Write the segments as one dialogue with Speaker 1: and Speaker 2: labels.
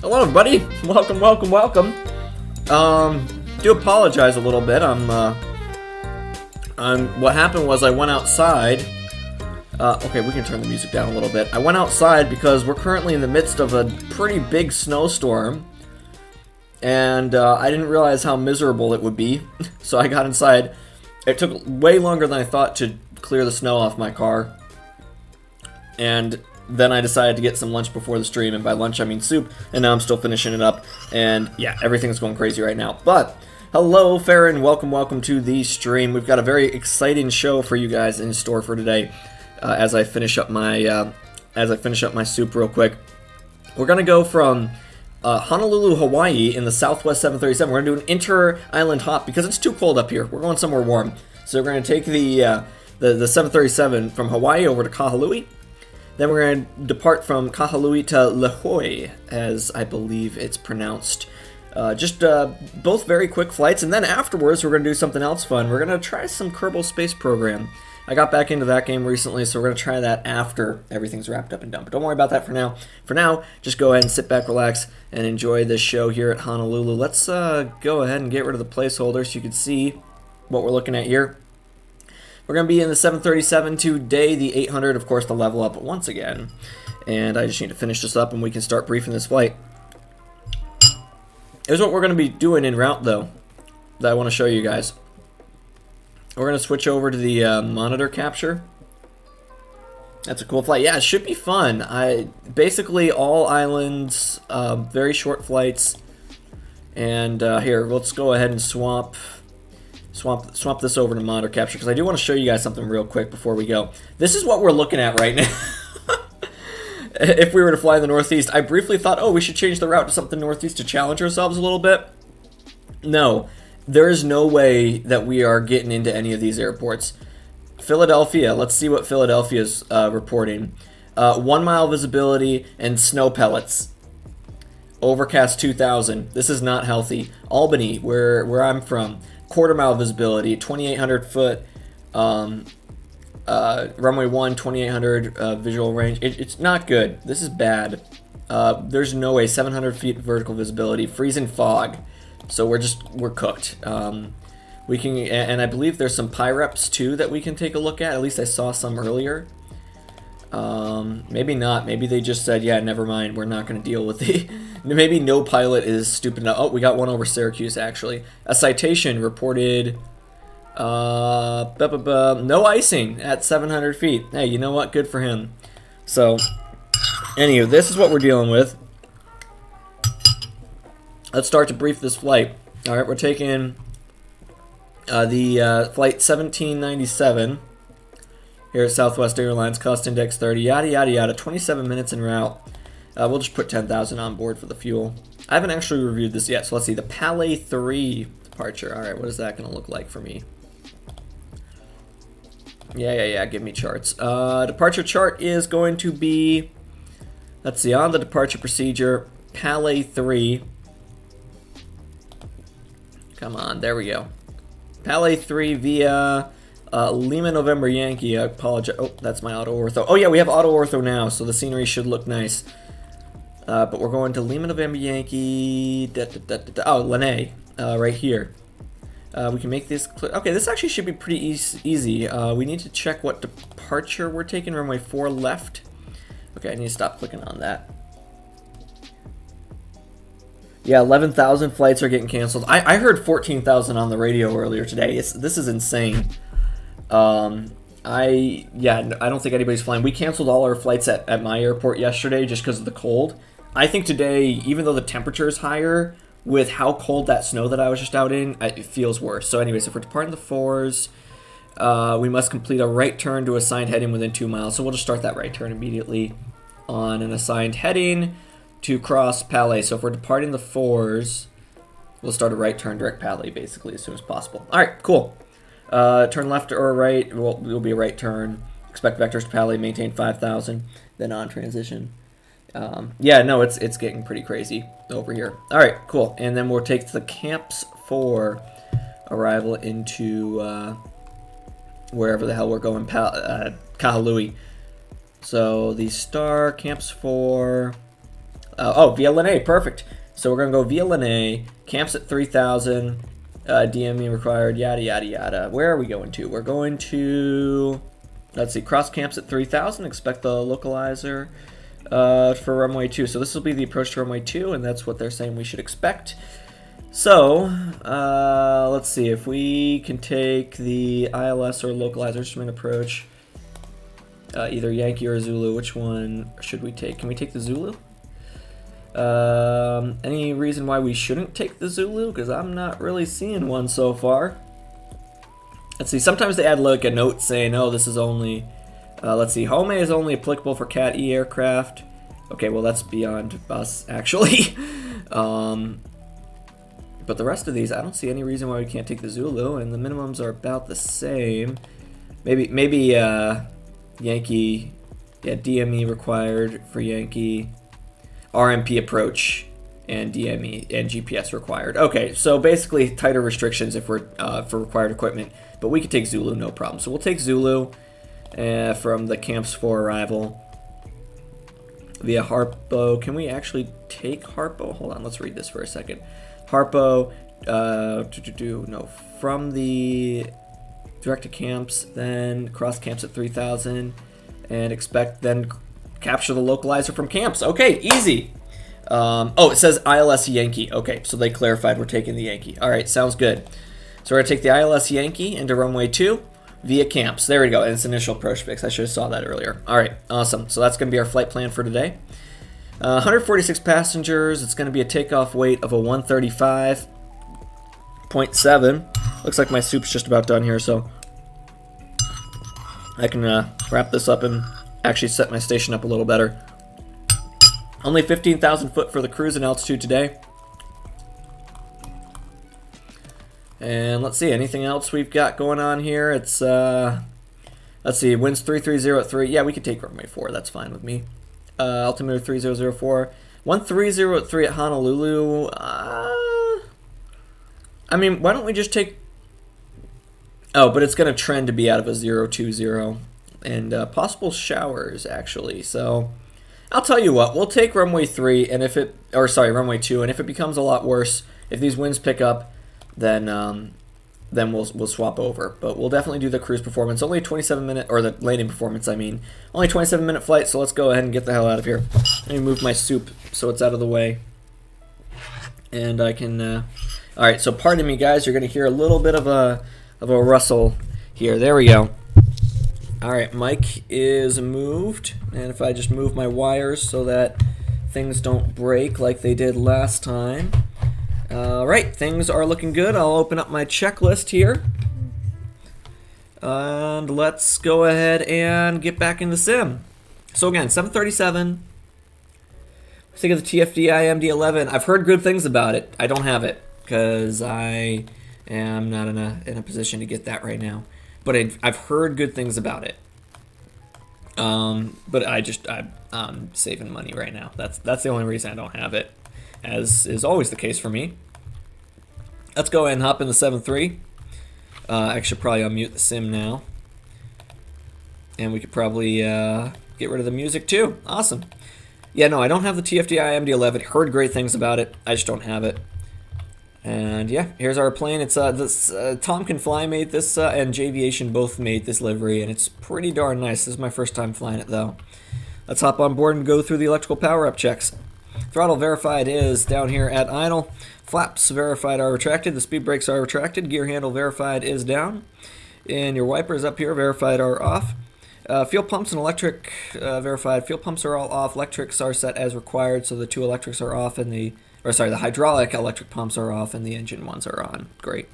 Speaker 1: Hello everybody, welcome. Do apologize a little bit. What happened was I went outside. Okay, we can turn the music down a little bit. I went outside because we're currently in the midst of a pretty big snowstorm. And I didn't realize how miserable it would be. So I got inside. It took way longer than I thought to clear the snow off my car. And then I decided to get some lunch before the stream, and by lunch I mean soup, and now I'm still finishing it up, and yeah, everything's going crazy right now. But, hello Farron, welcome to the stream. We've got a very exciting show for you guys in store for today, as I finish up my soup real quick. We're going to go from Honolulu, Hawaii in the Southwest 737. We're going to do an inter-island hop, because it's too cold up here. We're going somewhere warm. So we're going to take the 737 from Hawaii over to Kahului. Then we're going to depart from Kahului to Lihue, as I believe it's pronounced. Both very quick flights, and then afterwards we're going to do something else fun. We're going to try some Kerbal Space Program. I got back into that game recently, so we're going to try that after everything's wrapped up and done. But don't worry about that for now. For now, just go ahead and sit back, relax, and enjoy this show here at Honolulu. Let's go ahead and get rid of the placeholder so you can see what we're looking at here. We're going to be in the 737 today, the 800, of course, the level up once again. And I just need to finish this up and we can start briefing this flight. Here's what we're going to be doing en route, though, that I want to show you guys. We're going to switch over to the monitor capture. That's a cool flight. Yeah, it should be fun. Basically, all islands, very short flights. And here, let's go ahead and swap this over to monitor capture, because I do want to show you guys something real quick before we go. This is what we're looking at right now. If we were to fly in the Northeast, I briefly thought, oh, we should change the route to something Northeast to challenge ourselves a little bit. No, there is no way that we are getting into any of these airports. Philadelphia, let's see what Philadelphia's reporting. 1 mile visibility and snow pellets. Overcast 2,000. This is not healthy. Albany, where I'm from. Quarter-mile visibility, 2,800 foot, runway 1, 2,800 visual range. It's not good. This is bad. There's no way. 700 feet vertical visibility, freezing fog. So we're cooked. We can, and I believe there's some PIREPs too that we can take a look at. At least I saw some earlier. Maybe not. Maybe they just said, yeah, never mind. We're not going to deal with the. Maybe no pilot is stupid enough. Oh, we got one over Syracuse, actually. A citation reported no icing at 700 feet. Hey, you know what? Good for him. So, anyway, this is what we're dealing with. Let's start to brief this flight. All right, we're taking the flight 1797 here at Southwest Airlines, cost index 30, yada, yada, yada, 27 minutes en route. We'll just put 10,000 on board for the fuel. I haven't actually reviewed this yet, so let's see. The Palais 3 departure. All right, what is that going to look like for me? Yeah, give me charts. Departure chart is going to be, let's see, on the departure procedure, Palais 3. Come on, there we go. Palais 3 via Lima November Yankee. I apologize. Oh, that's my auto ortho. Oh yeah, we have auto ortho now, so the scenery should look nice. But we're going to Lima November Yankee. Oh, Lene, right here. We can make this clear. Okay, this actually should be pretty easy. We need to check what departure we're taking. Runway 4 left. Okay, I need to stop clicking on that. Yeah, 11,000 flights are getting canceled. I heard 14,000 on the radio earlier today. This is insane. I don't think anybody's flying. We canceled all our flights at my airport yesterday just because of the cold. I think today, even though the temperature is higher, with how cold that snow that I was just out in, it feels worse. So anyways, if we're departing the 4s, we must complete a right turn to assigned heading within 2 miles. So we'll just start that right turn immediately on an assigned heading to cross Palais. So if we're departing the 4s, we'll start a right turn direct Palais basically as soon as possible. All right, cool. Turn left or right, it will be a right turn. Expect vectors to Palais, maintain 5,000, then on transition. Yeah, no, it's getting pretty crazy over here. All right, cool. And then we'll take the camps for arrival into wherever the hell we're going, Kahului. So the star camps for Oh, via Linnae, perfect. So we're gonna go via Linnae, camps at 3,000, DME required, yada yada yada. Where are we going to? We're going to, let's see, cross camps at 3,000, expect the localizer for runway 2. So this will be the approach to runway 2, and that's what they're saying we should expect. So, let's see, if we can take the ILS or localizer instrument approach, either Yankee or Zulu, which one should we take? Can we take the Zulu? Any reason why we shouldn't take the Zulu? Because I'm not really seeing one so far. Let's see, sometimes they add like a note saying, oh, this is only, let's see, Home is only applicable for Cat E aircraft. Okay, well that's beyond us, actually. But the rest of these, I don't see any reason why we can't take the Zulu, and the minimums are about the same. Maybe Yankee, yeah, DME required for Yankee, RMP approach, and DME and GPS required. Okay, so basically tighter restrictions if we're for required equipment, but we could take Zulu, no problem. So we'll take Zulu from the camps for arrival via Harpo. Can we actually take Harpo? Hold on, let's read this for a second. Harpo, no, from the direct to camps, then cross camps at 3,000, and expect then capture the localizer from camps. Okay, easy. Oh, it says ILS Yankee. Okay, so they clarified we're taking the Yankee. All right, sounds good. So we're gonna take the ILS Yankee into runway 2 via camps. There we go, and it's initial approach fix. I should have saw that earlier. All right, awesome. So that's gonna be our flight plan for today. 146 passengers. It's going to be a takeoff weight of a 135.7. Looks like my soup's just about done here, so I can wrap this up and actually set my station up a little better. Only 15,000 foot for the cruise and altitude today. And let's see, anything else we've got going on here? It's, let's see, winds 330 at 3. Yeah, we could take runway 4. That's fine with me. Altimeter 3004. 130 at 3 at Honolulu. I mean, why don't we just take... Oh, but it's going to trend to be out of a 020. And possible showers, actually. So, I'll tell you what. We'll take runway 3, and if it... Or, sorry, runway 2. And if it becomes a lot worse, if these winds pick up, then we'll swap over. But we'll definitely do the cruise performance. Only a 27-minute, or the landing performance, I mean. Only a 27-minute flight, so let's go ahead and get the hell out of here. Let me move my soup so it's out of the way. And I can... Alright, so pardon me, guys. You're going to hear a little bit of a rustle here. There we go. Alright, mic is moved. And if I just move my wires so that things don't break like they did last time... Alright, things are looking good. I'll open up my checklist here. And let's go ahead and get back in the sim. So again, 737. Think of the TFD IMD-11. I've heard good things about it. I don't have it because I am not in a position to get that right now. But I've heard good things about it. But I'm saving money right now. That's the only reason I don't have it, as is always the case for me. Let's go ahead and hop in the 7.3. I should probably unmute the sim now. And we could probably get rid of the music too. Awesome. Yeah, no, I don't have the TFD IMD-11. Heard great things about it. I just don't have it. And yeah, here's our plane. It's Tom Can Fly made this, and J'Aviation both made this livery, and it's pretty darn nice. This is my first time flying it though. Let's hop on board and go through the electrical power-up checks. Throttle verified is down here at idle. Flaps verified are retracted. The speed brakes are retracted. Gear handle verified is down. And your wipers up here verified are off. Fuel pumps and electric verified. Fuel pumps are all off. Electrics are set as required, so the two electrics are off, and the hydraulic electric pumps are off, and the engine ones are on. Great.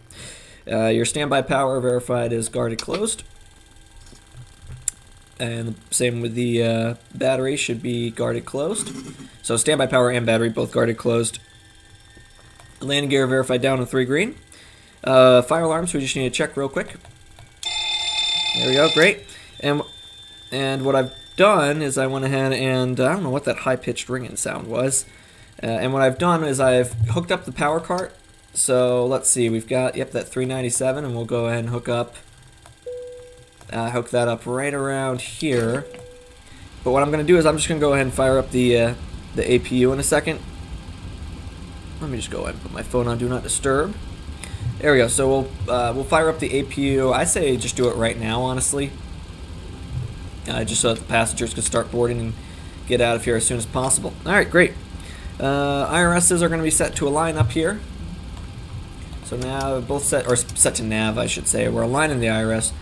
Speaker 1: Your standby power verified is guarded closed. And same with the battery, should be guarded closed. So standby power and battery both guarded closed. Landing gear verified down in 3 green. Fire alarms, we just need to check real quick. There we go, great. And what I've done is I went ahead and, I don't know what that high-pitched ringing sound was. And what I've done is I've hooked up the power cart. So let's see, we've got, yep, that 397, and we'll go ahead and hook that up right around here. But what I'm going to do is I'm just going to go ahead and fire up the the APU in a second. Let me just go ahead and put my phone on Do Not Disturb. There we go. So we'll fire up the APU. I say just do it right now, honestly. Just so that the passengers can start boarding and get out of here as soon as possible. All right, great. IRSs are going to be set to align up here. So now both set, or set to nav, I should say. We're aligning the IRS.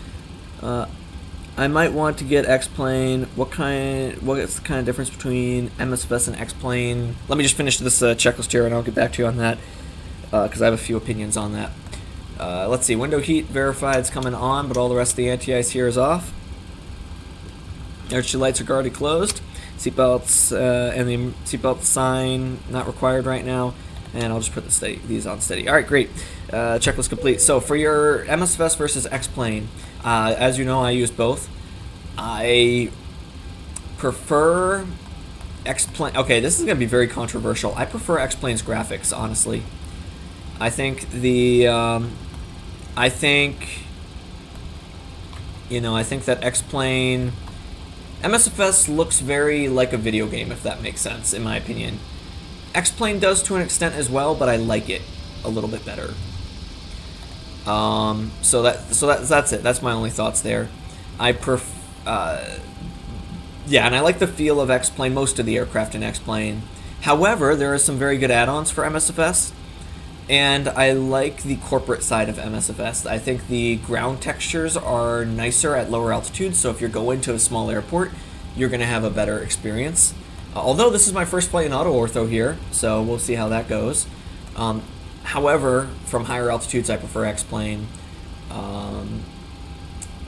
Speaker 1: I might want to get X-plane. What is the kind of difference between MSFS and X-plane? Let me just finish this checklist here, and I'll get back to you on that because I have a few opinions on that. Let's see. Window heat verified is coming on, but all the rest of the anti-ice here is off. Emergency lights are already closed. Seatbelts and the seatbelt sign not required right now. And I'll just put these on steady. All right, great. Checklist complete. So for your MSFS versus X-plane, as you know, I use both. I prefer X-plane. Okay, this is going to be very controversial. I prefer X-plane's graphics, honestly. I think I think that X-plane, MSFS looks very like a video game, if that makes sense, in my opinion. X-plane does to an extent as well, but I like it a little bit better. So that's it. That's my only thoughts there. Yeah, and I like the feel of X-plane, most of the aircraft in X-plane. However, there are some very good add-ons for MSFS, and I like the corporate side of MSFS. I think the ground textures are nicer at lower altitudes, so if you're going to a small airport, you're going to have a better experience. Although this is my first flight in auto ortho here, so we'll see how that goes. However, from higher altitudes, I prefer X-plane.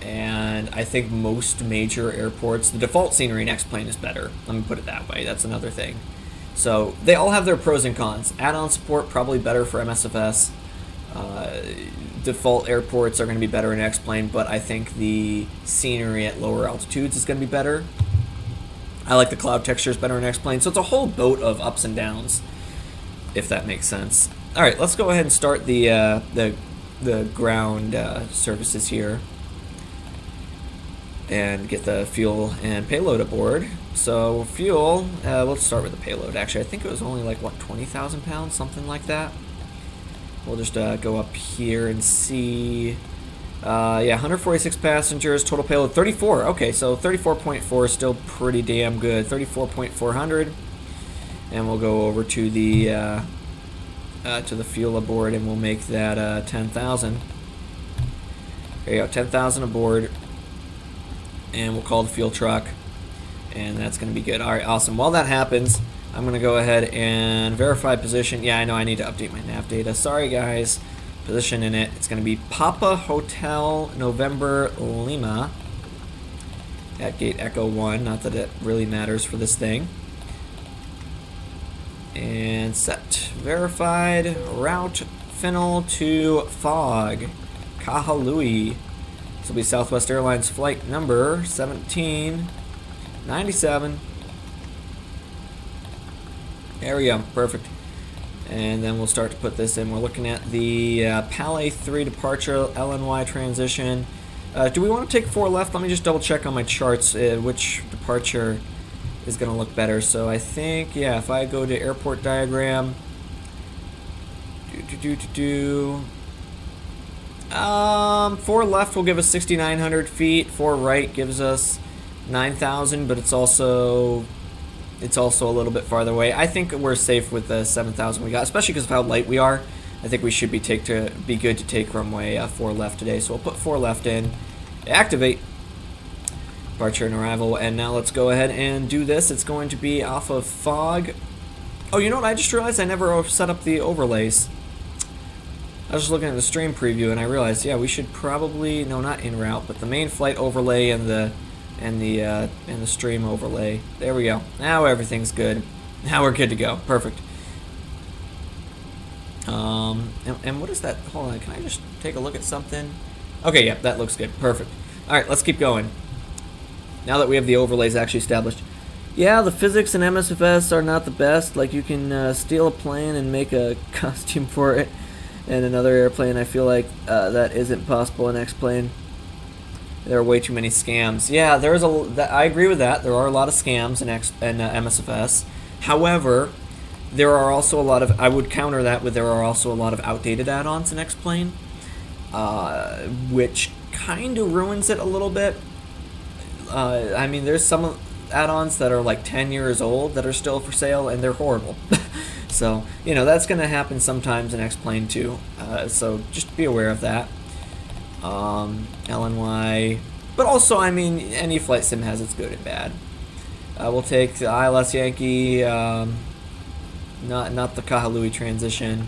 Speaker 1: And I think most major airports, the default scenery in X-plane is better. Let me put it that way. That's another thing. So they all have their pros and cons. Add-on support, probably better for MSFS. Default airports are going to be better in X-plane, but I think the scenery at lower altitudes is going to be better. I like the cloud textures better in X-plane, so it's a whole boat of ups and downs, if that makes sense. All right, let's go ahead and start the ground services here and get the fuel and payload aboard. So fuel, let's start with the payload. Actually, I think it was only like, what, 20,000 pounds, something like that. We'll just go up here and see. Yeah, 146 passengers, total payload 34. Okay, so 34.4 is still pretty damn good. 34.400, and we'll go over to the fuel aboard, and we'll make that 10,000. There you go, 10,000 aboard, and we'll call the fuel truck, and that's going to be good. All right, awesome. While that happens, I'm going to go ahead and verify position. Yeah, I know I need to update my nav data. Sorry, guys. Position in it. It's going to be Papa Hotel November Lima at gate Echo 1. Not that it really matters for this thing. And set. Verified. Route Fennel to Fog. Kahului. This will be Southwest Airlines flight number 1797. There we go. Perfect. And then we'll start to put this in. We're looking at the Palais 3 departure, LNY transition. Do we want to take 4 left? Let me just double check on my charts which departure is going to look better. So I think, yeah, if I go to airport diagram, 4 left will give us 6,900 feet. 4 right gives us 9,000, but it's also a little bit farther away. I think we're safe with the 7,000 we got, especially because of how light we are. I think we should be good to take runway 4 left today. So we'll put 4 left in, activate departure and arrival, and now let's go ahead and do this. It's going to be off of Fog. Oh, you know what? I just realized I never set up the overlays. I was just looking at the stream preview and I realized, yeah, we should probably, no, not en route, but the main flight overlay and the stream overlay. There we go. Now everything's good. Now we're good to go. Perfect. And what is that? Hold on. Can I just take a look at something? Okay, yeah, that looks good. Perfect. All right, let's keep going. Now that we have the overlays actually established. Yeah, the physics in MSFS are not the best. Like, you can steal a plane and make a costume for it. And another airplane, I feel like that isn't possible in X-plane. There are way too many scams. Yeah, I agree with that. There are a lot of scams in MSFS. However, there are also a lot of, I would counter that with there are also a lot of outdated add-ons in X-Plane, which kind of ruins it a little bit. I mean, there's some add-ons that are like 10 years old that are still for sale, and they're horrible. So, you know, that's going to happen sometimes in X-Plane too. So just be aware of that. LNY. But also, I mean, any flight sim has its good and bad. We'll take the ILS Yankee, not the Kahului transition.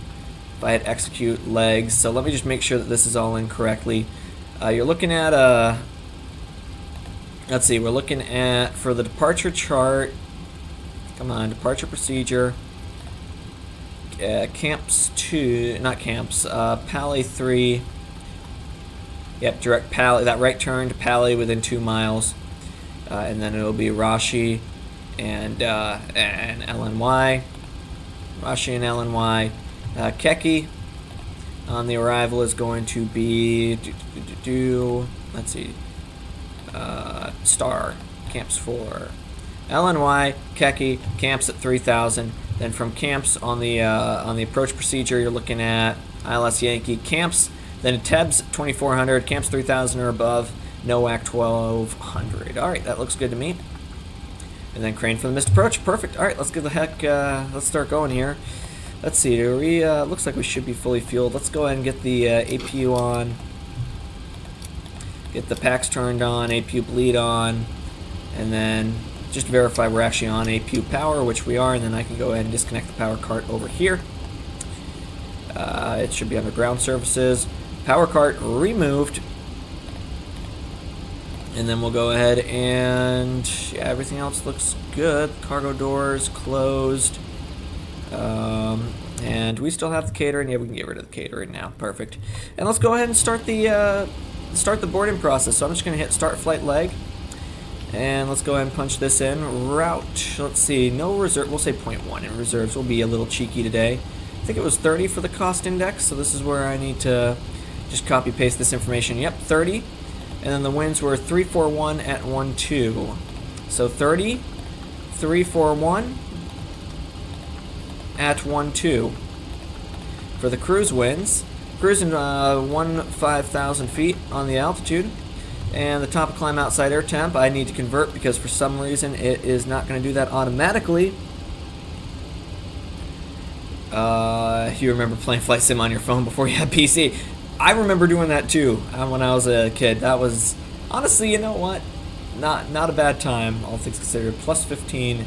Speaker 1: If I hit execute legs. So let me just make sure that this is all in correctly. You're looking at let's see, we're looking at, for the departure chart, come on, departure procedure, camps 2, not camps, Pali 3, yep, direct Pali, that right turn to Pali within 2 miles, and then it'll be Rashi and LNY, Rashi and LNY, Keki on the arrival is going to be, let's see, Star, camps 4, LNY, Keki, camps at 3,000. Then from camps on the approach procedure, you're looking at ILS Yankee camps. Then TEBS 2,400, camps 3,000 or above. NOAC 1,200. All right, that looks good to me. And then crane for the missed approach. Perfect. All right, let's get the heck. Let's start going here. Let's see. Looks like we should be fully fueled. Let's go ahead and get the APU on. Get the packs turned on, APU bleed on, and then just verify we're actually on APU power, which we are, and then I can go ahead and disconnect the power cart over here. It should be under ground services. Power cart removed. And then we'll go ahead and, yeah, everything else looks good. Cargo doors closed. And we still have the catering. Yeah, we can get rid of the catering now. Perfect. And let's go ahead and start the boarding process. So I'm just going to hit start flight leg. And let's go ahead and punch this in. Route, let's see, no reserve, we'll say 0.1 in reserves. We'll be a little cheeky today. I think it was 30 for the cost index, so this is where I need to just copy paste this information. Yep, 30. And then the winds were 341 at 12. So 30, 341 at 12. For the cruise winds, cruising 15,000 feet on the altitude. And the top of climb outside air temp, I need to convert because for some reason it is not going to do that automatically. You remember playing Flight Sim on your phone before you had PC. I remember doing that too when I was a kid. That was, honestly, you know what? Not a bad time, all things considered. Plus 15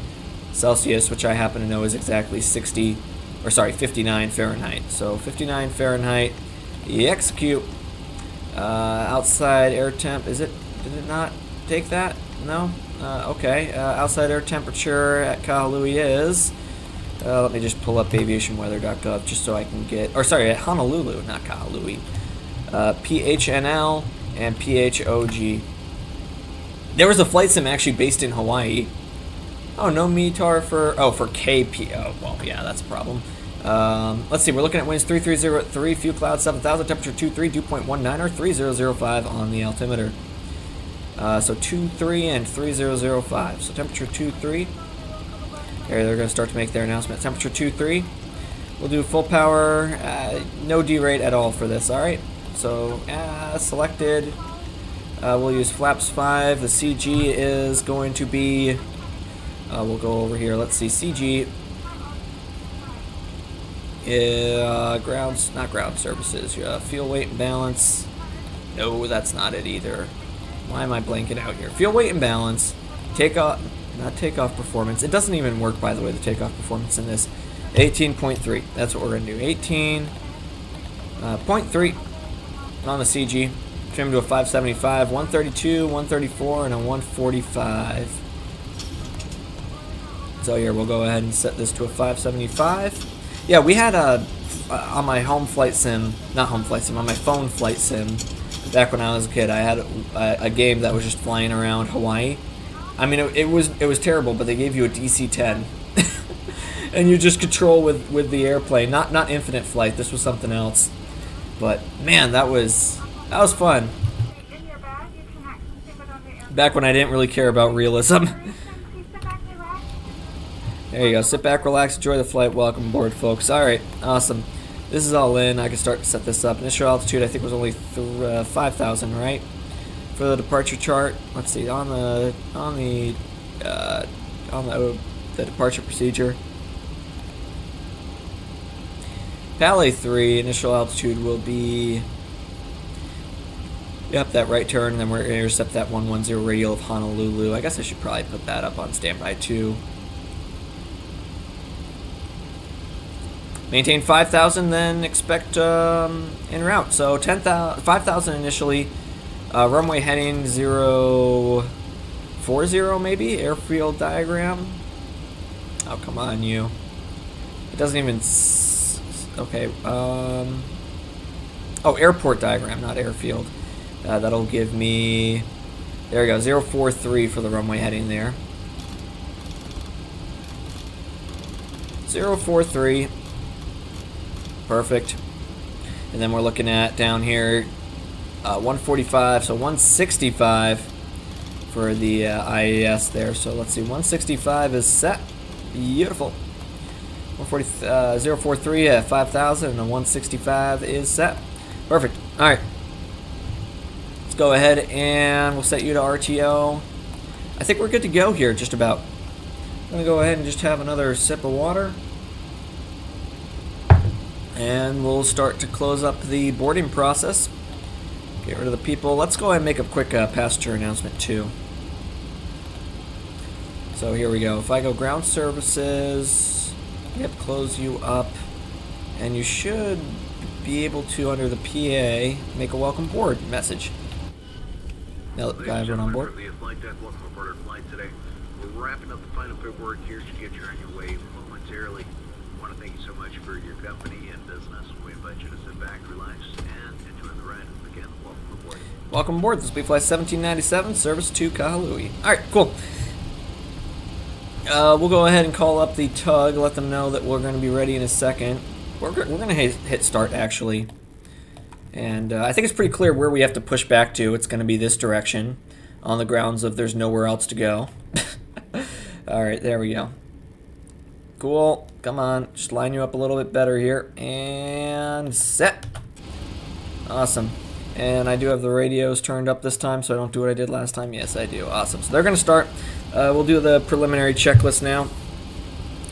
Speaker 1: Celsius, which I happen to know is exactly 59 Fahrenheit. So 59 Fahrenheit, you execute. Outside air temp, did it not take that? No? Okay. Outside air temperature at Kahului is, let me just pull up aviationweather.gov just so I can get, or sorry, at Honolulu, not Kahului. PHNL and PHOG. There was a flight sim actually based in Hawaii. Oh, no METAR for KP. Oh, well, yeah, that's a problem. Let's see, we're looking at winds 3303 at 3, few clouds 7,000, temperature 23, dew point 19 or 3005 on the altimeter. So 23 and 3005. So temperature 23. There, they're going to start to make their announcement. Temperature 23. We'll do full power, no derate at all for this, alright? So, selected. We'll use flaps 5. The CG is going to be, we'll go over here. Let's see, CG. Not ground services. Fuel weight and balance. No, that's not it either. Why am I blanking out here? Fuel weight and balance. Not takeoff performance. It doesn't even work, by the way, the takeoff performance in this. 18.3. That's what we're going to do. 18.3 on the CG. Trim to a 575, 132, 134, and a 145. So here, we'll go ahead and set this to a 575. Yeah, we had on my home flight sim, not home flight sim, on my phone flight sim, back when I was a kid, I had a game that was just flying around Hawaii. I mean, it was terrible, but they gave you a DC-10. And you just control with the airplane. Not infinite flight, this was something else. But, man, that was fun. Back when I didn't really care about realism. There you go. Sit back, relax, enjoy the flight. Welcome aboard, folks. All right, awesome. This is all in. I can start to set this up. Initial altitude, I think, was only 5,000, right? For the departure chart. Let's see on the departure procedure. PHNL 3 initial altitude will be. Yep, that right turn, and then we're going to intercept that 110 radial of Honolulu. I guess I should probably put that up on standby too. Maintain 5,000, then expect en route. So 5,000 initially. Runway heading 040 maybe. Airfield diagram. Oh, come on, you. It doesn't even. Okay. Oh, airport diagram, not airfield. That'll give me. There we go. 043 for the runway heading there. 043. Perfect. And then we're looking at down here 145, so 165 for the IAS there. So let's see, 165 is set. Beautiful. 043 at 5,000 and 165 is set. Perfect. All right. Let's go ahead and we'll set you to RTO. I think we're good to go here, just about. I'm going to go ahead and just have another sip of water. And we'll start to close up the boarding process. Get rid of the people. Let's go ahead and make a quick passenger announcement too. So here we go. If I go ground services, yep, close you up. And you should be able to, under the PA, make a welcome board message. Now that everyone on board.
Speaker 2: We're wrapping up the final paperwork here to get you on your way momentarily. I want to thank you so much for your company and business. We invite you to sit back, relax, and enjoy the ride. Again, welcome aboard.
Speaker 1: Welcome aboard. This will be flight 1797, service to Kahului. All right, cool. We'll go ahead and call up the tug, let them know that we're going to be ready in a second. We're going to hit start, actually. And I think it's pretty clear where we have to push back to. It's going to be this direction on the grounds of there's nowhere else to go. All right, there we go. Cool. Come on. Just line you up a little bit better here. And set. Awesome. And I do have the radios turned up this time, so I don't do what I did last time. Yes, I do. Awesome. So they're going to start. We'll do the preliminary checklist now.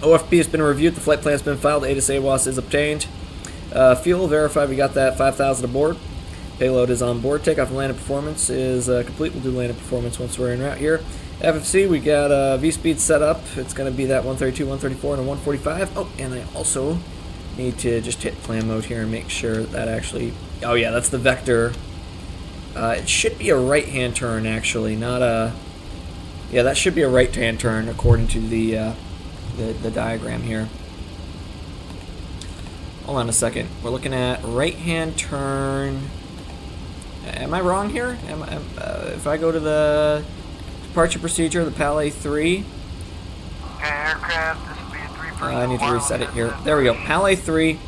Speaker 1: OFP has been reviewed. The flight plan has been filed. ATIS AWAS is obtained. Fuel verified. We got that 5,000 aboard. Payload is on board. Takeoff and landing performance is complete. We'll do landing performance once we're en route here. FFC, we got V-speed set up. It's going to be that 132, 134, and a 145. Oh, and I also need to just hit plan mode here and make sure that actually... Oh, yeah, that's the vector. It should be a right-hand turn, actually, not a... Yeah, that should be a right-hand turn according to the diagram here. Hold on a second. We're looking at right-hand turn. Am I wrong here? If I go to the departure procedure, the PHNL 3.
Speaker 3: Aircraft, this will be a 3
Speaker 1: I need to reset it here. There we go. PHNL 3.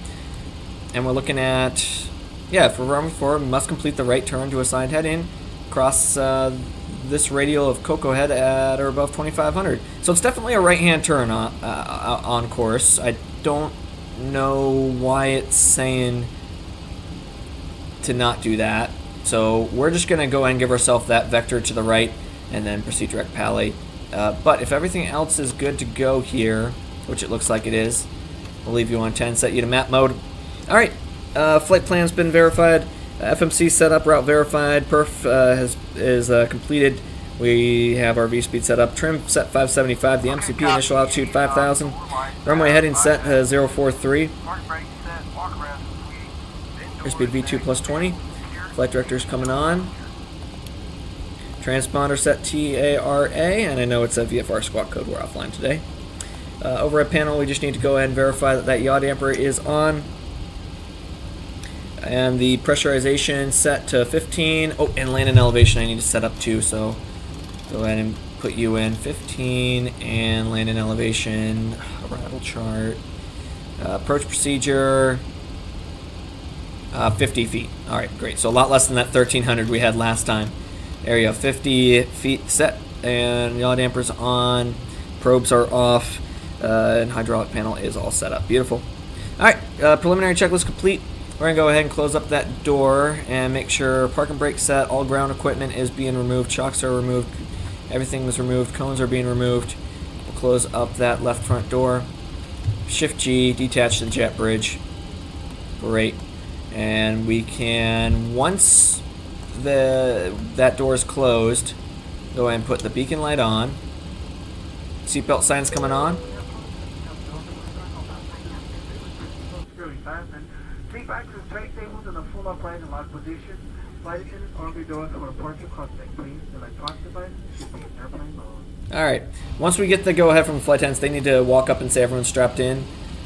Speaker 1: And we're looking at, yeah, for runway 4, we must complete the right turn to assigned heading. Cross this radial of Coco Head at or above 2,500. So it's definitely a right-hand turn on course. I don't know why it's saying to not do that. So we're just going to go ahead and give ourselves that vector to the right and then proceed direct PHNL. But if everything else is good to go here, which it looks like it is, we'll leave you on 10, set you to map mode. All right, flight plan's been verified. FMC setup, route verified. Perf is completed. We have our V-speed set up. Trim set 575. The MCP initial altitude 5,000. Runway heading set 043. Airspeed V2 plus 20. Flight director's coming on. Transponder set TARA, and I know it's a VFR squawk code. We're offline today. Overhead panel, we just need to go ahead and verify that yaw damper is on. And the pressurization set to 15. Oh, and land and elevation I need to set up too, so go ahead and put you in 15 and land and elevation. Arrival chart. Approach procedure. 50 feet. All right, great. So a lot less than that 1,300 we had last time. There you go, 50 feet set, and yaw dampers on, probes are off. And hydraulic panel is all set up. Beautiful. Alright, preliminary checklist complete. We're going to go ahead and close up that door and make sure park and brake set, all ground equipment is being removed, chocks are removed, everything was removed, cones are being removed. We'll close up that left front door. Shift G, detach the jet bridge. Great. And we can, once that door is closed, go ahead and put the beacon light on. Seatbelt signs coming on.
Speaker 3: Seat backs and tray tables in a full upright and locked position. Flight attendants arm your doors for departure contact, please. Electronic devices should be in airplane mode.
Speaker 1: Alright, once we get the go-ahead from the flight attendants, they need to walk up and say everyone's strapped in.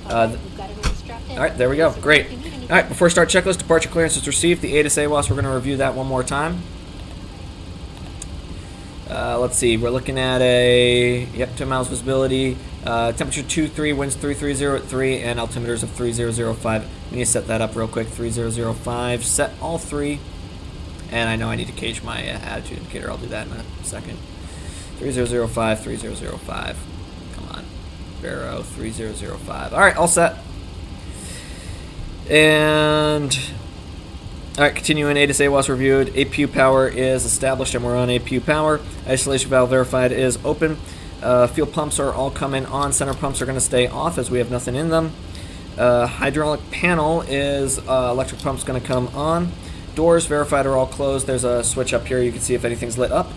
Speaker 1: Alright, there we go. Great. Alright, before we start checklist, departure clearance is received. The ATIS AWAS, we're going to review that one more time. Let's see, we're looking at 10 miles visibility, temperature 23, winds 330 at 3, and altimeters of 3005. We need to set that up real quick. 3005, set all three. And I know I need to cage my attitude indicator. I'll do that in a second. 3005, 3005. Come on. Vero, 3005. Alright, all set. And alright, continuing, ATIS AWAS reviewed. APU power is established and we're on APU power. Isolation valve verified is open. Fuel pumps are all coming on. Center pumps are going to stay off as we have nothing in them. Hydraulic panel is electric pumps going to come on. Doors verified are all closed. There's a switch up here. You can see if anything's lit up.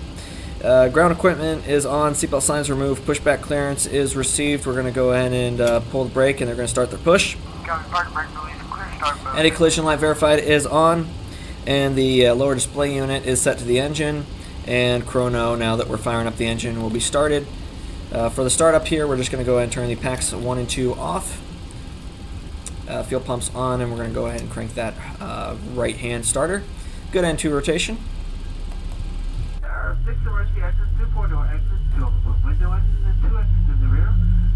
Speaker 1: Ground equipment is on. Seatbelt signs removed. Pushback clearance is received. We're going to go ahead and pull the brake and they're going to start their push. Anti-collision light verified is on. And the lower display unit is set to the engine. And chrono, now that we're firing up the engine, will be started. For the startup here, we're just going to go ahead and turn the packs 1 and 2 off. Fuel pumps on, and we're going to go ahead and crank that right-hand starter. Good N2 rotation.
Speaker 3: There are 6 emergency exits, 2 four-door exits, 2 overflow window exits, and 2 exits in the rear.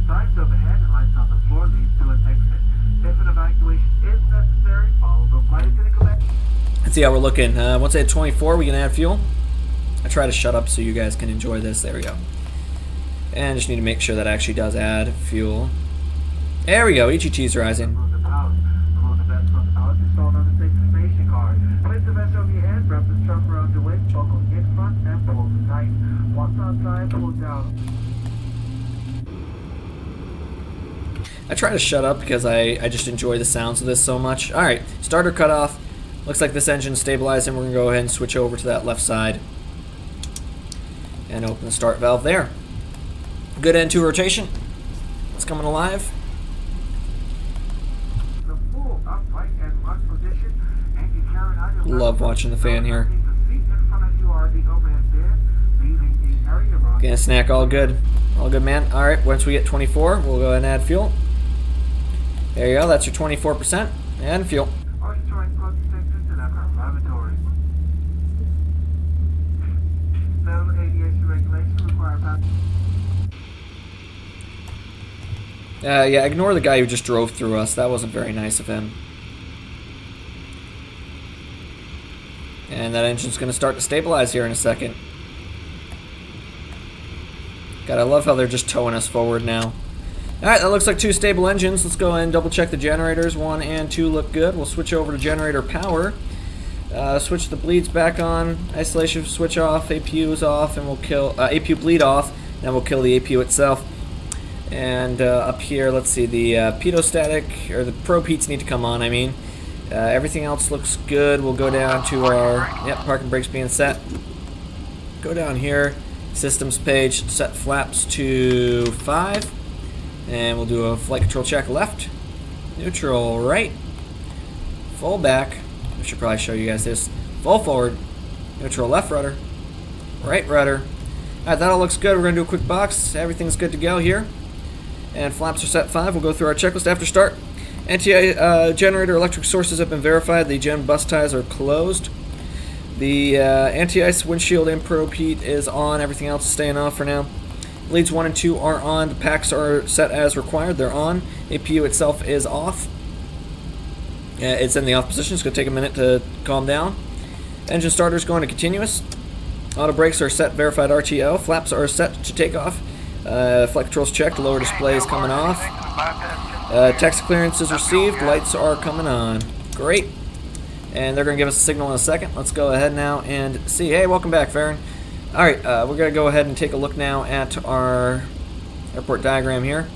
Speaker 3: Signs overhead and lights on the floor lead to an exit. If an evacuation is necessary, follow the flight attendant command.
Speaker 1: Let's see how we're looking. Once I hit 24, we can add fuel. I try to shut up so you guys can enjoy this. There we go. And just need to make sure that actually does add fuel. There we go. EGT's rising.
Speaker 3: Remove the vest from the pouch installed on the safety information card. Place the vest over your head, wrap the strap around your waist, buckle in front, and pull it tight. Once outside, pull it down.
Speaker 1: I try to shut up because I just enjoy the sounds of this so much. Alright, starter cut off. Looks like this engine's stabilizing. We're going to go ahead and switch over to that left side. And open the start valve there. Good N2 rotation. It's coming alive.
Speaker 3: The full upright and locked position, and you carry out your
Speaker 1: Love watching the fan here.
Speaker 3: The seat in front of you are the overhead bin, leaving the area run.
Speaker 1: Getting a snack, all good. All good, man. Alright, once we get 24, we'll go ahead and add fuel. There you go, that's your 24%. And fuel.
Speaker 3: Are you trying plug detectors to that lavatory? Federal aviation regulations require
Speaker 1: Yeah, ignore the guy who just drove through us. That wasn't very nice of him. And that engine's going to start to stabilize here in a second. God, I love how they're just towing us forward now. Alright, that looks like 2 stable engines. Let's go ahead and double check the generators. 1 and 2 look good. We'll switch over to generator power. Switch the bleeds back on. Isolation switch off. APU is off, and we'll kill APU bleed off. Then we'll kill the APU itself. And up here, let's see, the pedostatic, or the probe heats need to come on, I mean. Everything else looks good. We'll go down to our, park and brakes being set. Go down here, systems page, set flaps to 5. And we'll do a flight control check left, neutral right, full back. I should probably show you guys this. Full forward, neutral left rudder, right rudder. Alright, that all looks good. We're going to do a quick box. Everything's good to go here. And flaps are set 5. We'll go through our checklist after start. NTI generator electric sources have been verified. The gen bus ties are closed. The anti-ice windshield and probe heat is on. Everything else is staying off for now. Leads 1 and 2 are on. The packs are set as required. They're on. APU itself is off. It's in the off position. It's going to take a minute to calm down. Engine starter is going to continuous. Auto brakes are set verified RTO. Flaps are set to take off. Flight controls checked, lower display is coming off. Taxi clearance is received, lights are coming on. Great. And they're going to give us a signal in a second. Let's go ahead now and see. Hey, welcome back, Farron. Alright, we're going to go ahead and take a look now at our airport diagram here.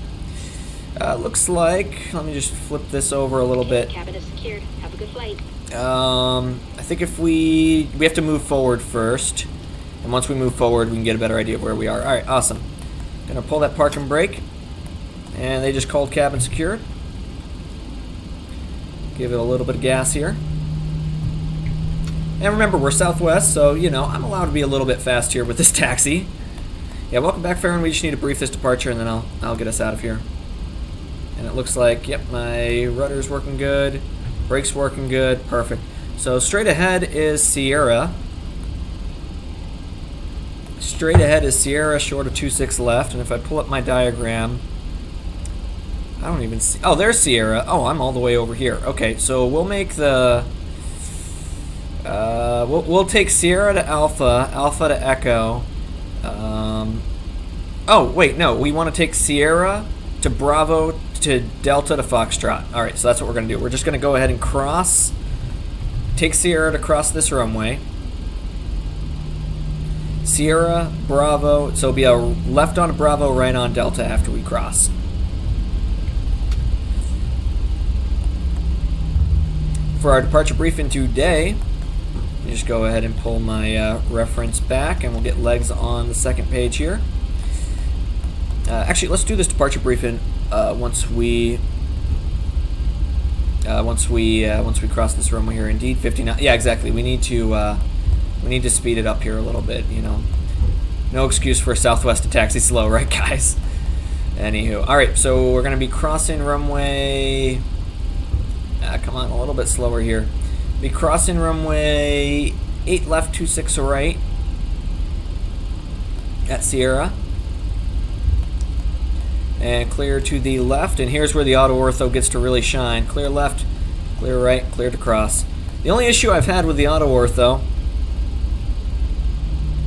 Speaker 1: Looks like, let me just flip this over a little bit.
Speaker 4: Cabin is secured. Have a good flight.
Speaker 1: I think if we have to move forward first. And once we move forward, we can get a better idea of where we are. Alright, awesome. Gonna pull that park and brake. And they just called cabin secured. Give it a little bit of gas here. And remember, we're Southwest, so, you know, I'm allowed to be a little bit fast here with this taxi. Yeah, welcome back, Farron. We just need to brief this departure, and then I'll get us out of here. And it looks like, yep, my rudder's working good. Brakes working good. Perfect. So straight ahead is Sierra. Straight ahead is Sierra, short of 26 left. And if I pull up my diagram, I don't even see. Oh, there's Sierra. Oh, I'm all the way over here. Okay, so we'll make the. We'll take Sierra to Alpha, Alpha to Echo. Oh, wait, no. We want to take Sierra to Bravo to Delta to Foxtrot. All right, so that's what we're going to do. We're just going to go ahead and cross. Take Sierra to cross this runway. Sierra, Bravo. So it'll be a left on Bravo, right on Delta after we cross. For our departure briefing today, let me just go ahead and pull my reference back, and we'll get legs on the second page here. Actually, let's do this departure briefing once we cross this runway here. Indeed, 59. Yeah, exactly. We need to speed it up here a little bit. You know, no excuse for Southwest to taxi slow, right, guys? Anywho, all right. So we're gonna be crossing runway. Come on, a little bit slower here. Be crossing runway 8 left, 26 right at Sierra. And clear to the left, and here's where the auto ortho gets to really shine. Clear left, clear right, clear to cross. The only issue I've had with the auto ortho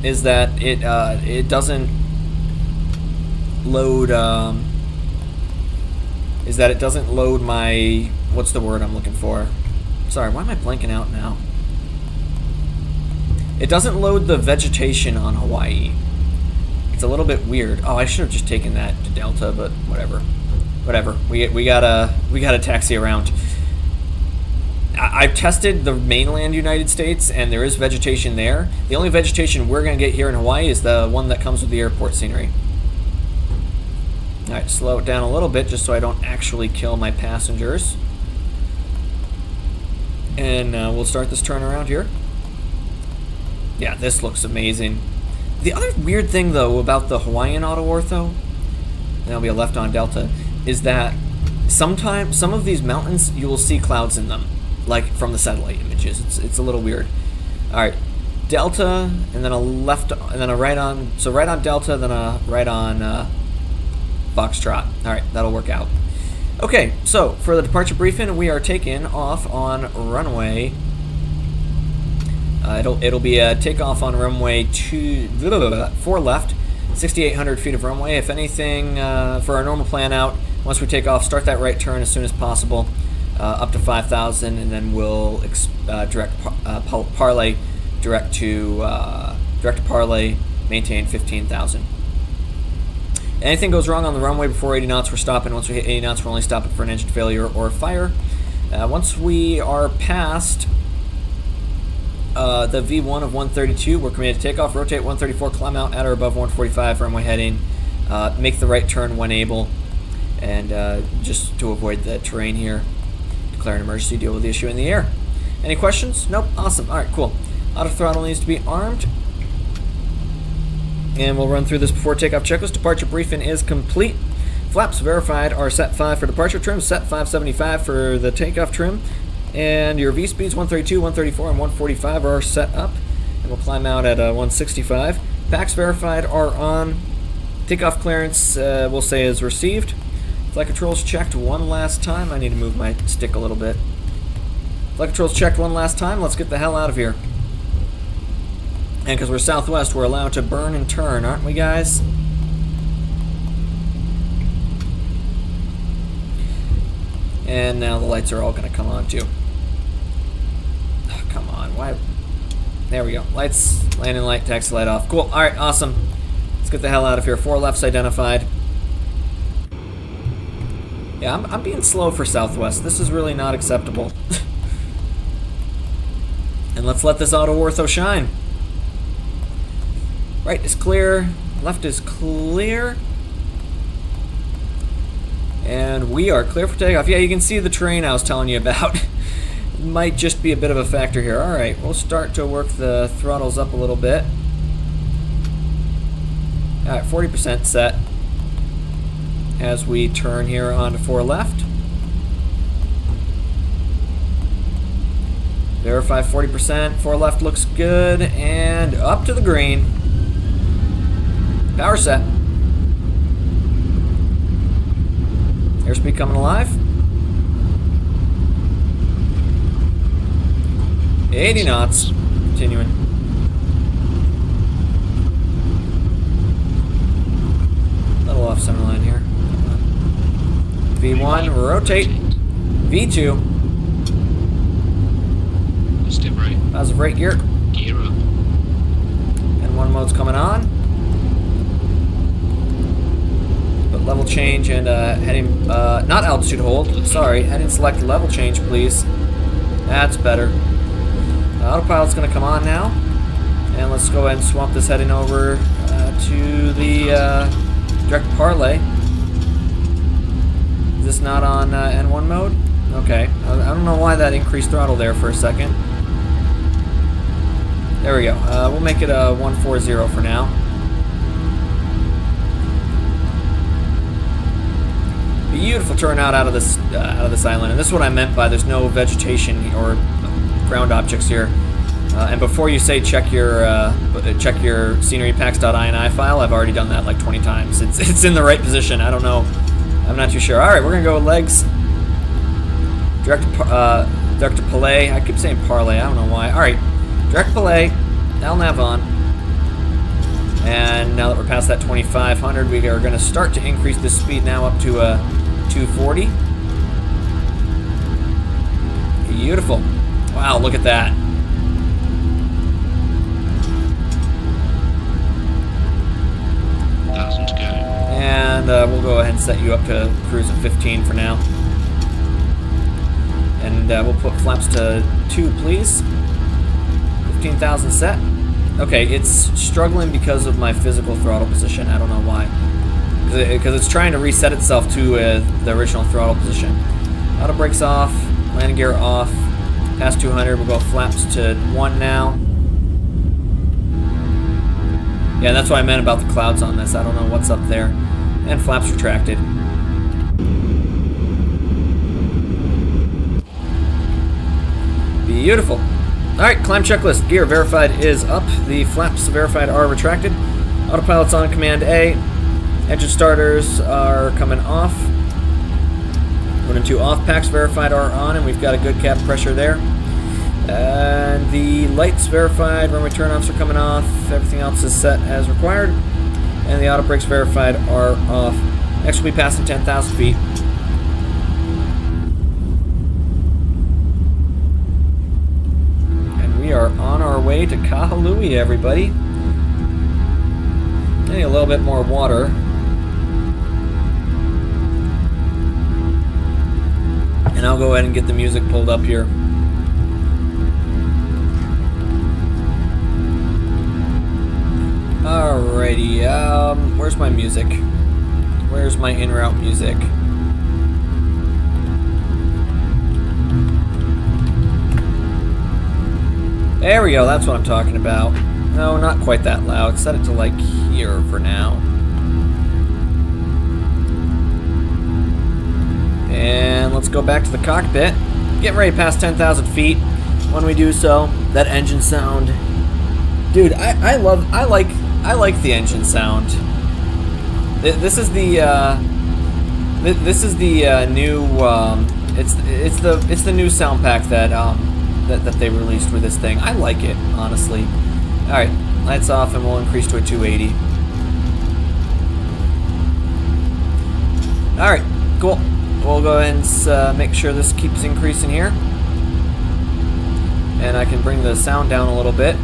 Speaker 1: is that it doesn't load. Is that it doesn't load my, what's the word I'm looking for? Sorry, why am I blanking out now? It doesn't load the vegetation on Hawaii. It's a little bit weird. Oh, I should have just taken that to Delta, but whatever. Whatever. We gotta taxi around. I've tested the mainland United States, and there is vegetation there. The only vegetation we're gonna get here in Hawaii is the one that comes with the airport scenery. All right, slow it down a little bit just so I don't actually kill my passengers. And we'll start this turnaround here. Yeah, this looks amazing. The other weird thing, though, about the Hawaiian auto ortho, and that'll be a left on Delta, is that sometimes some of these mountains you will see clouds in them, like from the satellite images. It's a little weird. All right, Delta, and then a left, and then a right on. So right on Delta, then a right on Foxtrot. All right, that'll work out. Okay, so for the departure briefing, we are taking off on runway. It'll be a takeoff on runway 4 left, 6,800 feet of runway. If anything, for our normal plan out, once we take off, start that right turn as soon as possible, up to 5,000, and then we'll direct parlay direct to parlay, maintain 15,000. Anything goes wrong on the runway before 80 knots, we're stopping. Once we hit 80 knots, we're only stopping for an engine failure or fire. Once we are past the V1 of 132, we're committed to takeoff, rotate 134, climb out at or above 145, runway heading, make the right turn when able, and just to avoid the terrain here, declare an emergency, deal with the issue in the air. Any questions? Nope. Awesome. All right, cool. Auto throttle needs to be armed. And we'll run through this before takeoff checklist. Departure briefing is complete. Flaps verified are set 5 for departure trim, set 575 for the takeoff trim. And your V-speeds 132, 134, and 145 are set up. And we'll climb out at 165. Packs verified are on. Takeoff clearance, we'll say, is received. Flight controls checked one last time. I need to move my stick a little bit. Flight controls checked one last time. Let's get the hell out of here. And because we're Southwest, we're allowed to burn and turn, aren't we, guys? And now the lights are all going to come on too. Oh, come on, why? There we go. Lights, landing light, taxi light off. Cool. All right, awesome. Let's get the hell out of here. 4 lefts identified. Yeah, I'm being slow for Southwest. This is really not acceptable. And let's let this auto ortho shine. Right is clear. Left is clear. And we are clear for takeoff. Yeah, you can see the terrain I was telling you about. Might just be a bit of a factor here. All right, we'll start to work the throttles up a little bit. All right, 40% set as we turn here onto 4 left. Verify 40%, 4 left looks good, and up to the green. Power set. Airspeed coming alive. 80 knots. Continuing. Little off center line here. V1, rotate. V2.
Speaker 5: Step right.
Speaker 1: Positive right gear.
Speaker 5: Gear up.
Speaker 1: And 1 mode's coming on. But level change and heading, not altitude hold. Sorry, heading select level change, please. That's better. Autopilot's going to come on now. And let's go ahead and swap this heading over to the direct parlay. Is this not on N1 mode? Okay. I don't know why that increased throttle there for a second. There we go. We'll make it a 140 for now. Beautiful turnout out of this island, and this is what I meant by there's no vegetation or ground objects here. And before you say check your scenery packs.ini file, I've already done that like 20 times. It's in the right position. I don't know. I'm not too sure. All right, we're gonna go with legs. Direct to Palais. I keep saying parlay. I don't know why. All right. Direct Palais, Al nav on, and now that we're past that 2500, we are going to start to increase this speed now up to 240. Beautiful. Wow, look at that.
Speaker 5: Thousand to go.
Speaker 1: And we'll go ahead and set you up to cruise at 15 for now. And we'll put flaps to 2, please. 15,000 set. Okay, it's struggling because of my physical throttle position. I don't know why. Because it's trying to reset itself to the original throttle position. Auto brakes off, landing gear off. Past 200, we'll go flaps to 1 now. Yeah, that's what I meant about the clouds on this. I don't know what's up there. And flaps retracted. Beautiful. Alright, climb checklist. Gear verified is up. The flaps verified are retracted. Autopilot's on command A. Engine starters are coming off. 1 and 2 off packs verified are on, and we've got a good cap pressure there. And the lights verified, runway turn-offs are coming off. Everything else is set as required. And the auto brakes verified are off. Next we'll be passing 10,000 feet. We are on our way to Kahului, everybody. Getting a little bit more water. And I'll go ahead and get the music pulled up here. Alrighty, where's my music? Where's my en route music? There we go, that's what I'm talking about. No, not quite that loud. Set it to like here for now. And let's go back to the cockpit. Getting ready past 10,000 feet. When we do so, that engine sound. Dude, I like the engine sound. This is the new it's the new sound pack that that they released for this thing. I like it, honestly. Alright, lights off and we'll increase to a 280. Alright, cool. we'll go ahead and make sure this keeps increasing here. And I can bring the sound down a little bit.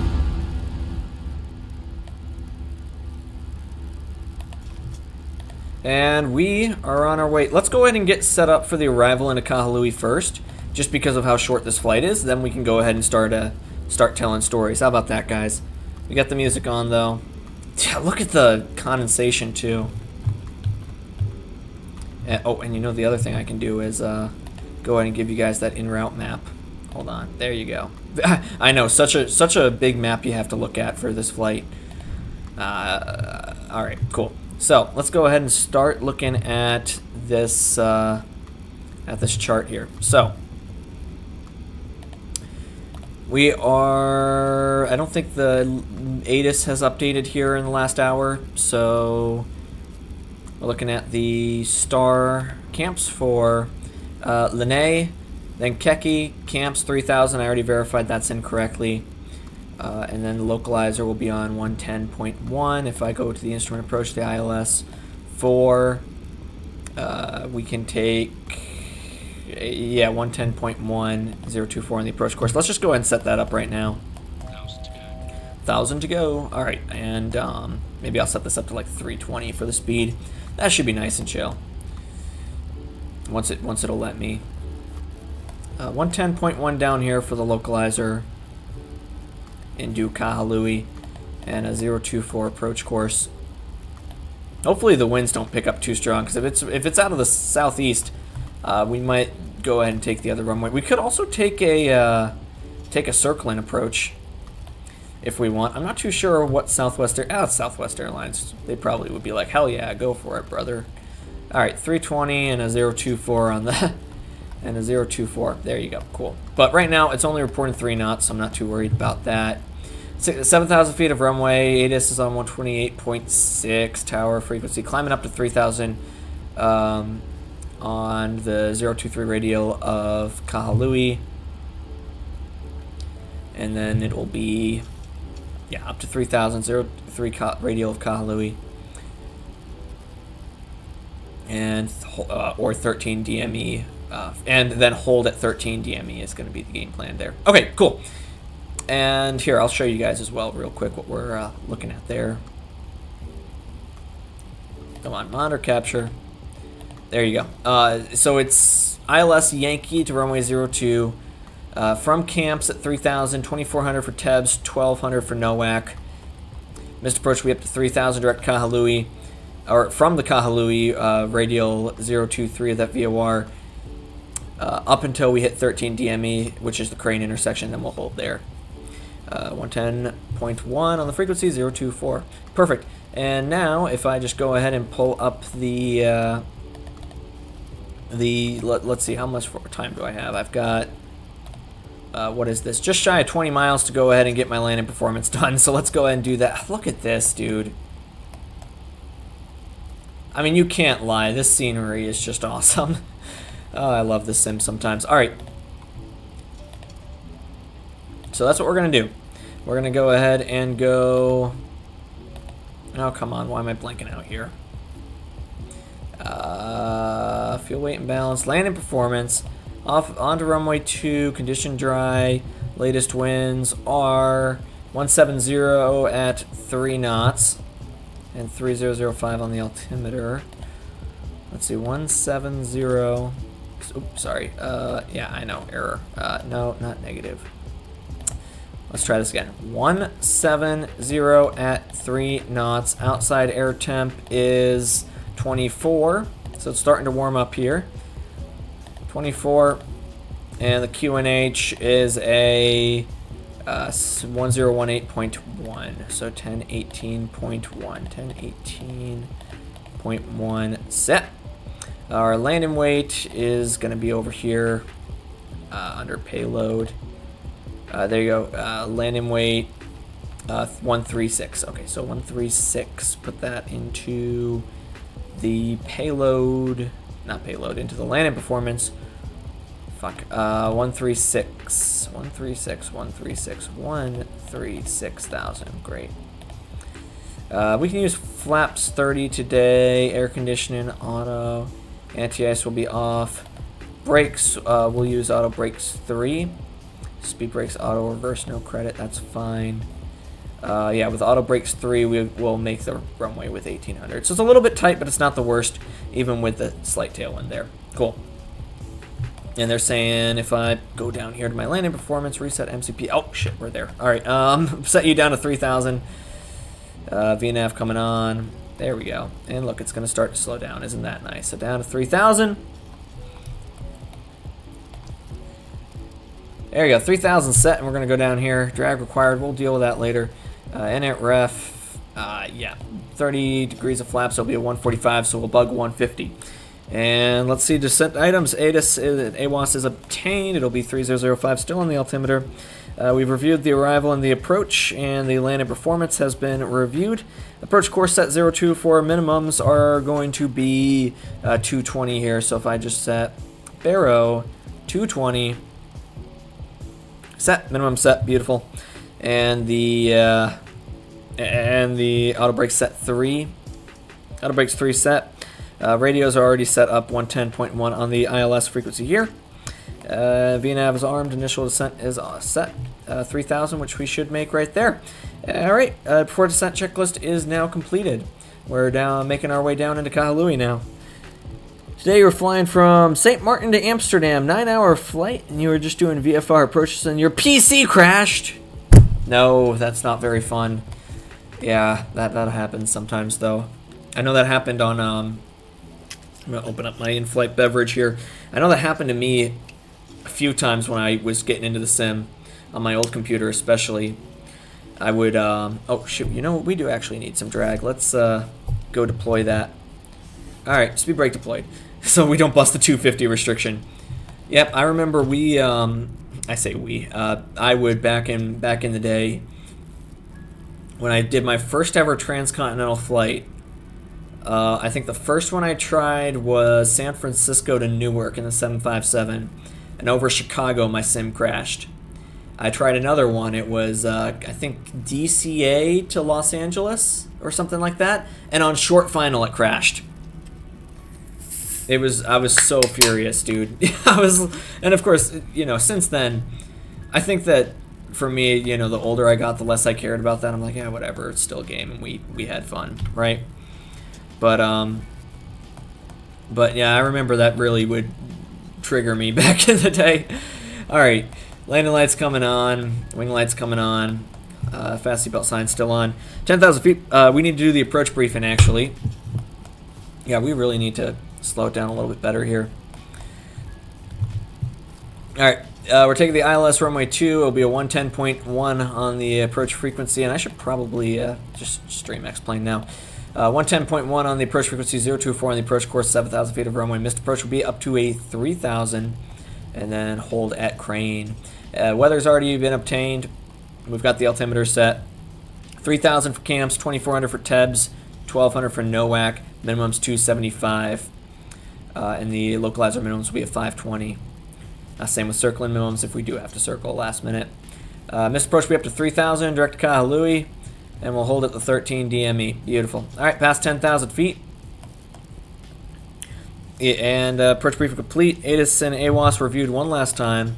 Speaker 1: And we are on our way. Let's go ahead and get set up for the arrival into Kahului first, just because of how short this flight is. Then we can go ahead and start telling stories. How about that, guys? We got the music on, though. Yeah, look at the condensation, too. And, oh, and you know the other thing I can do is go ahead and give you guys that en route map. Hold on. There you go. I know, such a big map you have to look at for this flight. All right, cool. So let's go ahead and start looking at this chart here. So we are. I don't think the ATIS has updated here in the last hour. So we're looking at the star camps for Lihue, then Keki camps 3000. I already verified that's incorrectly. And then the localizer will be on 110.1. If I go to the instrument approach, the ILS 4, we can take, 110.1, 024 on the approach course. Let's just go ahead and set that up right now. 1,000 to go. All right, and maybe I'll set this up to like 320 for the speed. That should be nice and chill. Once it'll let me. 110.1 down here for the localizer. Into Kahului, and a 024 approach course. Hopefully the winds don't pick up too strong, because if it's out of the southeast, we might go ahead and take the other runway. We could also take a circling approach if we want. I'm not too sure what Southwest Airlines. They probably would be like, hell yeah, go for it, brother. All right, 320 and a 024 on that. And a 024. There you go. Cool. But right now, it's only reporting 3 knots, so I'm not too worried about that. 7,000 feet of runway. ATIS is on 128.6 tower frequency. Climbing up to 3,000 on the 023 radial of Kahului. And then it'll be, up to 3,000, 03 radial of Kahului. And, or 13 DME. And then hold at 13 DME is going to be the game plan there. Okay, cool. And here, I'll show you guys as well real quick what we're looking at there. Come on, monitor capture. There you go. So it's ILS Yankee to runway 02. From camps at 3,000, 2,400 for TEBS, 1,200 for NOAC. Missed approach, we up to 3,000 direct Kahului. Or from the Kahului radial 023 of that VOR. Up until we hit 13 DME, which is the crane intersection, then we'll hold there. 110.1 on the frequency, 024. Perfect. And now, if I just go ahead and pull up let's see, how much time do I have? I've got, what is this? Just shy of 20 miles to go ahead and get my landing performance done. So let's go ahead and do that. Look at this, dude. I mean, you can't lie. This scenery is just awesome. Oh, I love this sim sometimes. All right. So that's what we're going to do. We're going to go ahead and go... Oh, come on. Why am I blanking out here? Fuel weight and balance. Landing performance. Off onto runway 2. Condition dry. Latest winds are 170 at 3 knots. And 3005 on the altimeter. Let's see. 170... Oops, sorry. Yeah, I know. Error. No, not negative. Let's try this again. 170 at 3 knots. Outside air temp is 24. So it's starting to warm up here. 24. And the QNH is a 1018.1. So 1018.1. 1018.1 set. Our landing weight is going to be over here under payload. There you go. Landing weight 136. Okay, so 136. Put that into the payload, not payload, into the landing performance. Fuck. 136. 136. 136. 136,000. Great. We can use flaps 30 today. Air conditioning, auto. Anti-ice will be off. Brakes, we'll use auto brakes 3. Speed brakes, auto reverse, no credit, that's fine. Yeah, with auto brakes 3, we will make the runway with 1800. So it's a little bit tight, but it's not the worst, even with the slight tailwind there. Cool. And they're saying if I go down here to my landing performance, reset MCP. Oh, shit, we're there. All right, set you down to 3,000. VNAV coming on. There we go. And look, it's going to start to slow down. Isn't that nice? So down to 3,000. There you go, 3,000 set, and we're going to go down here. Drag required, we'll deal with that later. Init ref, yeah, 30 degrees of flaps, so it'll be a 145, so we'll bug 150. And let's see, descent items, AWAS is obtained, it'll be 3005, still on the altimeter. We've reviewed the arrival and the approach, and the landing performance has been reviewed. Approach course set 02 minimums are going to be 220 here, so if I just set Barrow 220, set, minimum set, beautiful. And the auto brake set 3. Auto brakes 3 set. Radios are already set up 110.1 on the ILS frequency here. VNAV is armed, initial descent is set. 3,000, which we should make right there. Alright, before descent checklist is now completed. We're down, making our way down into Kahului now. Today you were flying from St. Martin to Amsterdam, 9-hour flight, and you were just doing VFR approaches and your PC crashed. No, that's not very fun. Yeah, that happens sometimes though. I know that happened on, I'm gonna open up my in-flight beverage here. I know that happened to me a few times when I was getting into the sim, on my old computer especially. I would, oh shoot, you know what, we do actually need some drag. Let's go deploy that. Alright, speed brake deployed. So we don't bust the 250 restriction. Yep, I remember we, I say we, I would back in the day when I did my first ever transcontinental flight. I think the first one I tried was San Francisco to Newark in the 757, and over Chicago my sim crashed. I tried another one, it was I think DCA to Los Angeles or something like that, and on short final it crashed. I was so furious, dude. And of course, you know, since then, I think that for me, you know, the older I got, the less I cared about that. I'm like, yeah, whatever, it's still a game, and we had fun, right? But yeah, I remember that really would trigger me back in the day. All right, landing lights coming on, wing lights coming on, fast seatbelt sign still on. 10,000 feet. We need to do the approach briefing actually. Yeah, we really need to slow it down a little bit better here. Alright, we're taking the ILS runway 2. It'll be a 110.1 on the approach frequency, and I should probably just stream X-plane now. 110.1 on the approach frequency, 024 on the approach course, 7,000 feet of runway. Missed approach will be up to a 3,000, and then hold at crane. Weather's already been obtained. We've got the altimeter set. 3,000 for camps, 2,400 for TEBs, 1,200 for NOAC, minimum's 275. And the localizer minimums will be at 520. Same with circling minimums if we do have to circle last minute. Missed approach will be up to 3,000, direct to Kahului, and we'll hold at the 13 DME. Beautiful. Alright, past 10,000 feet. And approach briefing complete. ATIS and AWAS reviewed one last time,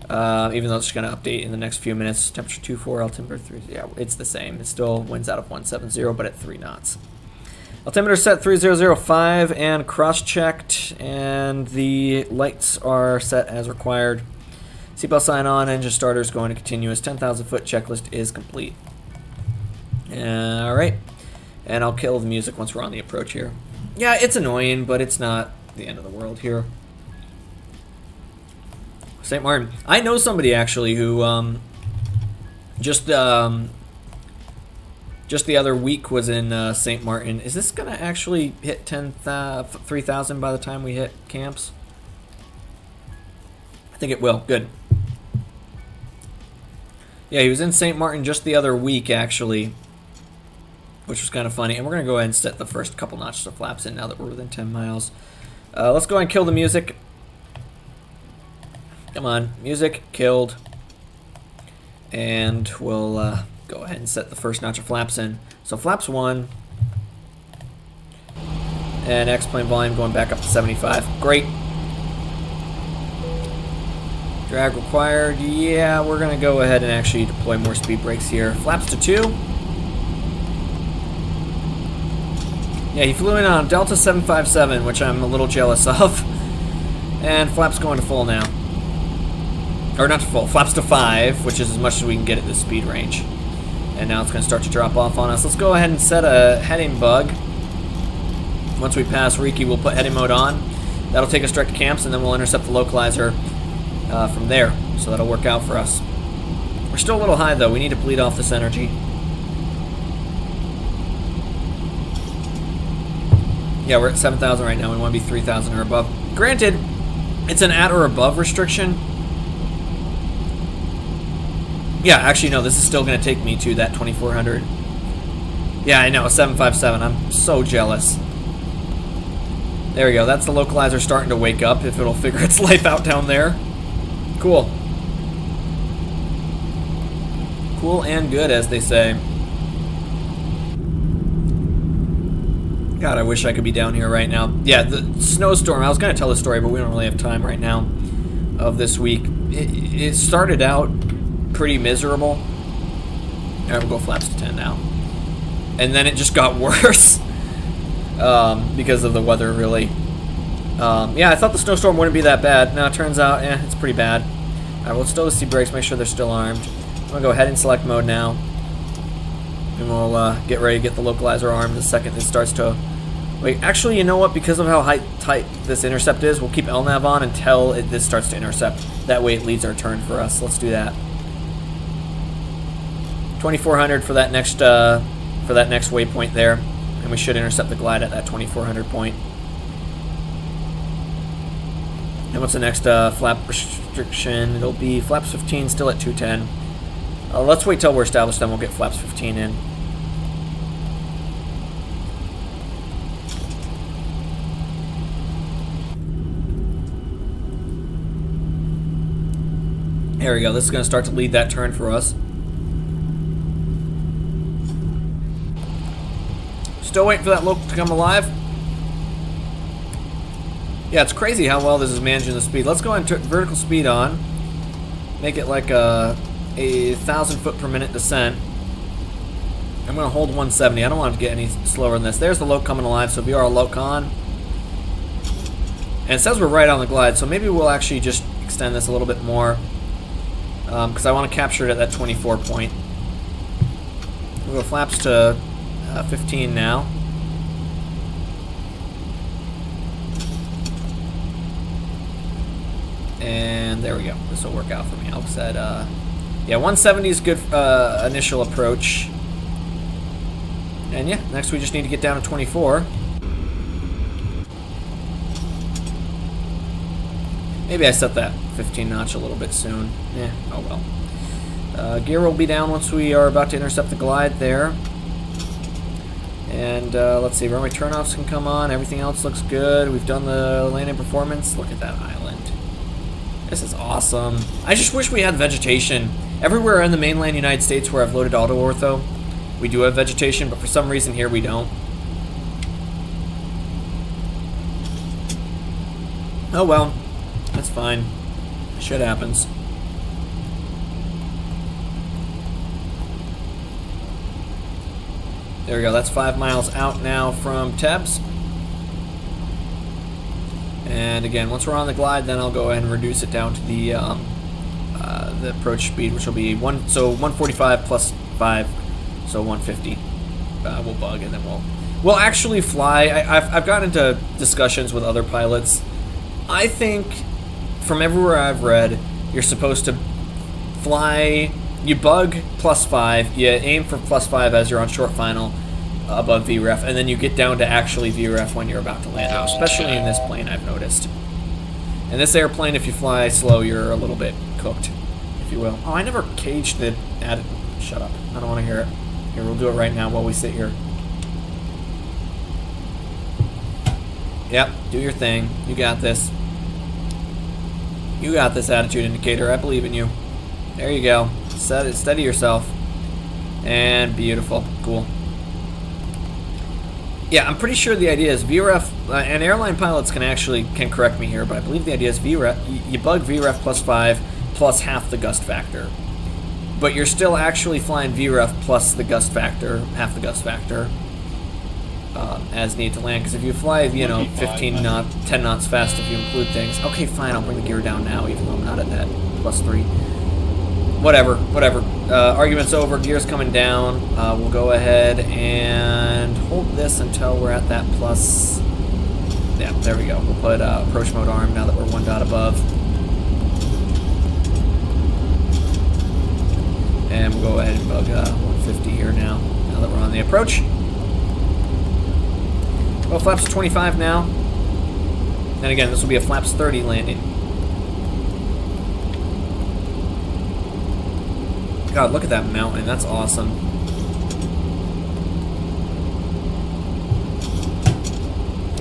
Speaker 1: even though it's going to update in the next few minutes. Temperature 24, altimeter 3. Yeah, it's the same. It still winds out of 170, but at 3 knots. Altimeter set 3005 and cross-checked, and the lights are set as required. Seatbelt sign on, engine starter is going to continuous. 10,000 foot checklist is complete. Alright, and I'll kill the music once we're on the approach here. Yeah, it's annoying, but it's not the end of the world here. St. Martin. I know somebody actually who just the other week was in St. Martin. Is this going to actually hit 3,000 by the time we hit camps? I think it will. Good. Yeah, he was in St. Martin just the other week, actually, which was kind of funny. And we're going to go ahead and set the first couple notches of flaps in now that we're within 10 miles. Let's go ahead and kill the music. Come on. Music killed. And we'll go ahead and set the first notch of flaps in. So flaps 1. And X-plane volume going back up to 75. Great. Drag required. Yeah, we're going to go ahead and actually deploy more speed brakes here. Flaps to 2. Yeah, he flew in on Delta 757, which I'm a little jealous of. And flaps going to full now. Or not to full, flaps to 5, which is as much as we can get at this speed range. And now it's going to start to drop off on us. Let's go ahead and set a heading bug. Once we pass Riki, we'll put heading mode on. That'll take us direct to camps, and then we'll intercept the localizer from there. So that'll work out for us. We're still a little high, though. We need to bleed off this energy. Yeah, we're at 7,000 right now. We want to be 3,000 or above. Granted, it's an at or above restriction. Yeah, actually, no, this is still going to take me to that 2,400. Yeah, I know, 757. I'm so jealous. There we go. That's the localizer starting to wake up, if it'll figure its life out down there. Cool. Cool and good, as they say. God, I wish I could be down here right now. Yeah, the snowstorm, I was going to tell the story, but we don't really have time right now of this week. It started out pretty miserable. Alright, we'll go flaps to 10 now. And then it just got worse because of the weather, really. Yeah, I thought the snowstorm wouldn't be that bad. No, it turns out, it's pretty bad. Alright, we'll still see brakes, make sure they're still armed. I'm going to go ahead and select mode now. And we'll get ready to get the localizer armed the second it starts to... Wait, actually, you know what? Because of how tight this intercept is, we'll keep LNAV on until this starts to intercept. That way it leads our turn for us. Let's do that. 2,400 for that next waypoint there, and we should intercept the glide at that 2,400 point. And what's the next flap restriction? It'll be flaps 15, still at 210. Let's wait till we're established, then we'll get flaps 15 in. There we go. This is going to start to lead that turn for us. Still waiting for that local to come alive. Yeah, it's crazy how well this is managing the speed. Let's go ahead and turn vertical speed on. Make it like a 1,000 foot per minute descent. I'm going to hold 170. I don't want it to get any slower than this. There's the loc coming alive, so VR loc on. And it says we're right on the glide, so maybe we'll actually just extend this a little bit more. Because I want to capture it at that 24 point. We'll go flaps to 15 now. And there we go. This will work out for me. Alex said, yeah, 170 is good initial approach. And yeah, next we just need to get down to 24. Maybe I set that 15 notch a little bit soon. Yeah, oh well. Gear will be down once we are about to intercept the glide there. And let's see, runway turnoffs can come on. Everything else looks good. We've done the landing performance. Look at that island. This is awesome. I just wish we had vegetation. Everywhere in the mainland United States where I've loaded auto ortho, we do have vegetation, but for some reason here we don't. Oh well. That's fine. Shit happens. There we go. That's 5 miles out now from Tebs. And again, once we're on the glide, then I'll go ahead and reduce it down to the approach speed, which will be 145 plus 5, so 150. We'll bug, and then we'll actually fly. I've gotten into discussions with other pilots. I think, from everywhere I've read, you're supposed to fly, you bug plus 5, you aim for plus 5 as you're on short final above VREF, and then you get down to actually VREF when you're about to land, especially in this plane, I've noticed. In this airplane, if you fly slow, you're a little bit cooked, if you will. Oh, I never caged the shut up. I don't want to hear it. Here, we'll do it right now while we sit here. Yep, do your thing. You got this. You got this, attitude indicator. I believe in you. There you go. Steady yourself. And beautiful. Cool. Yeah, I'm pretty sure the idea is VREF, and airline pilots can correct me here, but I believe the idea is VREF, you bug VREF plus 5 plus half the gust factor. But you're still actually flying VREF plus the gust factor, half the gust factor, as need to land. Because if you fly, you know, 15 knots, 10 knots fast if you include things. Okay, fine, I'll bring the gear down now, even though I'm not at that plus 3. Whatever. Argument's over, gear's coming down. We'll go ahead and hold this until we're at that plus... Yeah, there we go. We'll put approach mode arm now that we're 1 dot above. And we'll go ahead and bug 150 here now that we're on the approach. Well, flaps 25 now. And again, this will be a flaps 30 landing. God, look at that mountain. That's awesome.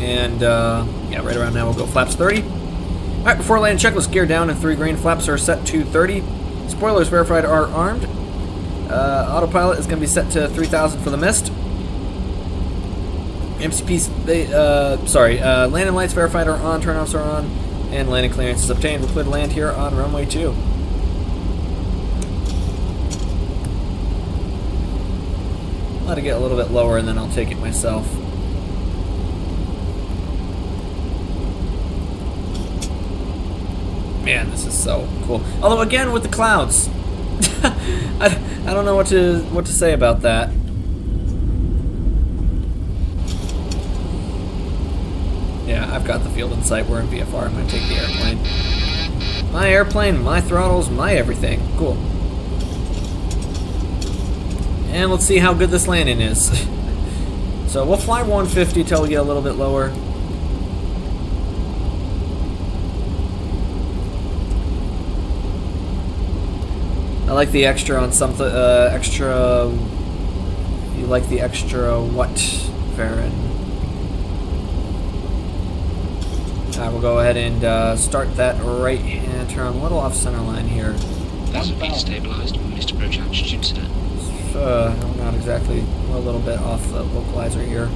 Speaker 1: And, yeah, right around now we'll go flaps 30. Alright, before landing checklist, gear down and 3 green flaps are set to 30. Spoilers verified are armed. Autopilot is going to be set to 3,000 for the mist. Landing lights verified are on, turnoffs are on, and landing clearance is obtained. We're clear to land here on runway 2. Let it get a little bit lower and then I'll take it myself. Man, this is so cool. Although again with the clouds, I don't know what to say about that. Yeah, I've got the field in sight. We're in VFR. I'm gonna take the airplane. My airplane, my throttles, my everything. Cool. And let's see how good this landing is. So we'll fly 150 till we get a little bit lower. I like the extra on something. Extra. You like the extra what, Farron? We'll go ahead and start that right hand turn a little off center line here.
Speaker 5: That's a bit stabilized, Mr. Approach altitude, sir.
Speaker 1: I'm not exactly, a little bit off the localizer here.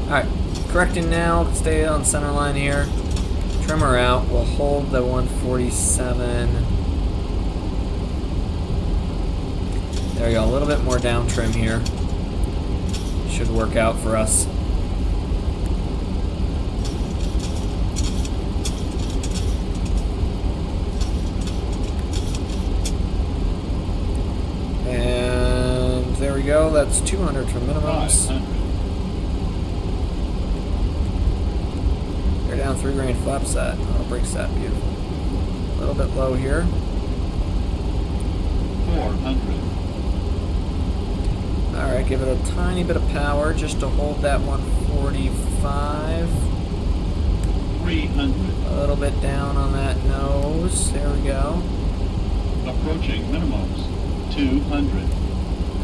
Speaker 1: Alright, correcting now, stay on center line here. Trim her out, we'll hold the 147. There we go, a little bit more down trim here. Should work out for us. And there we go, that's 200 for minimums. They're down 3 grain flap set. Oh, brake set, beautiful. A little bit low here.
Speaker 6: 400.
Speaker 1: Alright, give it a tiny bit of power just to hold that 145.
Speaker 6: 300.
Speaker 1: A little bit down on that nose. There we go.
Speaker 6: Approaching minimums. 200.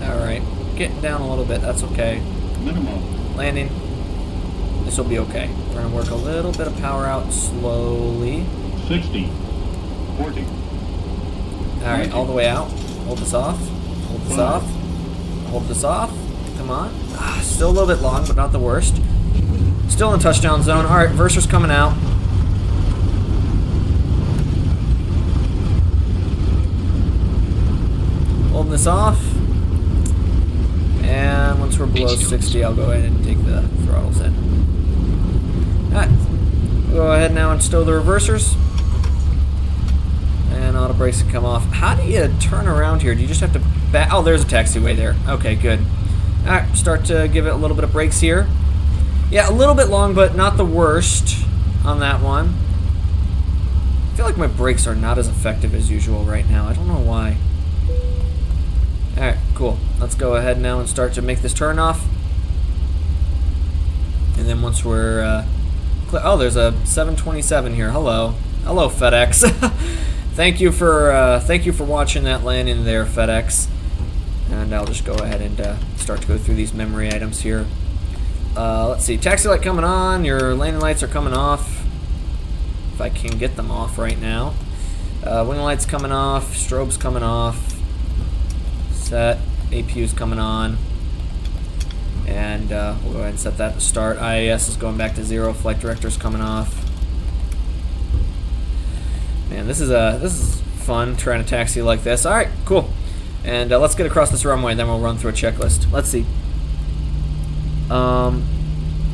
Speaker 1: Alright, getting down a little bit, that's okay.
Speaker 6: Minimum.
Speaker 1: Landing. This will be okay. We're going to work a little bit of power out slowly.
Speaker 6: 60. 40.
Speaker 1: Alright, all the way out. Hold this off. Hold this off. Hold this off. Come on. Still a little bit long, but not the worst. Still in touchdown zone. Alright, Verser's coming out. Holding this off. And once we're below 60, I'll go ahead and take the throttles in. Alright. Go ahead now and stow the reversers. And auto brakes can come off. How do you turn around here? Do you just have to back? Oh, there's a taxiway there. Okay, good. Alright, start to give it a little bit of brakes here. Yeah, a little bit long, but not the worst on that one. I feel like my brakes are not as effective as usual right now. I don't know why. Alright, cool. Let's go ahead now and start to make this turn off. And then once we're oh, there's a 727 here. Hello. Hello, FedEx. Thank you for watching that landing there, FedEx. And I'll just go ahead and start to go through these memory items here. Let's see. Taxi light coming on. Your landing lights are coming off. If I can get them off right now. Wing lights coming off. Strobes coming off. Set. APU's coming on. And we'll go ahead and set that to start. IAS is going back to 0. Flight director's coming off. Man, this is fun trying to taxi like this. All right, cool. And let's get across this runway, then we'll run through a checklist. Let's see.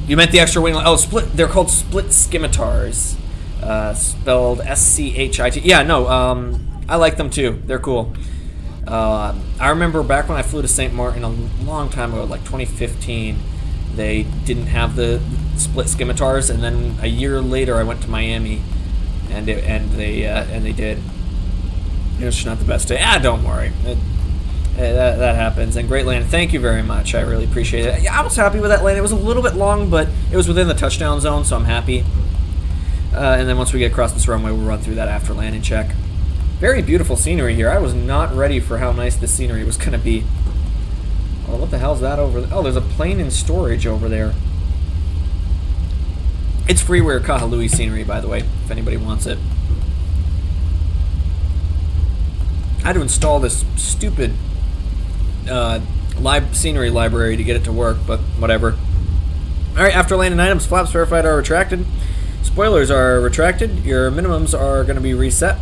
Speaker 1: You meant the extra wing? Oh, split. They're called split scimitars, spelled S-C-H-I-T. Yeah, no. I like them too. They're cool. I remember back when I flew to St. Martin a long time ago, like 2015. They didn't have the split scimitars, and then a year later I went to Miami, and they did. It was just not the best day. Don't worry. That happens. And great land. Thank you very much. I really appreciate it. Yeah, I was happy with that land. It was a little bit long, but it was within the touchdown zone, so I'm happy. And then once we get across this runway, we'll run through that after landing check. Very beautiful scenery here. I was not ready for how nice this scenery was going to be. Oh, what the hell's that over there? Oh, there's a plane in storage over there. It's freeware Kahului scenery, by the way, if anybody wants it. I had to install this stupid scenery library to get it to work, but whatever. Alright, after landing items, flaps verified are retracted. Spoilers are retracted. Your minimums are going to be reset.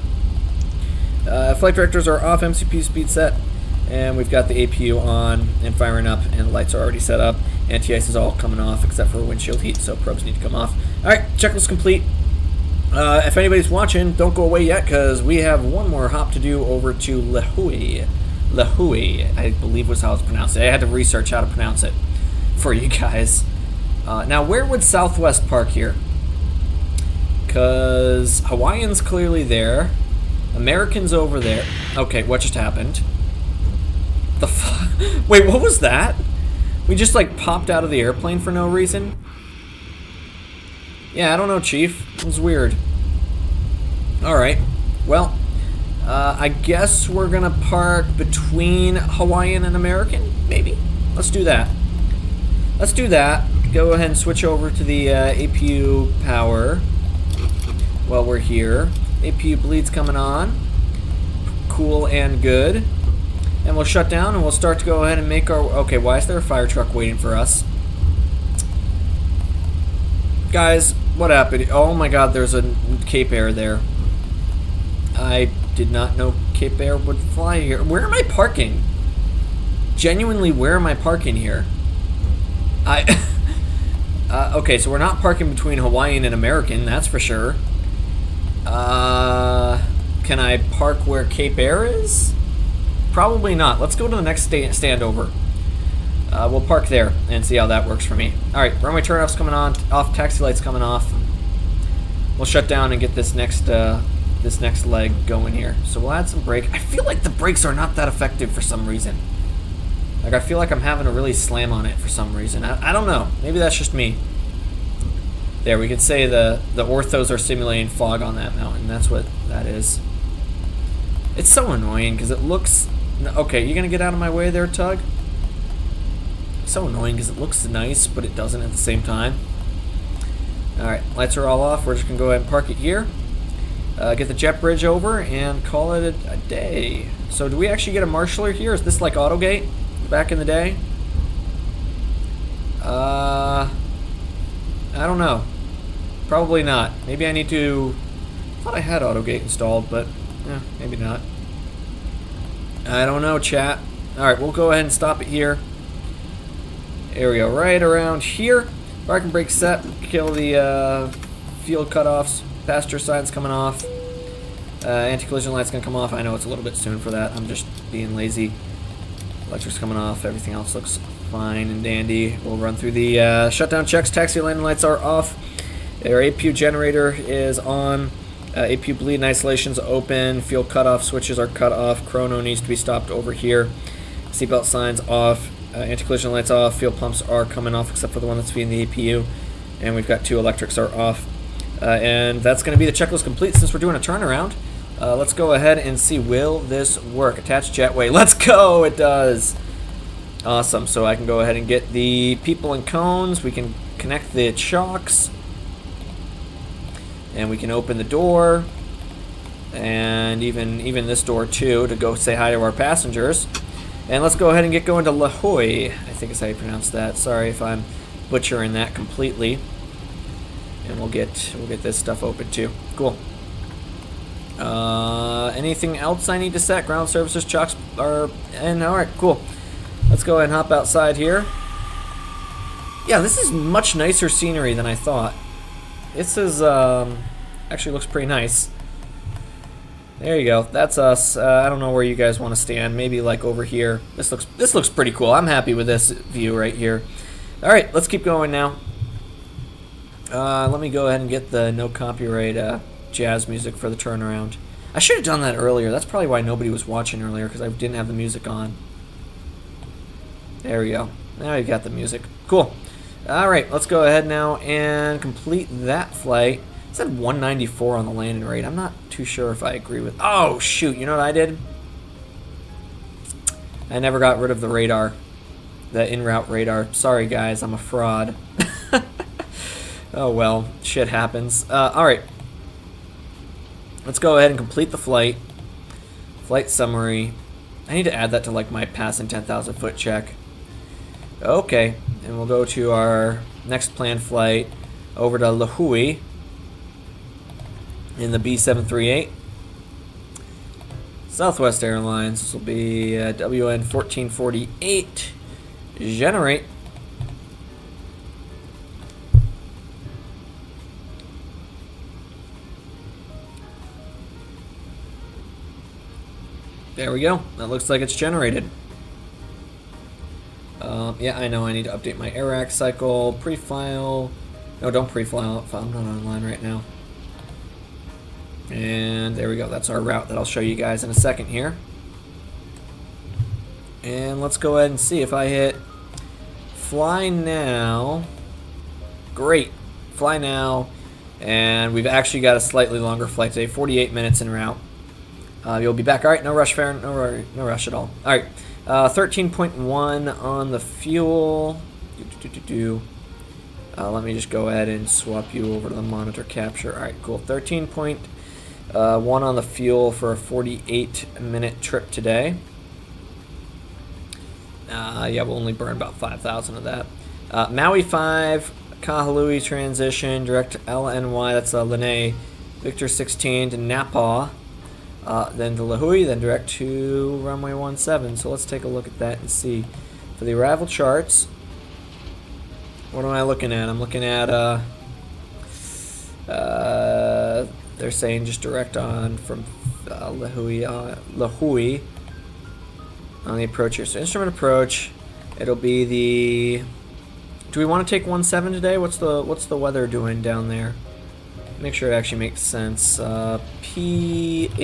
Speaker 1: Flight directors are off, MCP speed set. And we've got the APU on and firing up, and the lights are already set up. Anti-ice is all coming off except for windshield heat, so probes need to come off. Alright, checklist complete. If anybody's watching, don't go away yet, because we have one more hop to do over to Lihue. Lihue, I believe was how it's pronounced. I had to research how to pronounce it for you guys. Now, where would Southwest park here? Because Hawaiian's clearly there. American's over there. Okay, what just happened? Wait, what was that? We just, like, popped out of the airplane for no reason? Yeah, I don't know, Chief. It was weird. Alright. Well, I guess we're gonna park between Hawaiian and American, maybe? Let's do that. Let's do that. Go ahead and switch over to the APU power while we're here. APU bleed's coming on. Cool and good. And we'll shut down and we'll start to go ahead and make our... Okay, why is there a fire truck waiting for us? Guys, what happened? Oh my god, there's a Cape Air there. I did not know Cape Air would fly here. Where am I parking? Genuinely, where am I parking here? Okay, so we're not parking between Hawaiian and American, that's for sure. Can I park where Cape Air is? Probably not. Let's go to the next standover. We'll park there and see how that works for me. Alright, runway turnoff's coming on, off, taxi lights coming off. We'll shut down and get this next leg going here. So we'll add some brake. I feel like the brakes are not that effective for some reason. Like, I feel like I'm having to really slam on it for some reason. I don't know. Maybe that's just me. There, we could say the orthos are simulating fog on that mountain. That's what that is. It's so annoying because it looks... Okay, you gonna get out of my way there, Tug? So annoying because it looks nice, but it doesn't at the same time. Alright, lights are all off. We're just gonna go ahead and park it here. Get the jet bridge over and call it a day. So do we actually get a marshaller here? Is this like AutoGate back in the day? I don't know. Probably not. Maybe I need to... I thought I had AutoGate installed, but maybe not. I don't know, chat. Alright, we'll go ahead and stop it here. There we go, right around here. Parking brake set. Kill the field cutoffs. Passenger sign's coming off. Anti-collision light's gonna come off. I know it's a little bit soon for that. I'm just being lazy. Electric's coming off. Everything else looks fine and dandy. We'll run through the shutdown checks. Taxi landing lights are off. Our APU generator is on. APU bleed and isolation's open. Fuel cutoff switches are cut off. Chrono needs to be stopped over here. Seatbelt signs off. Anti-collision lights off. Fuel pumps are coming off except for the one that's feeding the APU. And we've got 2 electrics are off. And that's going to be the checklist complete since we're doing a turnaround. Let's go ahead and see, will this work? Attach jetway. Let's go! It does! Awesome. So I can go ahead and get the people and cones. We can connect the chocks. And we can open the door. And even this door too, to go say hi to our passengers. And let's go ahead and get going to Lihue. I think is how you pronounce that. Sorry if I'm butchering that completely. And we'll get this stuff open too. Cool. Anything else I need to set? Ground services, chocks are in. All right, cool. Let's go ahead and hop outside here. Yeah, this is much nicer scenery than I thought. This is actually looks pretty nice. There you go. That's us. I don't know where you guys want to stand. Maybe like over here. This looks pretty cool. I'm happy with this view right here. All right, let's keep going now. Let me go ahead and get the no copyright jazz music for the turnaround. I should have done that earlier. That's probably why nobody was watching earlier, because I didn't have the music on. There we go. Now you got the music. Cool. All right, let's go ahead now and complete that flight. It said 194 on the landing rate. I'm not too sure if I agree with... Oh, shoot. You know what I did? I never got rid of the radar. The en-route radar. Sorry, guys. I'm a fraud. Oh, well. Shit happens. All right. Let's go ahead and complete the flight. Flight summary. I need to add that to, like, my passing 10,000 foot check. Okay. And we'll go to our next planned flight over to Lihue in the B738. Southwest Airlines. This will be WN 1448. Generate. There we go. That looks like it's generated. Yeah, I know I need to update my AirAC cycle. Pre-file. No, don't pre-file it. I'm not online right now. And there we go. That's our route that I'll show you guys in a second here. And let's go ahead and see if I hit fly now. Great. Fly now. And we've actually got a slightly longer flight today. 48 minutes en route. You'll be back. All right. No rush, Farron. No rush at all. All right. 13.1 on the fuel. Let me just go ahead and swap you over to the monitor capture. All right, cool. 13.1 on the fuel for a 48-minute trip today. Yeah, we'll only burn about 5,000 of that. Maui 5, Kahului transition, direct LNY, that's Lihue, Victor 16 to Napa. Then to Lihue, then direct to runway 17. So let's take a look at that and see. For the arrival charts, what am I looking at? I'm looking at, they're saying just direct on from Lihue on the approach here. So instrument approach, it'll be the... Do we want to take 17 today? What's the weather doing down there? Make sure it actually makes sense. PHOG-PHLI.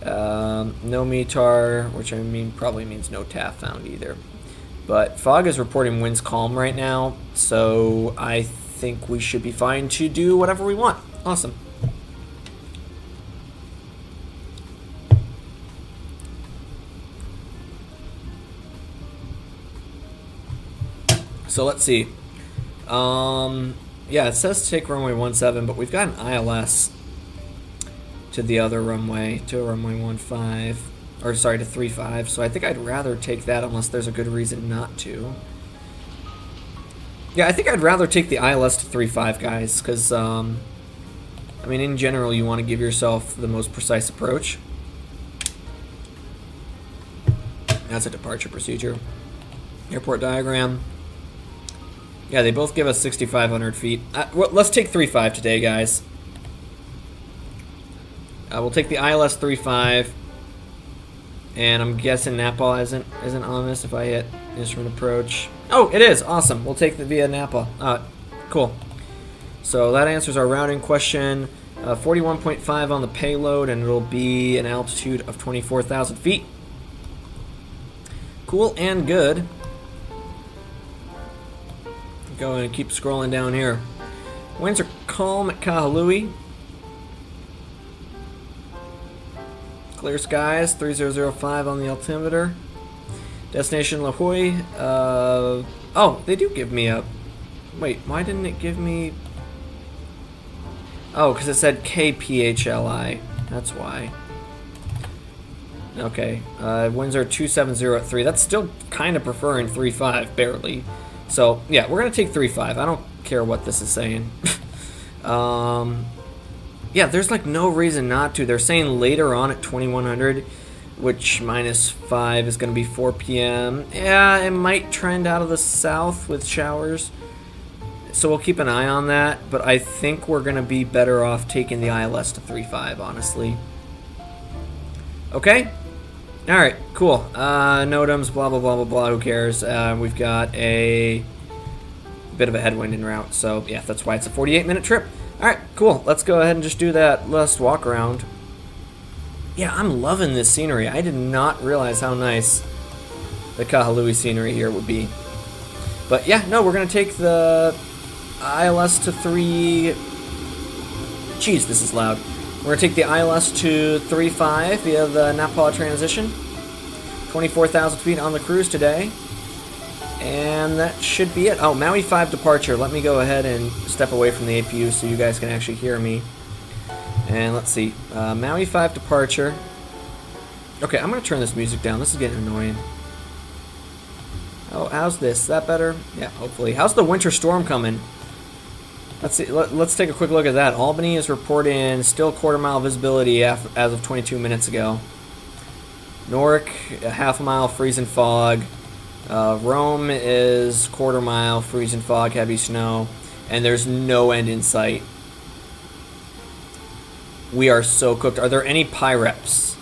Speaker 1: No METAR, which I mean probably means no TAF found either. But fog is reporting winds calm right now, so I think we should be fine to do whatever we want. Awesome. So let's see. Yeah, it says to take runway 17, but we've got an ILS to the other runway, to runway 15, or sorry, to 35. So I think I'd rather take that unless there's a good reason not to. Yeah, I think I'd rather take the ILS to 35, guys, because I mean, in general, you want to give yourself the most precise approach. That's a departure procedure. Airport diagram. Yeah, they both give us 6,500 feet. Well, let's take 3.5 today, guys. We'll take the ILS 3.5, and I'm guessing Napa isn't on this if I hit instrument approach. Oh, it is. Awesome. We'll take the via Napa. Cool. So that answers our routing question. 41.5 on the payload, and it'll be an altitude of 24,000 feet. Cool and good. Go and keep scrolling down here. Winds are calm at Kahului. Clear skies, 3005 on the altimeter. Destination Lihue. Oh, they do give me a... Wait, why didn't it give me... Oh, because it said KPHLI. That's why. Okay, winds are 270 at 3. That's still kind of preferring 3.5, barely. So, yeah, we're going to take 3.5. I don't care what this is saying. Yeah, there's like no reason not to. They're saying later on at 2100, which -5 is going to be 4 p.m. Yeah, it might trend out of the south with showers. So we'll keep an eye on that, but I think we're going to be better off taking the ILS to 3.5, honestly. Okay? Alright, cool. NOTAMs, blah, blah, blah, blah, blah, who cares? We've got a bit of a headwind en route, so yeah, that's why it's a 48-minute trip. Alright, cool. Let's go ahead and just do that last walk around. Yeah, I'm loving this scenery. I did not realize how nice the Kahului scenery here would be. But yeah, no, we're going to take the ILS to 3... Jeez, this is loud. We're going to take the ILS to 3.5 via the Napa transition. 24,000 feet on the cruise today. And that should be it. Oh, Maui 5 departure. Let me go ahead and step away from the APU so you guys can actually hear me. And let's see. Maui 5 departure. Okay, I'm going to turn this music down. This is getting annoying. Oh, how's this? Is that better? Yeah, hopefully. How's the winter storm coming? Let's see. Let's take a quick look at that. Albany is reporting still quarter-mile visibility as of 22 minutes ago. Newark, a half-mile freezing fog. Rome is quarter-mile freezing fog, heavy snow, and there's no end in sight. We are so cooked. Are there any PIREPs?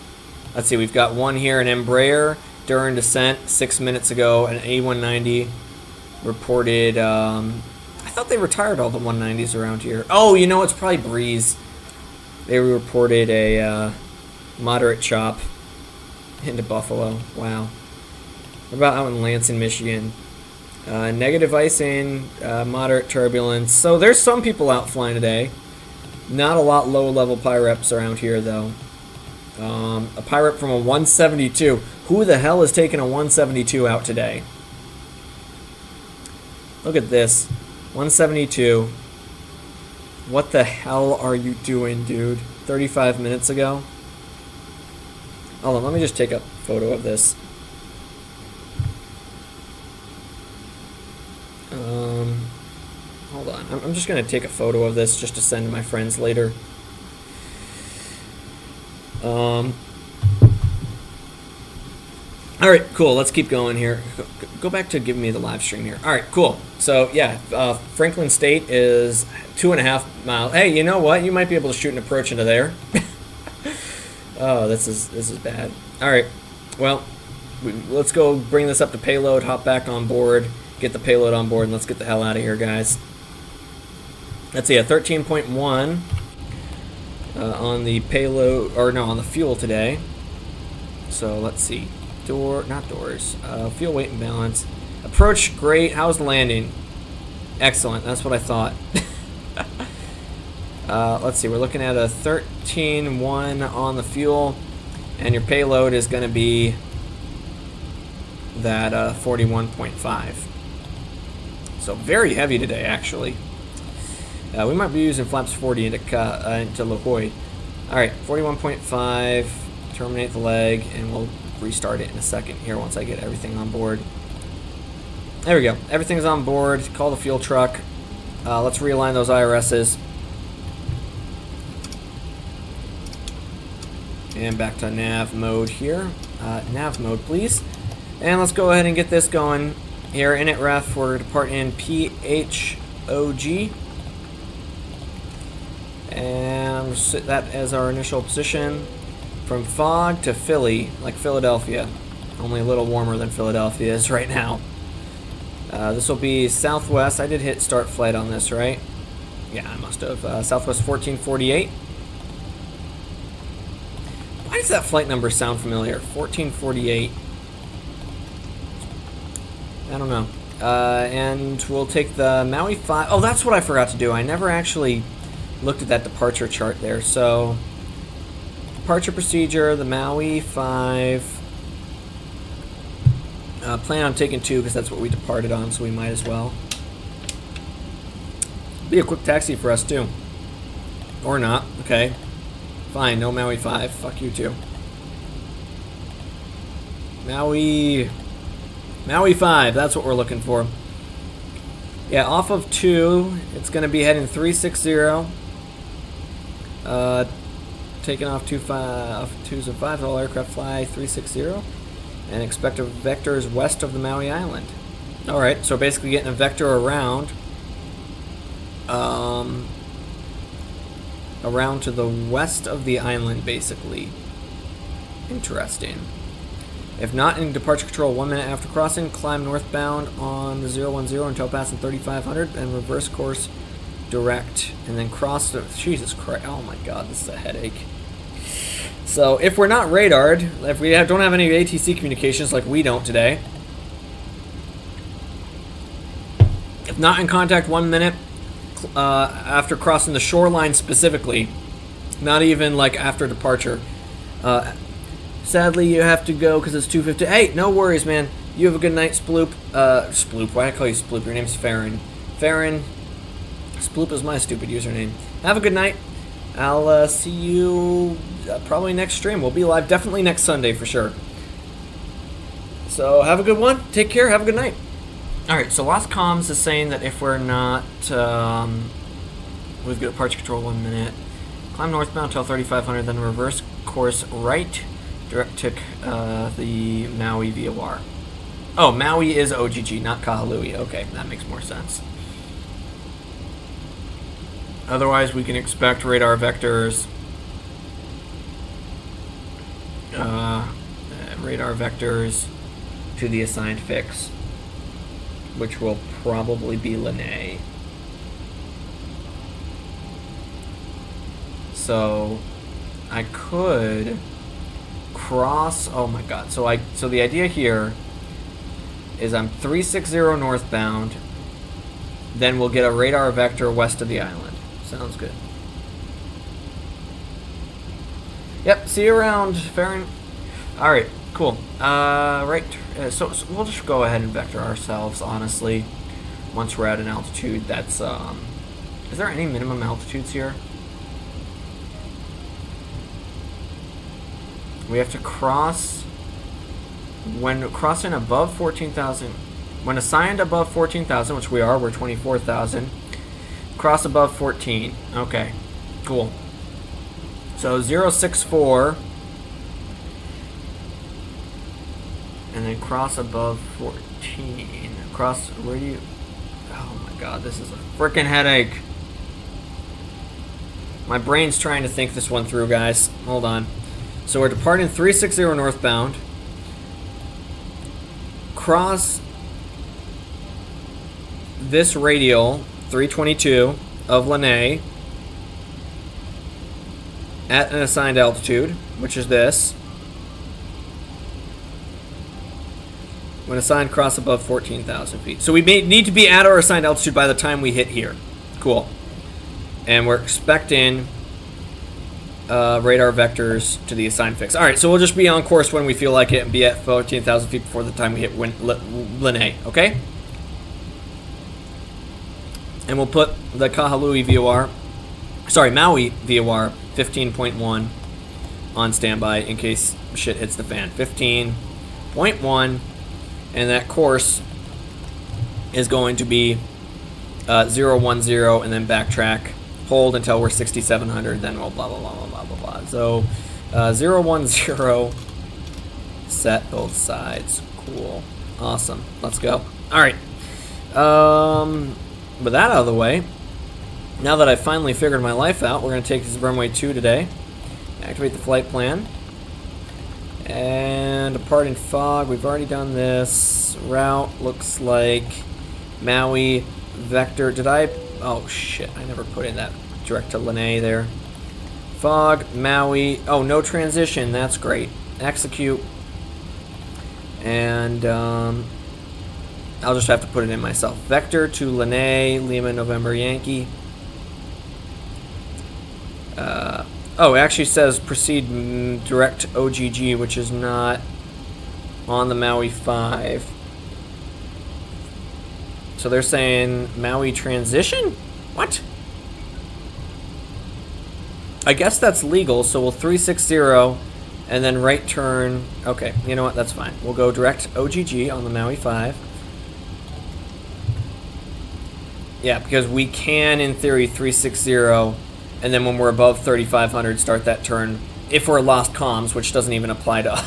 Speaker 1: Let's see. We've got one here, an Embraer during descent 6 minutes ago. An A190 reported. I thought they retired all the 190s around here. Oh, you know, it's probably Breeze. They reported a moderate chop into Buffalo. Wow. What about out in Lansing, Michigan? Negative icing, moderate turbulence. So there's some people out flying today. Not a lot low-level PIREPs around here, though. A PIREP from a 172. Who the hell is taking a 172 out today? Look at this. 172. What the hell are you doing, dude? 35 minutes ago? Hold on, let me just take a photo of this. Hold on. I'm just going to take a photo of this just to send to my friends later. Alright, cool. Let's keep going here. Go back to giving me the live stream here. Alright, cool. So, yeah, Franklin State is 2.5 miles. Hey, you know what? You might be able to shoot an approach into there. Oh, this is bad. Alright, well, let's go bring this up to payload, hop back on board, get the payload on board, and let's get the hell out of here, guys. Let's see, a 13.1 on the payload, or no, on the fuel today. So, let's see. Not doors. Fuel weight and balance. Approach, great. How's the landing? Excellent. That's what I thought. Let's see. We're looking at a 13.1 on the fuel, and your payload is going to be that 41.5. So very heavy today, actually. We might be using flaps 40 into Lihue. All right, 41.5. Terminate the leg, and we'll restart it in a second here once I get everything on board. There we go. Everything's on board. Call the fuel truck. Let's realign those IRSs. And back to nav mode here. Nav mode, please. And let's go ahead and get this going. Here, init ref, we're departing PHOG. And we'll set that as our initial position. From fog to Philly, like Philadelphia. Only a little warmer than Philadelphia is right now. This will be Southwest. I did hit start flight on this, right? Yeah, I must have. Southwest 1448. Why does that flight number sound familiar? 1448. I don't know. And we'll take the Maui 5. Oh, that's what I forgot to do. I never actually looked at that departure chart there. So, departure procedure, the Maui 5. Plan on taking 2 because that's what we departed on, so we might as well. Be a quick taxi for us, too. Or not. Okay. Fine, no Maui 5. Fuck you, too. Maui 5, that's what we're looking for. Yeah, off of 2, it's going to be heading 360. Taking off 2s and 5s, all aircraft fly 360. And expect vectors west of the Maui Island. Alright, so basically getting a vector around around to the west of the island, basically. Interesting. If not in departure control 1 minute after crossing, climb northbound on the 010 until passing 3500 and reverse course direct. And then cross the... Jesus Christ. Oh my god, this is a headache. So if we're not radared, if we don't have any ATC communications like we don't today, if not in contact 1 minute after crossing the shoreline specifically, not even like after departure, sadly you have to go because it's 2:50. Hey, no worries, man. You have a good night, Sploop. Sploop, why do I call you Sploop? Your name's Farron. Farron. Sploop is my stupid username. Have a good night. I'll see you probably next stream. We'll be live definitely next Sunday for sure. So have a good one. Take care. Have a good night. Alright, so Lost Comms is saying that if we're not... we've got departure control 1 minute. Climb northbound until 3500, then reverse course right. Direct to the Maui VOR. Oh, Maui is OGG, not Kahului. Okay, that makes more sense. Otherwise, we can expect radar vectors. Radar vectors to the assigned fix, which will probably be Lihue. So I could cross. Oh my god! So the idea here is I'm 360 northbound. Then we'll get a radar vector west of the island. Sounds good. Yep. See you around, Farron. All right. Cool. Right. So we'll just go ahead and vector ourselves. Honestly, once we're at an altitude that's is there any minimum altitudes here? We have to cross when crossing above 14,000. When assigned above 14,000, which we are, we're 24,000. Cross above 14. Okay, cool. So 064, and then cross above 14. Cross. Where do you? Oh my god, this is a freaking headache. My brain's trying to think this one through, guys. Hold on. So we're departing 360 northbound. Cross this radial 322 of Lihue at an assigned altitude, which is this. When assigned, cross above 14,000 feet. So we may need to be at our assigned altitude by the time we hit here. Cool. And we're expecting radar vectors to the assigned fix. Alright, so we'll just be on course when we feel like it and be at 14,000 feet before the time we hit Lihue, okay? And we'll put the Kahului VOR, sorry, Maui VOR 15.1 on standby in case shit hits the fan. 15.1, and that course is going to be 010 and then backtrack. Hold until we're 6,700, then we'll blah, blah, blah, blah, blah, blah, blah. So, 010, set both sides. Cool. Awesome. Let's go. All right. With that out of the way, now that I've finally figured my life out, we're going to take this runway 2 today. Activate the flight plan. And departing fog, we've already done this. Route looks like Maui vector. Did I... Oh shit, I never put in that direct to Lihue there. Fog, Maui. Oh, no transition. That's great. Execute. And I'll just have to put it in myself. Vector to Lihue, Lima, November, Yankee. Oh, it actually says proceed direct OGG, which is not on the Maui 5. So they're saying Maui transition? What? I guess that's legal, so we'll 360 And then right turn. Okay, you know what? That's fine. We'll go direct OGG on the Maui 5. Yeah, because we can, in theory, 360, and then when we're above 3,500, start that turn. If we're lost comms, which doesn't even apply to us.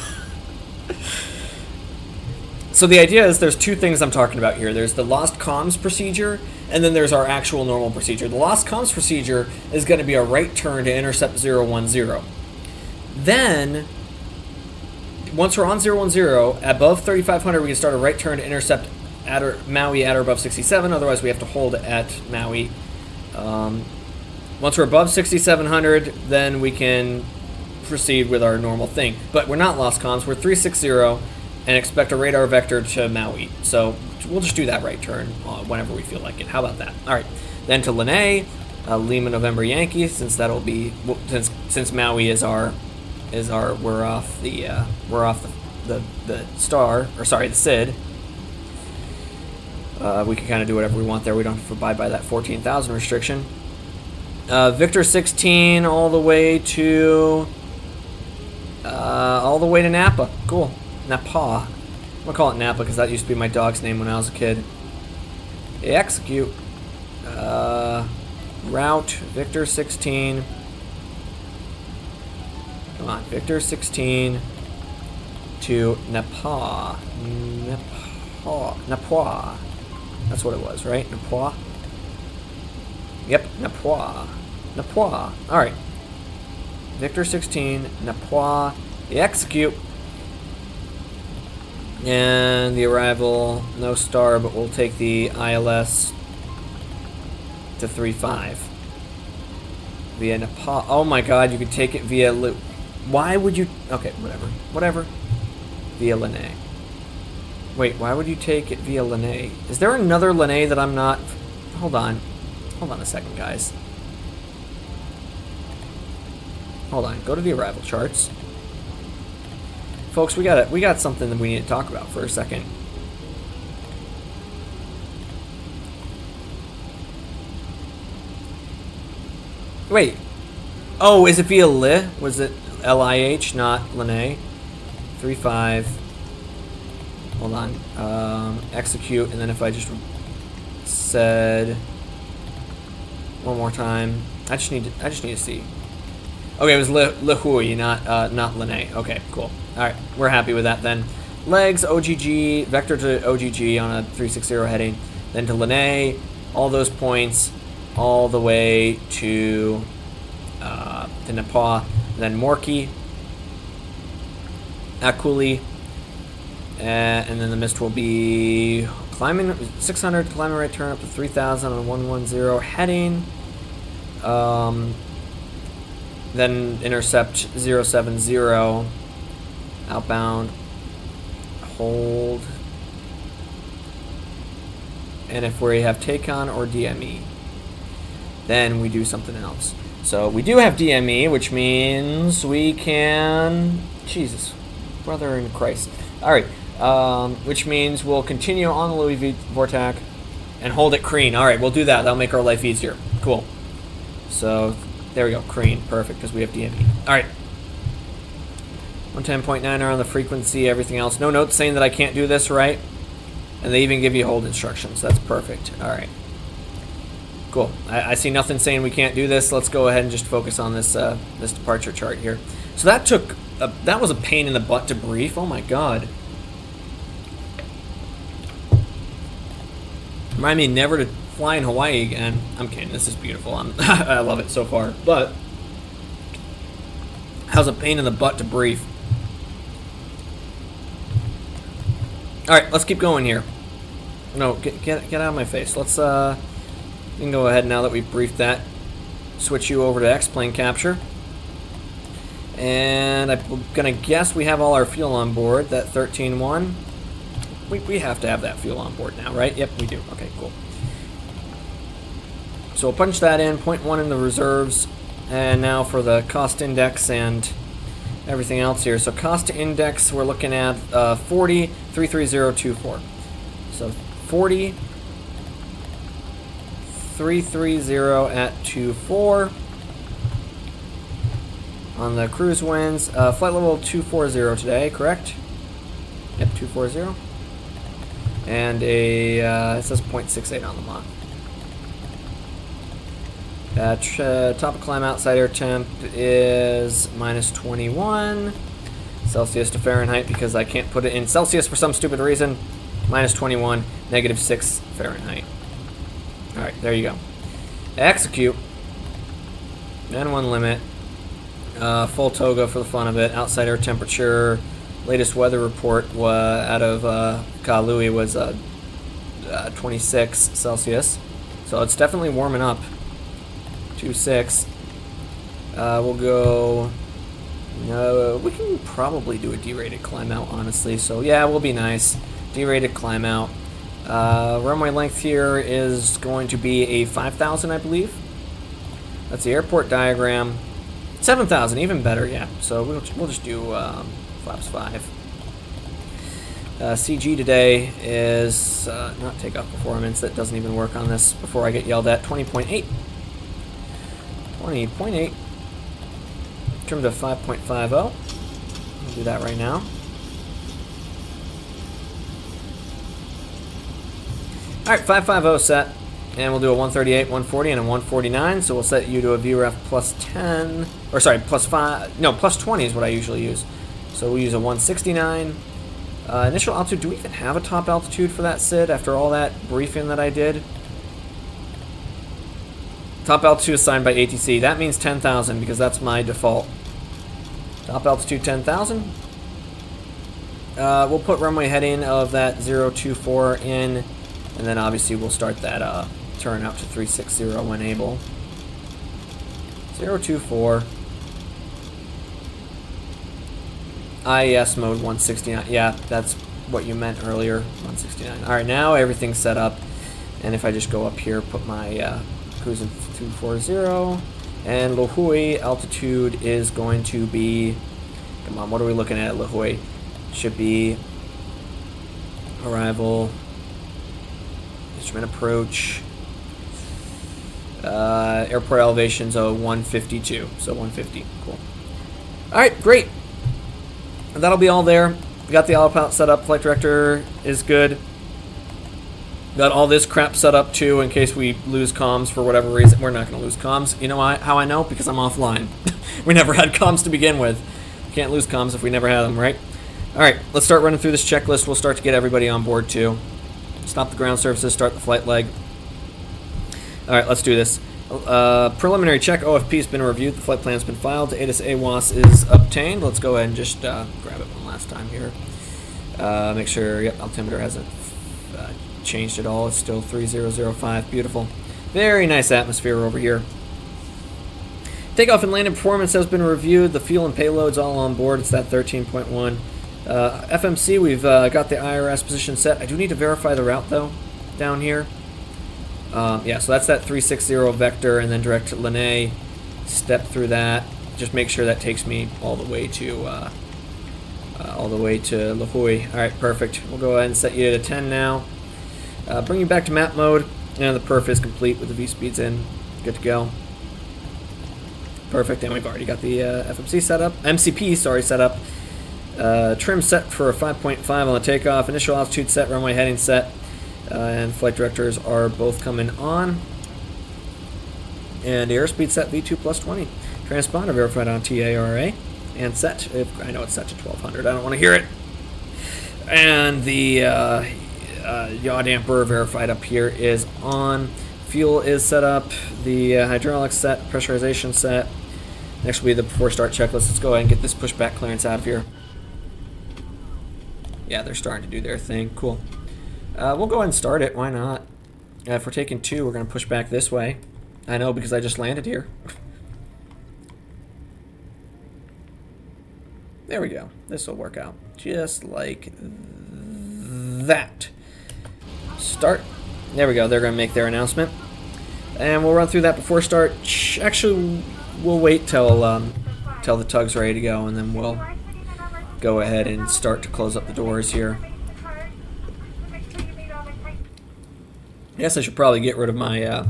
Speaker 1: So the idea is there's two things I'm talking about here. There's the lost comms procedure, and then there's our actual normal procedure. The lost comms procedure is going to be a right turn to intercept 010. Then, once we're on 010, above 3,500, we can start a right turn to intercept Maui at or above 67. Otherwise, we have to hold at Maui. Once we're above 6,700, then we can proceed with our normal thing. But we're not lost comms. We're 360 and expect a radar vector to Maui. So we'll just do that right turn whenever we feel like it. How about that? All right. Then to Lihue, Lima November Yankee, since that'll be since Maui is our we're off the star, or sorry, the SID. We can kind of do whatever we want there. We don't have to abide by that 14,000 restriction. Victor 16 all the way to Napa. Cool. Napa. I'm gonna call it Napa because that used to be my dog's name when I was a kid. Execute. Route Victor 16. Come on, Victor 16 to Napa. Napa. That's what it was, right? Napa. Yep, Napa. Napa. All right. Victor 16, Napa. Execute. And the arrival, no star, but we'll take the ILS to 3.5 via Napa. Oh my God, you could take it via. Why would you? Okay, whatever. Via Lihue. Wait, why would you take it via Lihue? Is there another Lihue that I'm not? Hold on a second, guys. Hold on. Go to the arrival charts. Folks, we got something that we need to talk about for a second. Wait. Oh, is it via Lih? Was it LIH, not Lihue? 3.5. Hold on. Execute, and then if I just said one more time, I just need to see. Okay, it was Lihue, not Lihue. Okay, cool. All right, we're happy with that then. Legs, OGG, vector to OGG on a 360 heading, then to Lihue, all those points, all the way to Napa, then Morki, Kahului, and then the mist will be climbing 600, climbing right turn up to 3,000 on 110 heading. Then intercept 070 outbound, hold, and if we have take on or DME, then we do something else. So we do have DME, which means we can, Jesus, brother in Christ. All right, which means we'll continue on the Louis Vortac and hold it Creen. All right, we'll do that. That'll make our life easier. Cool. So there we go, Creen, perfect, because we have DME. All right. 110.9 are on the frequency, everything else. No notes saying that I can't do this, right? And they even give you hold instructions. That's perfect. All right. Cool. I see nothing saying we can't do this. Let's go ahead and just focus on this this departure chart here. So that was a pain in the butt to brief. Oh my God. Remind me never to fly in Hawaii again. I'm kidding. This is beautiful. I love it so far. But how's a pain in the butt to brief? All right, let's keep going here. No, get out of my face. Let's we can go ahead now that we've briefed that. Switch you over to X-plane capture. And I'm gonna guess we have all our fuel on board. That 13.1. We have to have that fuel on board now, right? Yep, we do. Okay, cool. So we'll punch that in, 0.1 in the reserves, and now for the cost index and everything else here. So cost index, we're looking at 40, 33024. So 40, 330 at 24. on the cruise winds. Flight level 240 today, correct? Yep, 240. And it says 0.68 on the Mach. Top of climb outside air temp is minus 21 Celsius to Fahrenheit because I can't put it in Celsius for some stupid reason. Minus 21, negative 6 Fahrenheit. Alright, there you go. Execute. N1 limit. Full toga for the fun of it. Outside air temperature. Latest weather report out of Kahului was 26 Celsius. So it's definitely warming up. 2.6. We'll go... we can probably do a derated climb out, honestly. So yeah, it will be nice. Derated climb out. Runway length here is going to be a 5,000, I believe. That's the airport diagram. 7,000, even better, yeah. So we'll just do flaps 5. CG today is not takeoff performance. That doesn't even work on this before I get yelled at. 20.8. 20.8. Trimmed to 5.50. We'll do that right now. Alright, 550 set. And we'll do a 138, 140, and a 149. So we'll set you to a VREF plus 10. Or sorry, plus 5. No, plus 20 is what I usually use. So we'll use a 169. Initial altitude. Do we even have a top altitude for that SID after all that briefing that I did? Top altitude assigned by ATC. That means 10,000 because that's my default. Top altitude 10,000. We'll put runway heading of that 024 in, and then obviously we'll start that turn out to 360 when able. 024. IES mode 169. Yeah, that's what you meant earlier. 169. All right, now everything's set up, and if I just go up here, put my cruising 240, and Lihue altitude is going to be, come on, what are we looking at Lihue? Should be arrival, instrument approach, airport elevations of 152, so 150, cool. Alright, great. That'll be all there. We got the autopilot set up, flight director is good. Got all this crap set up too in case we lose comms for whatever reason. We're not going to lose comms. You know how I know? Because I'm offline. We never had comms to begin with. Can't lose comms if we never had them, right? Alright, let's start running through this checklist. We'll start to get everybody on board too. Stop the ground services, start the flight leg. Alright, let's do this. Preliminary check OFP has been reviewed. The flight plan has been filed. The ATIS AWAS is obtained. Let's go ahead and just grab it one last time here. Make sure, yep, altimeter hasn't changed at all. It's still 3005. Beautiful. Very nice atmosphere over here. Takeoff and landing performance has been reviewed. The fuel and payload's all on board. It's that 13.1. FMC, we've got the IRS position set. I do need to verify the route, though, down here. Yeah, so that's that 360 vector, and then direct to Lihue. Step through that. Just make sure that takes me all the way to Lihue. All right, perfect. We'll go ahead and set you to 10 now. Bring you back to map mode, and the perf is complete with the V-speeds in. Good to go. Perfect, and we've already got the FMC set up. MCP, sorry, set up. Trim set for a 5.5 on the takeoff. Initial altitude set, runway heading set. And flight directors are both coming on. And airspeed set V2 plus 20. Transponder verified on TARA. And set, if I know it's set to 1200, I don't want to hear it. And the yaw damper verified up here is on. Fuel is set up. The hydraulics set, pressurization set. Next will be the before start checklist. Let's go ahead and get this pushback clearance out of here. Yeah, they're starting to do their thing. Cool. We'll go ahead and start it. Why not? If we're taking 2, we're going to push back this way. I know because I just landed here. There we go. This will work out. Just like that. Start. There we go. They're going to make their announcement. And we'll run through that before start. Actually, we'll wait till the tug's ready to go, and then we'll go ahead and start to close up the doors here. I guess I should probably get rid of my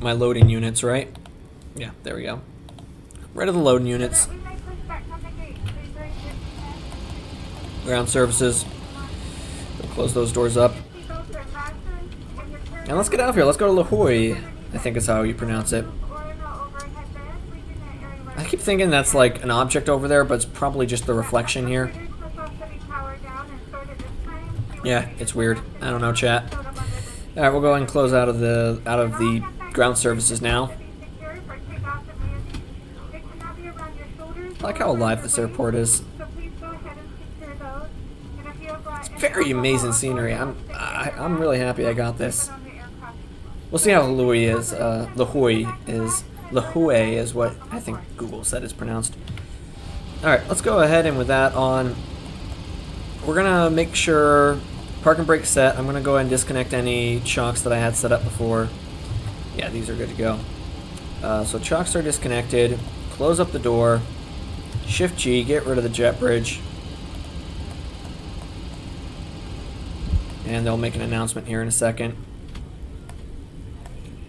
Speaker 1: my loading units, right? Yeah, there we go. Rid of the loading units. Ground services. We'll close those doors up. And let's get out of here. Let's go to Lihue, I think is how you pronounce it. I keep thinking that's like an object over there, but it's probably just the reflection here. Yeah, it's weird. I don't know, chat. All right, we'll go ahead and close out of the ground services now. I like how alive this airport is. It's very amazing scenery. I'm really happy I got this. We'll see how Lihue is. Lihue is what I think Google said it's pronounced. All right, let's go ahead and with that on, we're gonna make sure park and brake set. I'm gonna go ahead and disconnect any chocks that I had set up before. Yeah, these are good to go. So chocks are disconnected. Close up the door. Shift G, get rid of the jet bridge. And they'll make an announcement here in a second.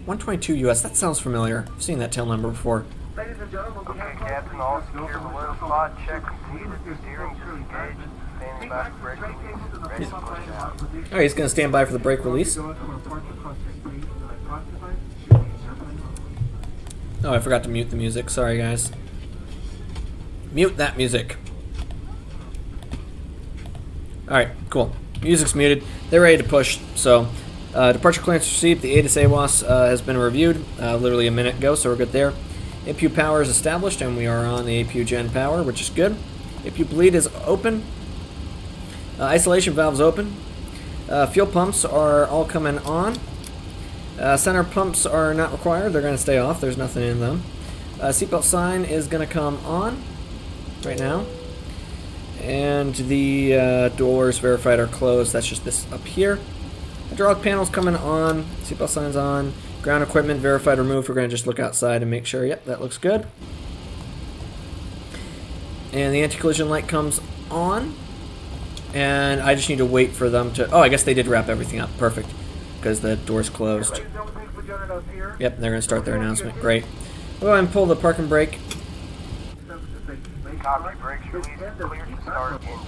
Speaker 1: 122 US, that sounds familiar. I've seen that tail number before.
Speaker 3: Ladies and gentlemen, we have
Speaker 7: Captain, all secure below spot check completed. Steering disengaged. Standing by for brake release. Ready to push out.
Speaker 1: Oh, he's going to stand by for the brake release.
Speaker 3: Oh,
Speaker 1: Oh, I forgot to mute the music. Sorry, guys. Mute that music. Alright, cool. Music's muted. They're ready to push. So, departure clearance received. The ATIS AWAS has been reviewed literally a minute ago, so we're good there. APU power is established, and we are on the APU gen power, which is good. APU bleed is open. Isolation valves open. Fuel pumps are all coming on. Center pumps are not required. They're going to stay off. There's nothing in them. Seatbelt sign is going to come on right now. And the doors verified are closed. That's just this up here. Hydraulic panels coming on. Seatbelt signs on. Ground equipment verified removed. We're going to just look outside and make sure. Yep, that looks good. And the anti-collision light comes on. And I just need to wait for them to... Oh, I guess they did wrap everything up. Perfect. Because the door's closed. Yep, they're going to start their announcement. Great. We'll go ahead and pull the park and brake.
Speaker 7: Copy, brakes released. Clear to start engine.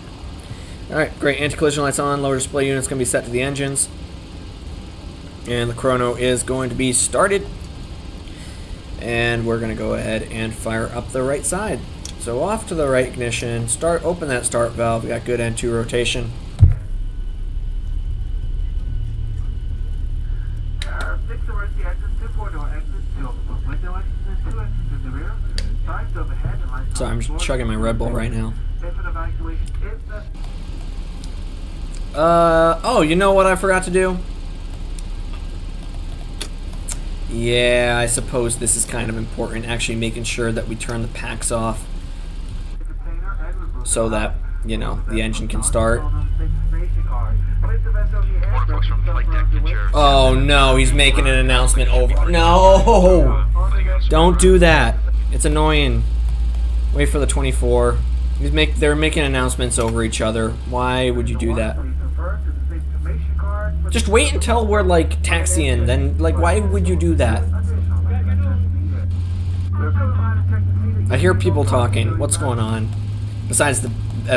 Speaker 1: Alright, great. Anti-collision lights on. Lower display unit's going to be set to the engines. And the chrono is going to be started. And we're going to go ahead and fire up the right side. So off to the right ignition. Open that start valve. We got good N2 rotation. Sorry, I'm just chugging my Red Bull right now. Oh, you know what I forgot to do? Yeah, I suppose this is kind of important, actually making sure that we turn the packs off so that, you know, the engine can start. Oh no, he's making an announcement over. No! Don't do that. It's annoying. Wait for the 24. They're making announcements over each other. Why would you do that? Just wait until we're like taxiing. Then, like, why would you do that? I hear people talking. What's going on? Besides the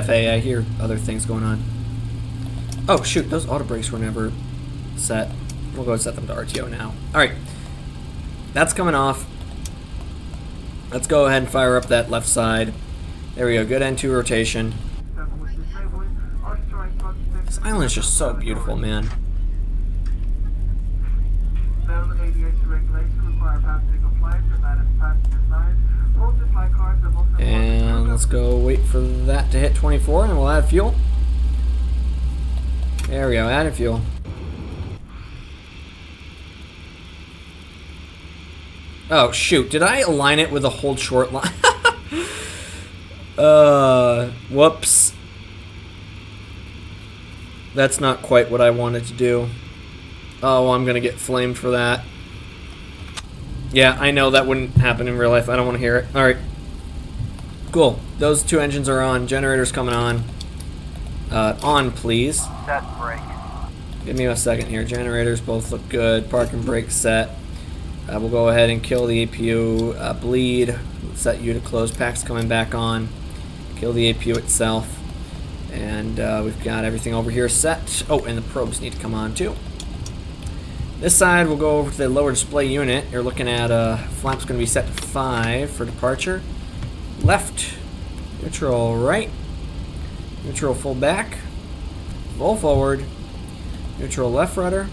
Speaker 1: FA, I hear other things going on. Oh shoot, those auto brakes were never set. We'll go and set them to RTO now. Alright. That's coming off. Let's go ahead and fire up that left side. There we go, good N2 rotation. This island is just so beautiful, man. And let's go wait for that to hit 24 and we'll add fuel. There we go, added fuel. Oh shoot, did I align it with a hold short line? Whoops. That's not quite what I wanted to do. Oh, I'm gonna get flamed for that. Yeah, I know that wouldn't happen in real life. I don't want to hear it. Alright. Cool. Those two engines are on. Generator's coming on. On, please.
Speaker 7: Set brake.
Speaker 1: Give me a second here. Generators both look good. Park and brake set. We'll go ahead and kill the APU bleed. Set you to close. Pack's coming back on. Kill the APU itself. And we've got everything over here set. Oh, and the probes need to come on too. This side, we'll go over to the lower display unit. You're looking at flaps going to be set to 5 for departure. Left, neutral right, neutral full back, full forward, neutral left rudder,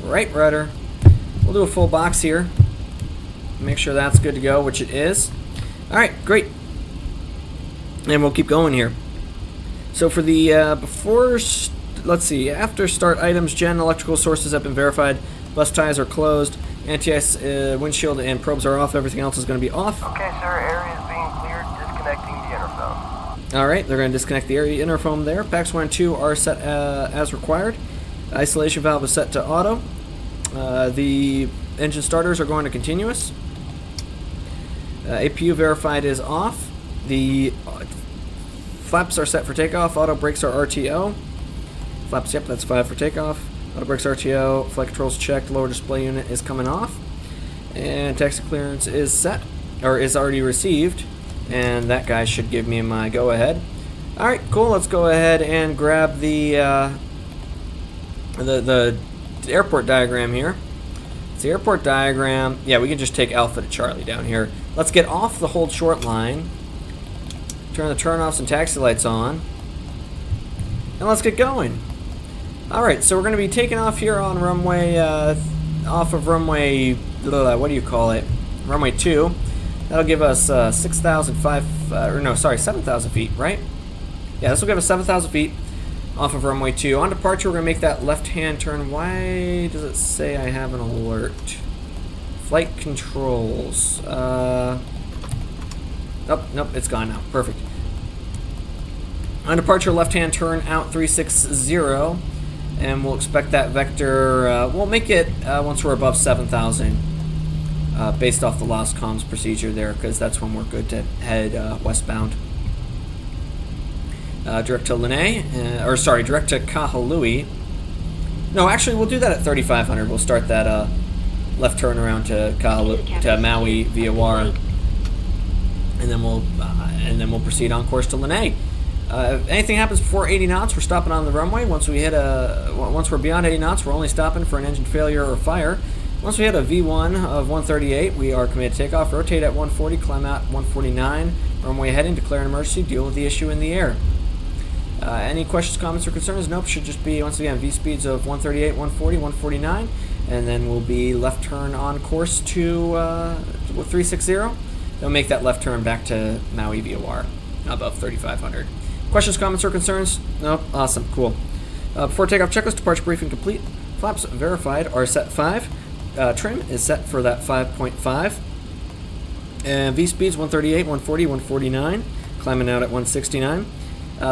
Speaker 1: right rudder. We'll do a full box here. Make sure that's good to go, which it is. All right, great. And we'll keep going here. So for the let's see, after start items, gen electrical sources have been verified, bus ties are closed, anti-ice windshield and probes are off, everything else is going to be off.
Speaker 7: Okay, sir, area is being cleared, disconnecting the interphone.
Speaker 1: Alright, they're going to disconnect the area interphone there. Packs 1 and 2 are set as required. Isolation valve is set to auto. The engine starters are going to continuous. APU verified is off. The flaps are set for takeoff. Auto brakes are RTO. Flaps, yep, that's 5 for takeoff. Auto brakes RTO. Flight controls checked. Lower display unit is coming off. And taxi clearance is set, or is already received. And that guy should give me my go-ahead. Alright, cool. Let's go ahead and grab the airport diagram here. It's the airport diagram. Yeah, we can just take Alpha to Charlie down here. Let's get off the hold short line. Turn the turn-offs and taxi lights on. And let's get going. Alright, so we're going to be taking off here on runway, off of runway, what do you call it? Runway 2. That'll give us 7,000 feet, right? Yeah, this will give us 7,000 feet off of runway 2. On departure, we're going to make that left-hand turn. Why does it say I have an alert? Flight controls. Oh, nope, it's gone now. Perfect. On departure, left-hand turn out 360, and we'll expect that vector. We'll make it once we're above 7,000, based off the lost comms procedure there, because that's when we're good to head westbound. Direct to Lihue, direct to Kahului. No, actually, we'll do that at 3,500. We'll start that left turn around to Maui via War, and then we'll proceed on course to Lihue. If anything happens before 80 knots, we're stopping on the runway. Once we're beyond 80 knots, we're only stopping for an engine failure or fire. Once we hit a V1 of 138, we are committed to takeoff. Rotate at 140, climb out 149. Runway heading, declare an emergency, deal with the issue in the air. Any questions, comments, or concerns? Nope, should just be, once again, V speeds of 138, 140, 149. And then we'll be left turn on course to 360. They'll make that left turn back to Maui via War, above 3,500. Questions, comments, or concerns? No? Awesome. Cool. Before takeoff checklist, departure briefing complete. Flaps verified are set 5. Trim is set for that 5.5. And V speeds 138, 140, 149. Climbing out at 169.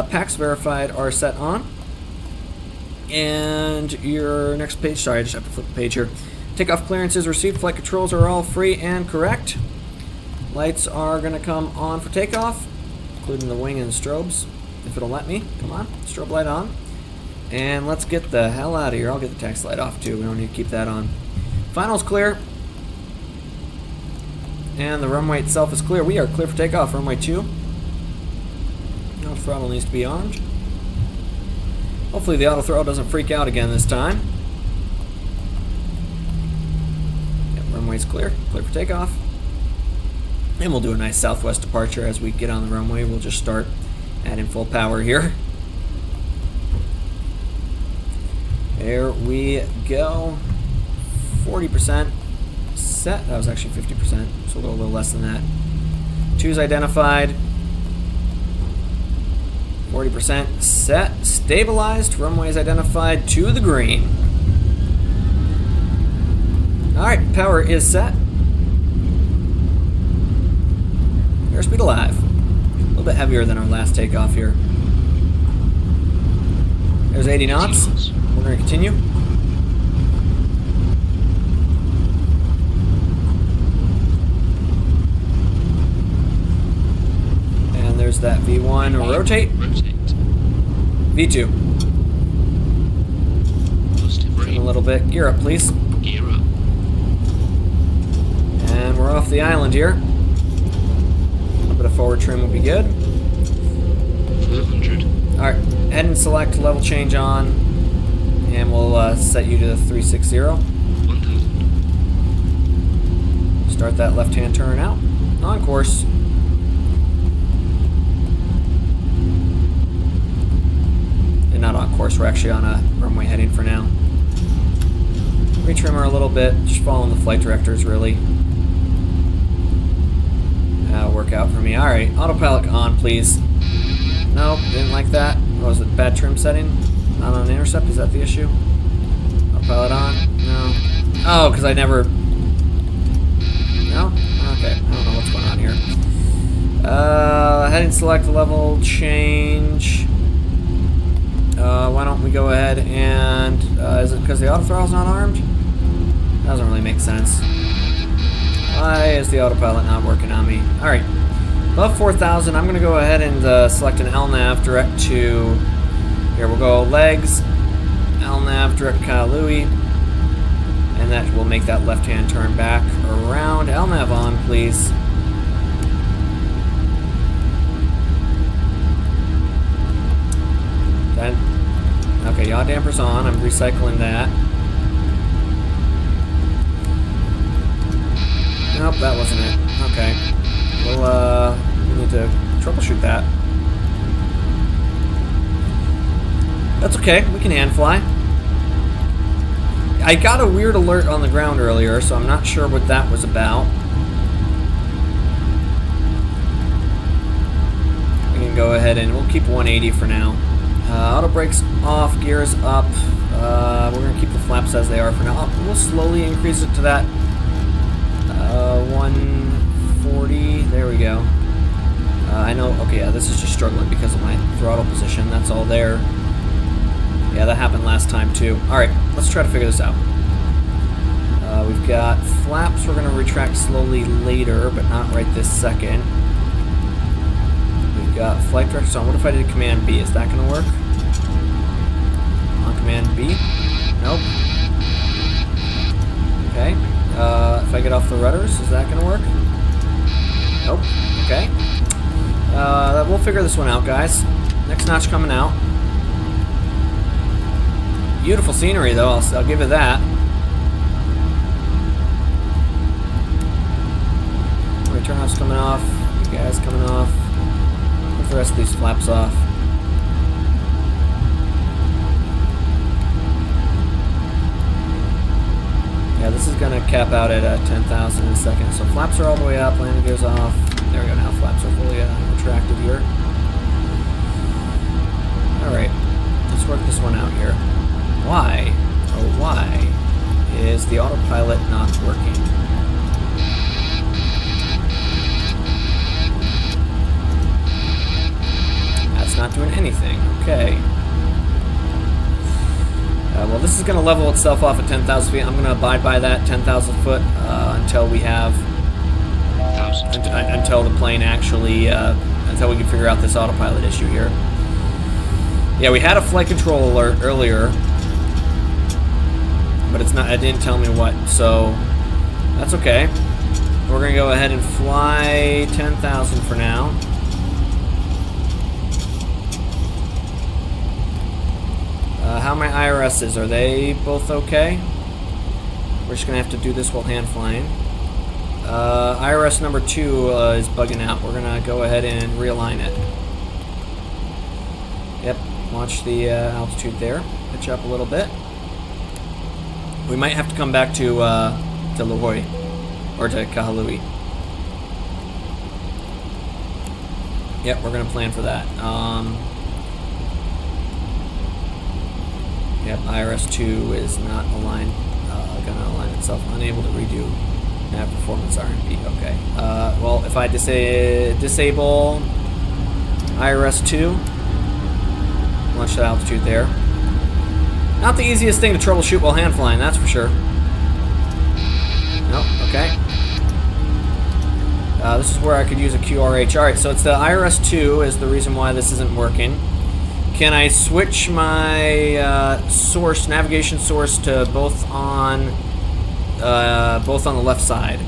Speaker 1: Packs verified are set on. And your next page, sorry, I just have to flip the page here. Takeoff clearance is received. Flight controls are all free and correct. Lights are going to come on for takeoff, including the wing and strobes. If it'll let me. Come on. Strobe light on. And let's get the hell out of here. I'll get the taxi light off too. We don't need to keep that on. Final's clear. And the runway itself is clear. We are clear for takeoff. Runway 2. No throttle needs to be armed. Hopefully the auto throttle doesn't freak out again this time. Yep, runway's clear. Clear for takeoff. And we'll do a nice southwest departure as we get on the runway. We'll just start adding full power here. There we go. 40% set. That was actually 50%, so we'll go a little less than that. 2's identified. 40% set. Stabilized. Runway is identified to the green. Alright, power is set. Airspeed alive. A little bit heavier than our last takeoff here. There's 80 knots. We're going to continue. And there's that V1. Rotate. V2. Trim a little bit. Gear up, please.
Speaker 5: Gear up.
Speaker 1: And we're off the island here. A little bit of forward trim will be good.
Speaker 5: 400.
Speaker 1: Alright, head and select level change on, and we'll set you to the 360.
Speaker 5: 1000.
Speaker 1: Start that left-hand turn out. On course. And not on course, we're actually on a runway heading for now. Retrimmer a little bit, just following the flight directors really. That'll work out for me. Alright, autopilot on, please. Nope, didn't like that. What was it, bad trim setting? Not on intercept, is that the issue? Autopilot on? No. Oh, because I never... No? Okay, I don't know what's going on here. Heading select level change. Why don't we go ahead and... is it because the auto throttle's not armed? Doesn't really make sense. Why is the autopilot not working on me? Alright. Above 4,000, I'm going to go ahead and select an LNAV direct to... Here, we'll go legs, LNAV direct to Kahului, and that will make that left-hand turn back around. LNAV on, please. Then, okay, yaw damper's on. I'm recycling that. Nope, that wasn't it. Okay. Well, we need to troubleshoot that. That's okay, we can hand fly. I got a weird alert on the ground earlier, so I'm not sure what that was about. We can go ahead and we'll keep 180 for now. Auto brakes off, gears up. We're going to keep the flaps as they are for now. We'll slowly increase it to that 140. There we go. I know, okay, yeah, this is just struggling because of my throttle position. That's all there. Yeah, that happened last time too. Alright, let's try to figure this out. We've got flaps we're going to retract slowly later, but not right this second. We've got flight directors on. What if I did Command B? Is that going to work? On Command B? Nope. Okay. If I get off the rudders, is that going to work? Nope. Okay. We'll figure this one out, guys. Next notch coming out. Beautiful scenery, though. I'll give it that. Return house coming off. You guys coming off. Put the rest of these flaps off. Yeah, this is going to cap out at 10,000 in a second. So flaps are all the way up. Landing gears off. There we go. Now flaps are fully retracted here. Alright. Let's work this one out here. Why, oh why, is the autopilot not working? That's not doing anything. Okay. Well, this is going to level itself off at 10,000 feet. I'm going to abide by that 10,000 foot until we have... until the plane actually... until we can figure out this autopilot issue here. Yeah, we had a flight control alert earlier. But it's not, it didn't tell me what, so that's okay. We're going to go ahead and fly 10,000 for now. How my IRSs, are they both okay? We're just going to have to do this while hand flying. IRS number 2 is bugging out. We're going to go ahead and realign it. Yep, watch the altitude there. Pitch up a little bit. We might have to come back to Lihue, or to Kahului. Yep, we're going to plan for that. Yep, IRS-2 is not aligned, going to align itself. Unable to redo nav performance RMP. Okay. Well, if I disable IRS-2, launch that altitude there. Not the easiest thing to troubleshoot while hand flying, that's for sure. Nope, okay. This is where I could use a QRH. Alright, so it's the IRS-2 is the reason why this isn't working. Can I switch my source, navigation source, to both on the left side?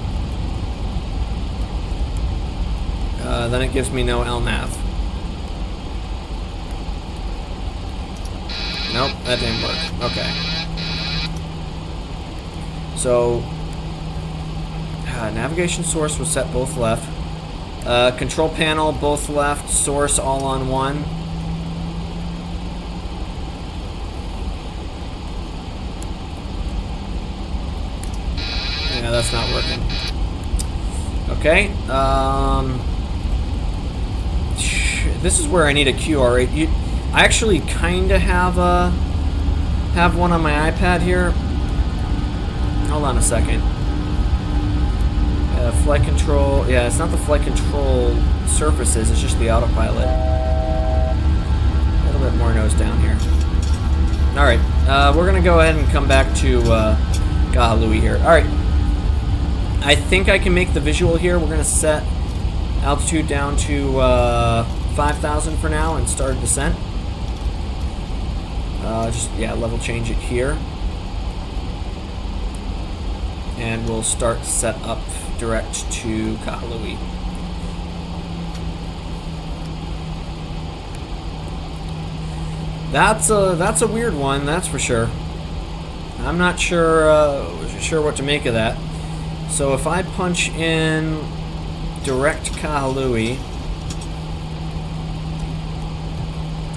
Speaker 1: Then it gives me no LNAV. Nope, that didn't work. Okay. So, navigation source was set both left. Control panel both left. Source all on one. Yeah, that's not working. Okay. This is where I need a QR. I actually kind of have one on my iPad here. Hold on a second. Flight control. Yeah, it's not the flight control surfaces. It's just the autopilot. A little bit more nose down here. All right. We're gonna go ahead and come back to Kahului here. All right. I think I can make the visual here. We're gonna set altitude down to 5,000 for now and start descent. Level change it here. And we'll start set up direct to Kahului. That's a weird one, that's for sure. I'm not sure what to make of that. So if I punch in direct Kahului.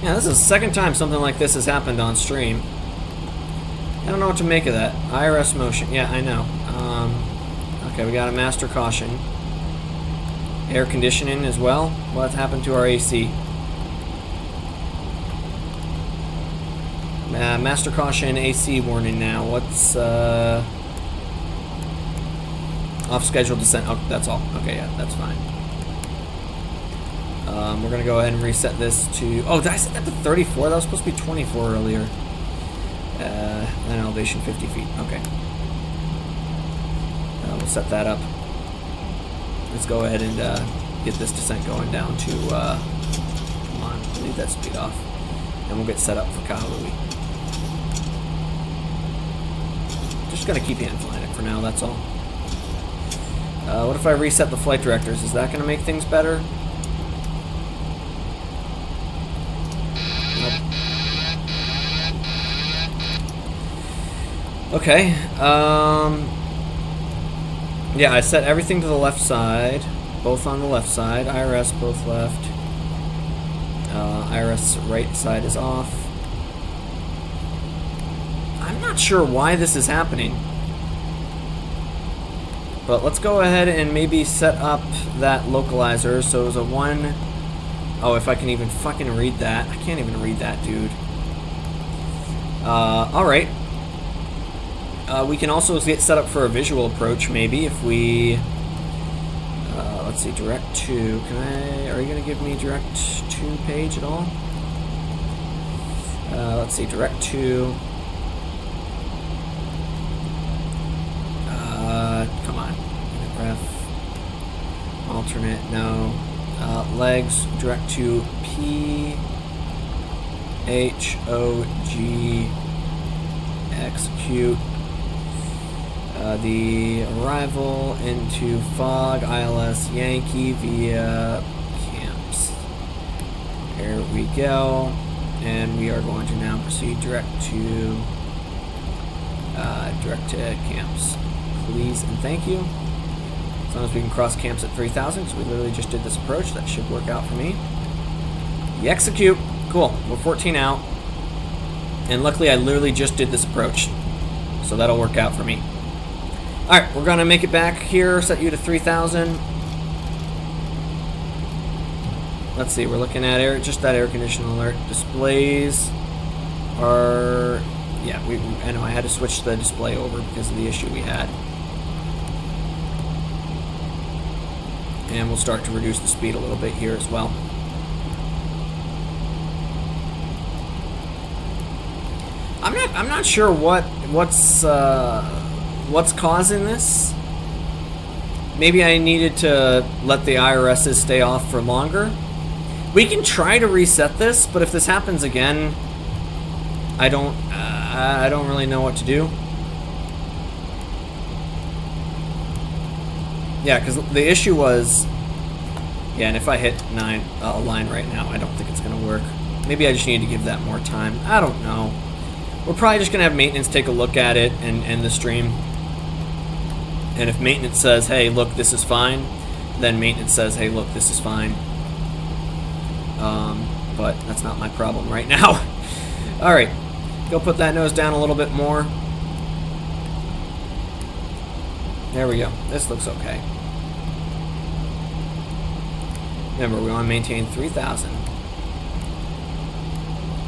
Speaker 1: Yeah, this is the second time something like this has happened on stream. I don't know what to make of that. IRS motion. Yeah, I know. Okay, we got a master caution. Air conditioning as well. What happened to our AC? Master caution, AC warning now. What's off schedule descent? Oh, that's all. Okay, yeah, that's fine. We're gonna go ahead and reset this to. Oh, did I set that to 34? That was supposed to be 24 earlier. And elevation 50 feet. Okay. We'll set that up. Let's go ahead and get this descent going down to. Come on, leave that speed off, and we'll get set up for Kahului. Just gonna keep hand flying it for now. That's all. What if I reset the flight directors? Is that gonna make things better? Okay, yeah, I set everything to the left side, both on the left side, IRS both left, IRS right side is off. I'm not sure why this is happening, but let's go ahead and maybe set up that localizer, so it was a 1, oh, if I can even fucking read that, I can't even read that, dude. Alright. We can also get set up for a visual approach, maybe, if we... let's see, direct to... Are you going to give me direct to page at all? Let's see, direct to... come on. Ref. Alternate, no. Legs, direct to PHOG... Execute. The arrival into fog, ILS Yankee via camps. Here we go, and we are going to now proceed direct to camps. Please and thank you. As long as we can cross camps at 3,000, because we literally just did this approach, that should work out for me. You execute. Cool. We're 14 out, and luckily I literally just did this approach, so that'll work out for me. Alright, we're going to make it back here, set you to 3,000. Let's see, we're looking at just that air conditioning alert. Displays are... Yeah, I know I had to switch the display over because of the issue we had. And we'll start to reduce the speed a little bit here as well. I'm not sure what's causing this. Maybe I needed to let the IRSs stay off for longer. We can try to reset this, but if this happens again, I don't really know what to do. Yeah, because the issue was, yeah, and if I hit a line right now, I don't think it's gonna work. Maybe I just need to give that more time. I don't know. we're probably just going to have maintenance take a look at it and end the stream. And if maintenance says, hey, look, this is fine, then maintenance says, hey, look, this is fine. But that's not my problem right now. Alright, go put that nose down a little bit more. There we go. This looks okay. Remember, we want to maintain 3,000.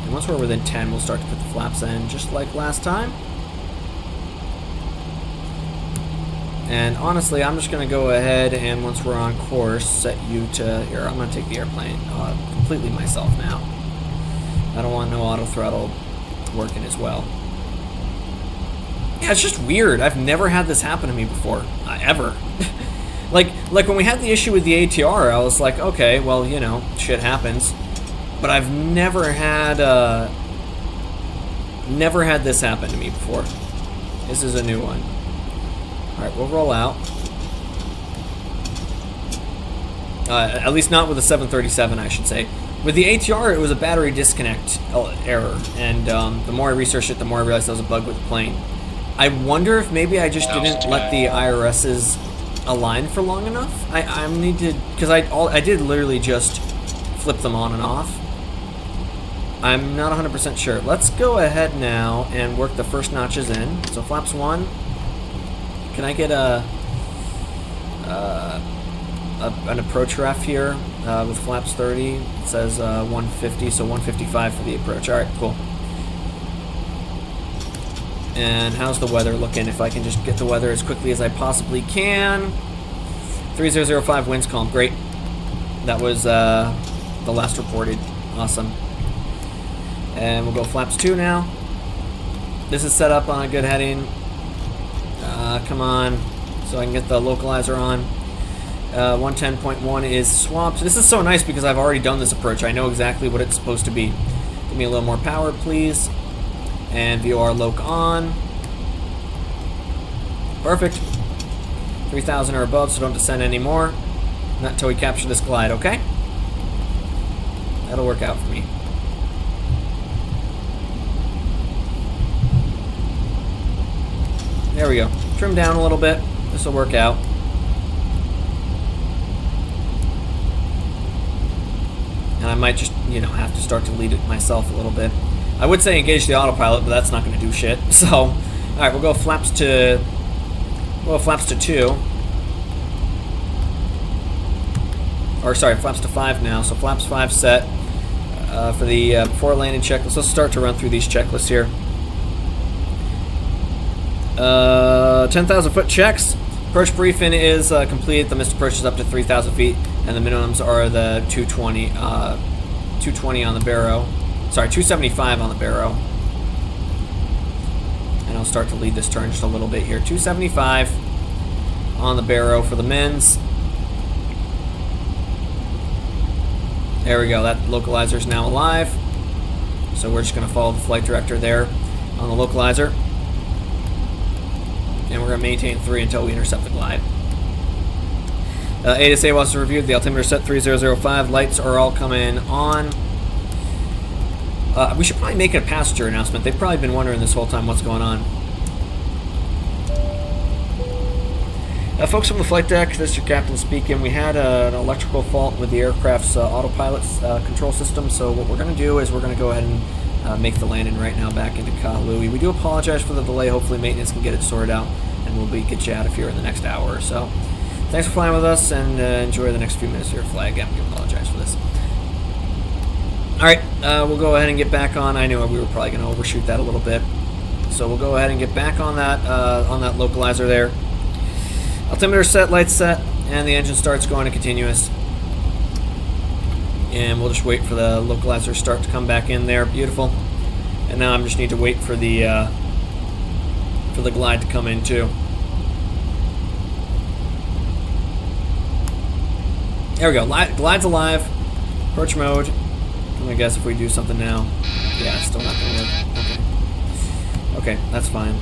Speaker 1: And once we're within 10, we'll start to put the flaps in, just like last time. And honestly, I'm just going to go ahead and once we're on course, set you to... Here, I'm going to take the airplane completely myself now. I don't want no auto throttle working as well. Yeah, it's just weird. I've never had this happen to me before. Ever. like when we had the issue with the ATR, I was like, okay, well, you know, shit happens. But I've never had this happen to me before. This is a new one. Alright, we'll roll out. At least not with the 737, I should say. With the ATR, it was a battery disconnect error. And the more I researched it, the more I realized there was a bug with the plane. I wonder if maybe I just didn't let the IRSs align for long enough. I need to... Because I did literally just flip them on and off. I'm not 100% sure. Let's go ahead now and work the first notches in. So flaps 1. Can I get an approach ref here with flaps 30? It says 150, so 155 for the approach. All right, cool. And how's the weather looking? If I can just get the weather as quickly as I possibly can. 3005 winds calm. Great. That was the last reported. Awesome. And we'll go flaps 2 now. This is set up on a good heading. Come on, so I can get the localizer on. 110.1 is swapped. This is so nice because I've already done this approach. I know exactly what it's supposed to be. Give me a little more power, please. And VOR loc on. Perfect. 3,000 or above, so don't descend anymore. Not until we capture this glide, okay? That'll work out for me. There we go. Trim down a little bit. This will work out. And I might just, you know, have to start to lead it myself a little bit. I would say engage the autopilot, but that's not going to do shit. So, all right, we'll go flaps to 2. Or sorry, flaps to 5 now. So flaps 5 set for the before landing checklist. Let's start to run through these checklists here. 10,000 foot checks. Approach briefing is complete. The missed approach is up to 3,000 feet, and the minimums are the 220 on the barrow. Sorry, 275 on the barrow. And I'll start to lead this turn just a little bit here. 275 on the barrow for the mins. There we go. That localizer is now alive. So we're just going to follow the flight director there on the localizer. And we're going to maintain 3 until we intercept the glide. ASA was reviewed. The altimeter set 3005. Lights are all coming on. We should probably make a passenger announcement. They've probably been wondering this whole time what's going on. Folks from the flight deck, this is your captain speaking. We had an electrical fault with the aircraft's autopilot control system, so what we're going to do is we're going to go ahead and make the landing right now back into Kahului. We do apologize for the delay. Hopefully maintenance can get it sorted out, and we'll get you out of here in the next hour or so. Thanks for flying with us, and enjoy the next few minutes here. Fly again. We apologize for this. Alright, we'll go ahead and get back on. I knew we were probably going to overshoot that a little bit. So we'll go ahead and get back on that localizer there. Altimeter set, lights set, and the engine starts going to continuous. And we'll just wait for the localizer start to come back in there. Beautiful. And now I just need to wait for the glide to come in too. There we go. Glide's alive. Approach mode. I guess if we do something now, yeah, it's still not going to work. Okay, that's fine.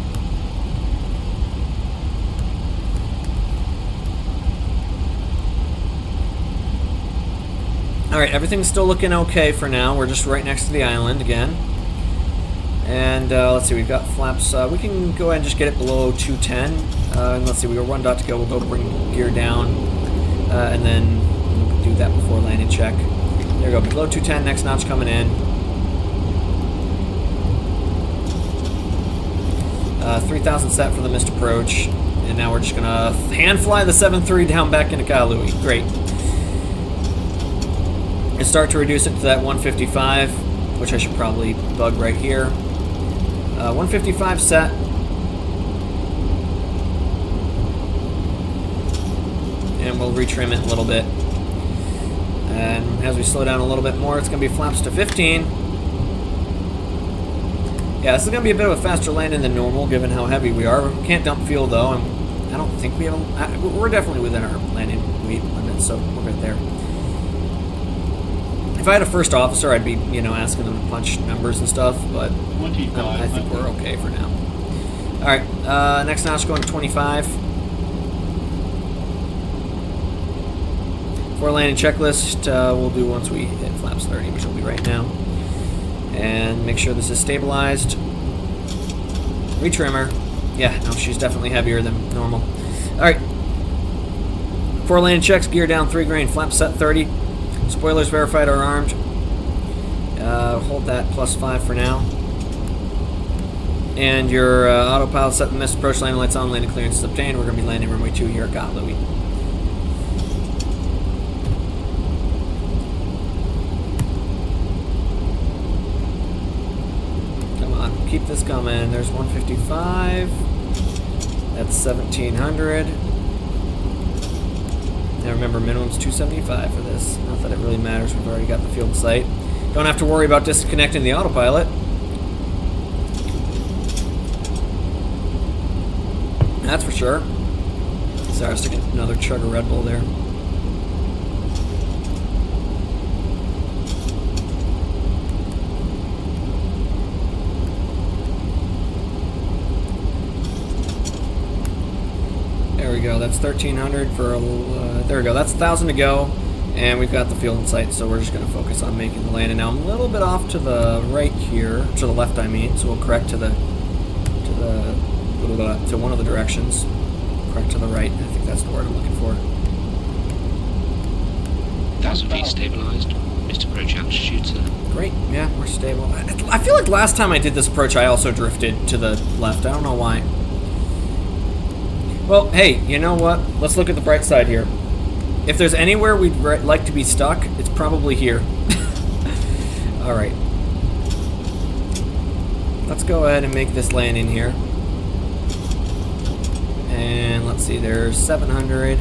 Speaker 1: Alright, everything's still looking okay for now. We're just right next to the island again. And let's see, we've got flaps. We can go ahead and just get it below 210. And let's see, we got 1 dot to go. We'll go bring gear down, and then we'll do that before landing check. There we go, below 210, next notch coming in. 3,000 set for the missed approach. And now we're just gonna hand fly the 7-3 down back into Kahului. Great. And start to reduce it to that 155, which I should probably bug right here. 155 set. And we'll retrim it a little bit. And as we slow down a little bit more, it's going to be flaps to 15. Yeah, this is going to be a bit of a faster landing than normal, given how heavy we are. We can't dump fuel, though, and I don't think we have we're definitely within our landing weight limit, so we're good there. If I had a first officer, I'd be, you know, asking them to punch numbers and stuff, but I think we're okay for now. All right, next notch going to 25. For landing checklist, we'll do once we hit flaps 30, which will be right now. And make sure this is stabilized. Retrimmer. Yeah, no, she's definitely heavier than normal. All right. For landing checks, gear down 3 grain, flaps set 30. Spoilers verified are armed. Hold that +5 for now. And your autopilot set the missed approach, landing lights on, landing clearance is obtained. We're going to be landing runway 2 here at Kahului. Come on, keep this coming. There's 155. That's 1,700. Now remember, minimum's 275 for this. Not that it really matters, we've already got the field in sight. Don't have to worry about disconnecting the autopilot. That's for sure. Sorry, I was taking another chug of Red Bull there. There we go, that's 1,300 for, there we go, that's 1,000 to go, and we've got the field in sight, so we're just going to focus on making the landing. Now I'm a little bit off to the right here, to the left I mean, so we'll correct to one of the directions, correct to the right, I think that's the word I'm looking for.
Speaker 5: 1,000 feet stabilized, missed approach altitude, sir.
Speaker 1: Great, yeah, we're stable. I feel like last time I did this approach I also drifted to the left, I don't know why. Well, hey, you know what? Let's look at the bright side here. If there's anywhere we'd like to be stuck, it's probably here. All right. Let's go ahead and make this landing here. And let's see, there's 700.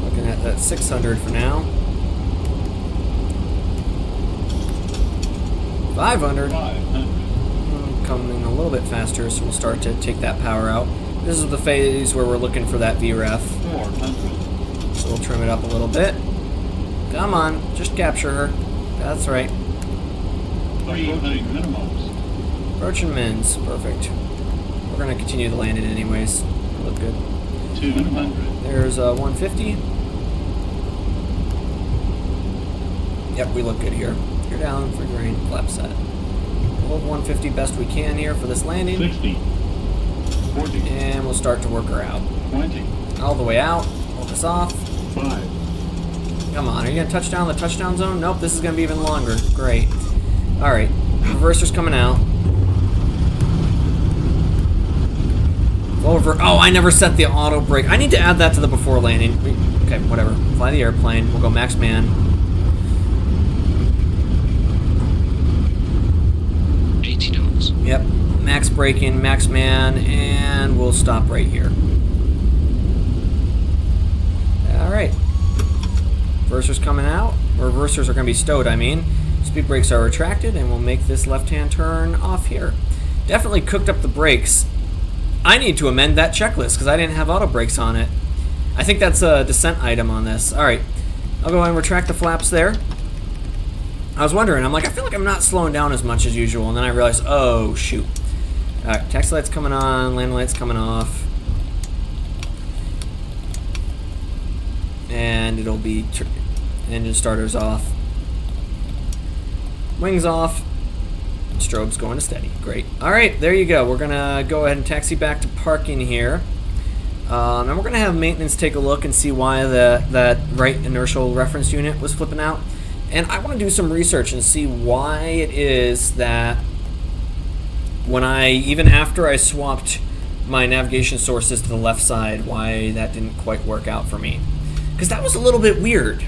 Speaker 1: Looking at that 600 for now. 500. Coming a little bit faster, so we'll start to take that power out. This is the phase where we're looking for that VREF.
Speaker 6: 400.
Speaker 1: So we'll trim it up a little bit. Come on, just capture her. That's right.
Speaker 6: 300 minimums.
Speaker 1: Approaching mins, perfect. We're gonna continue the landing anyways. Look good.
Speaker 6: 200.
Speaker 1: There's 150. Yep, we look good here. You're down for grain, flap set. Hold 150 best we can here for this landing.
Speaker 6: 60. 40.
Speaker 1: And we'll start to work her out.
Speaker 6: 20.
Speaker 1: All the way out. Hold this off.
Speaker 6: 5.
Speaker 1: Come on, are you going to touch down the touchdown zone? Nope, this is going to be even longer. Great. Alright, reverser's coming out. Over. Oh, I never set the auto brake. I need to add that to the before landing. Okay, whatever. Fly the airplane. We'll go max man.
Speaker 5: 80 knots.
Speaker 1: Yep, max braking, max man, and we'll stop right here. Alright. Reversers coming out. Reversers are going to be stowed, I mean. Speed brakes are retracted, and we'll make this left-hand turn off here. Definitely cooked up the brakes. I need to amend that checklist, because I didn't have auto brakes on it. I think that's a descent item on this. Alright, I'll go ahead and retract the flaps there. I was wondering, I'm like, I feel like I'm not slowing down as much as usual, and then I realized, oh, shoot. Alright, taxi light's coming on, landing light's coming off. And it'll be engine starters off. Wings off. Strobe's going to steady. Great. All right, there you go. We're going to go ahead and taxi back to parking here. And we're going to have maintenance take a look and see why that right inertial reference unit was flipping out. And I want to do some research and see why it is that when even after I swapped my navigation sources to the left side, why that didn't quite work out for me. Because that was a little bit weird.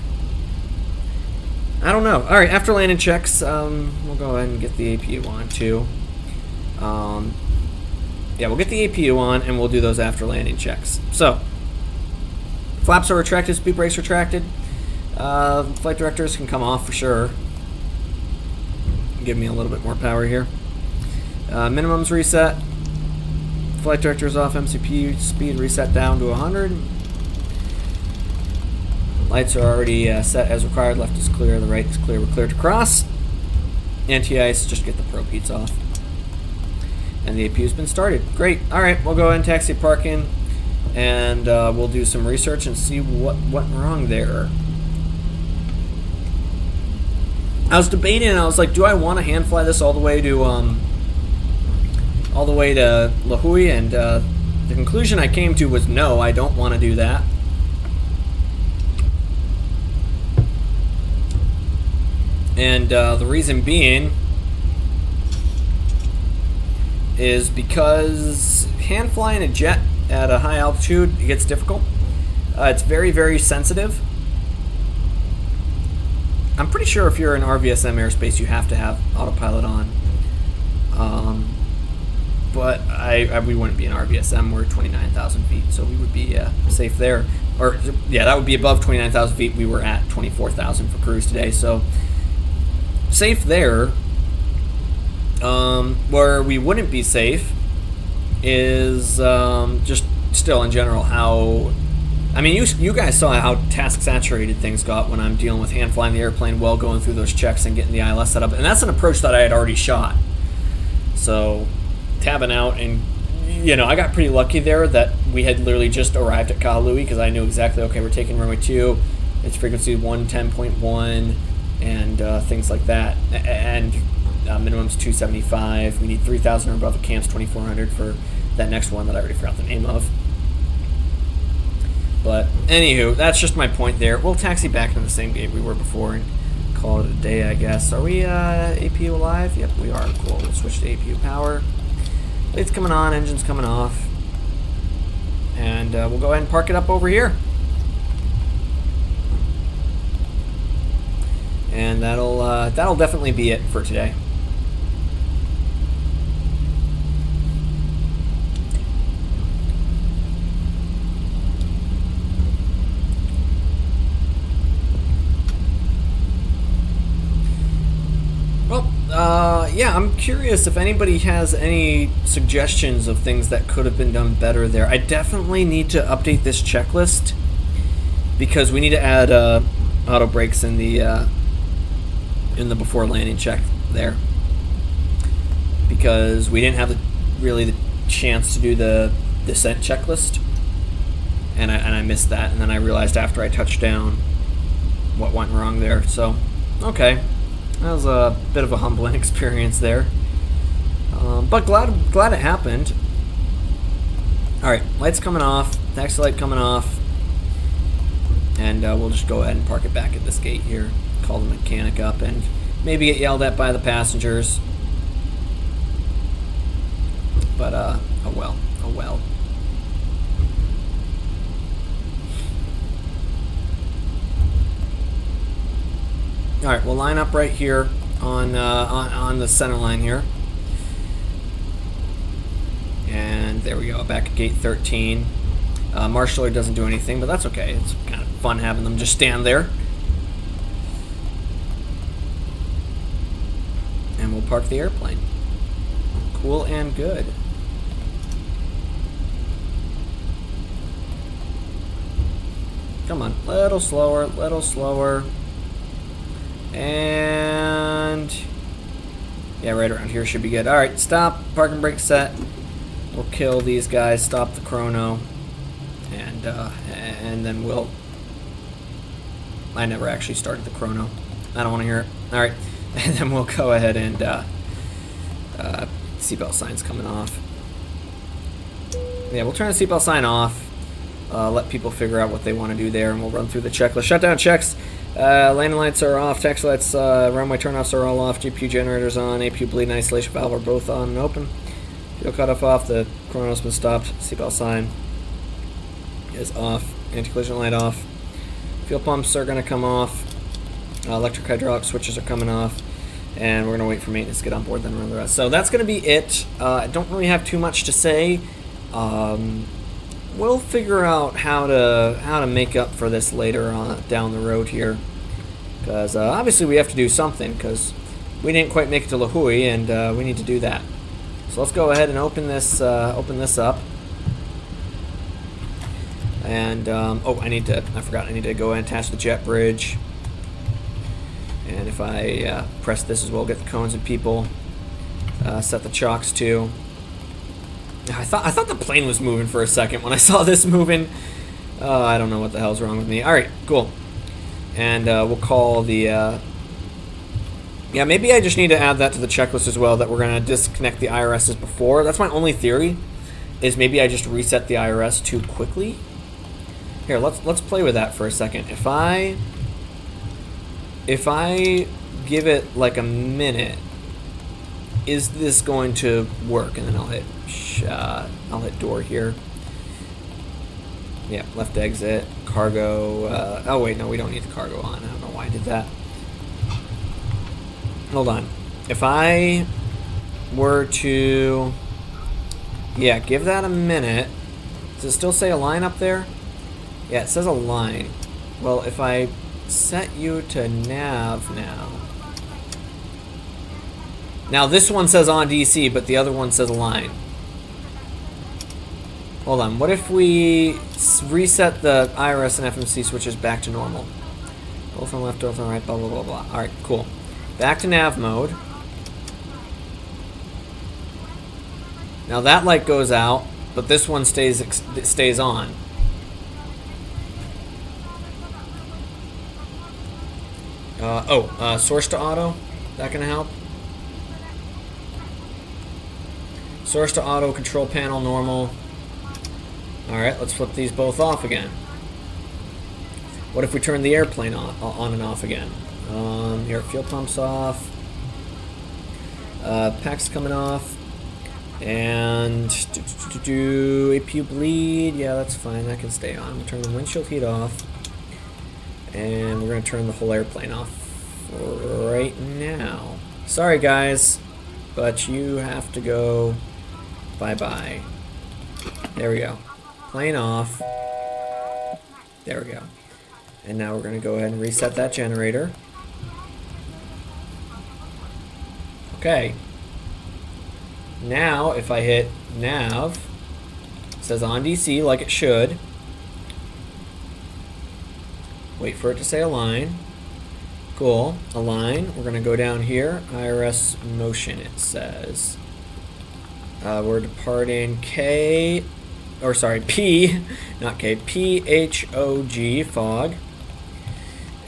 Speaker 1: I don't know. All right, after landing checks, we'll go ahead and get the APU on too. Yeah, we'll get the APU on and we'll do those after landing checks. So, flaps are retracted, speed brakes retracted. Flight directors can come off for sure. Give me a little bit more power here. Minimums reset. Flight directors off, MCP speed reset down to 100. Lights are already set as required. Left is clear, the right is clear. We're clear to cross. Anti-ice, just get the probe heats off. And the APU's been started. Great. All right, we'll go ahead and taxi park in, and we'll do some research and see what went wrong there. I was debating, and I was like, do I want to hand fly this all the way to Lihue? And the conclusion I came to was no, I don't want to do that. And the reason being is because hand flying a jet at a high altitude, it gets difficult. It's very, very sensitive. I'm pretty sure if you're in RVSM airspace, you have to have autopilot on. But we wouldn't be in RVSM. We're 29,000 feet, so we would be safe there. Or, yeah, that would be above 29,000 feet. We were at 24,000 for cruise today, so safe there. Where we wouldn't be safe is just still in general how... I mean, you guys saw how task saturated things got when I'm dealing with hand flying the airplane while going through those checks and getting the ILS set up. And that's an approach that I had already shot. So, tabbing out, and, you know, I got pretty lucky there that we had literally just arrived at Kahului because I knew exactly, okay, we're taking runway 2, it's frequency 110.1, and things like that. And minimum's 275. We need 3,000 or above. The camp's 2,400 for that next one that I already forgot the name of. But anywho, that's just my point there. We'll taxi back into the same gate we were before and call it a day, I guess. Are we APU alive? Yep, we are. Cool. We'll switch to APU power. Lights coming on, engines coming off. And we'll go ahead and park it up over here. And that'll definitely be it for today. Yeah, I'm curious if anybody has any suggestions of things that could have been done better there. I definitely need to update this checklist because we need to add auto brakes in the before landing check there, because we didn't have really the chance to do the descent checklist, and I missed that, and then I realized after I touched down what went wrong there. So, okay. That was a bit of a humbling experience there, but glad it happened. All right, lights coming off, taxi light coming off, and we'll just go ahead and park it back at this gate here. Call the mechanic up and maybe get yelled at by the passengers. But oh well, oh well. All right, we'll line up right here on the center line here. And there we go, back at gate 13. Marshaller doesn't do anything, but that's okay. It's kind of fun having them just stand there. And we'll park the airplane. Cool and good. Come on, little slower, little slower. And yeah, right around here should be good. All right, stop, parking brake set. We'll kill these guys, stop the chrono, and then I never actually started the chrono. I don't want to hear it. All right, and then we'll go ahead and seatbelt sign's coming off. Yeah, we'll turn the seatbelt sign off. Let people figure out what they want to do there, and we'll run through the checklist. Shutdown checks. Landing lights are off. Taxi lights, runway turnoffs are all off. GPU generators on. APU bleed and isolation valve are both on and open. Fuel cutoff off. The chrono's been stopped. Seatbelt sign is off. Anti-collision light off. Fuel pumps are going to come off. Electric hydraulic switches are coming off. And we're going to wait for maintenance to get on board, then run the rest. So that's going to be it. I don't really have too much to say. We'll figure out how to make up for this later on down the road here, because obviously we have to do something, because we didn't quite make it to Lihue, and we need to do that. So let's go ahead and open this up. And oh, I forgot. I need to go and attach the jet bridge. And if I press this as well, get the cones and people. Set the chocks too. I thought the plane was moving for a second when I saw this moving. I don't know what the hell's wrong with me. All right, cool. And we'll call the... yeah, maybe I just need to add that to the checklist as well, that we're going to disconnect the IRS as before. That's my only theory, is maybe I just reset the IRS too quickly. Here, let's play with that for a second. If I give it like a minute, is this going to work? And then I'll hit door here. Yeah, left exit, cargo. Oh wait, no, we don't need the cargo on. I don't know why I did that. Hold on. If I were to, yeah, give that a minute. Does it still say a line up there? Yeah, it says a line. Well, if I set you to nav now. Now this one says on DC, but the other one says line. Hold on, what if we reset the IRS and FMC switches back to normal? Both on left, both on right, blah, blah, blah, blah. Alright, cool. Back to nav mode. Now that light goes out, but this one stays on. Source to auto. That gonna help? Source to auto, control panel normal. Alright, let's flip these both off again. What if we turn the airplane on and off again? Here, fuel pumps off. Pack's coming off. And APU bleed. Yeah, that's fine. That can stay on. We'll turn the windshield heat off. And we're going to turn the whole airplane off right now. Sorry, guys, but you have to go bye-bye. There we go. Plane off. There we go. And now we're going to go ahead and reset that generator. Okay. Now, if I hit nav, it says on DC like it should. Wait for it to say align. Cool. Align. We're going to go down here. IRS motion, it says. We're departing P, not K, PHOG, fog.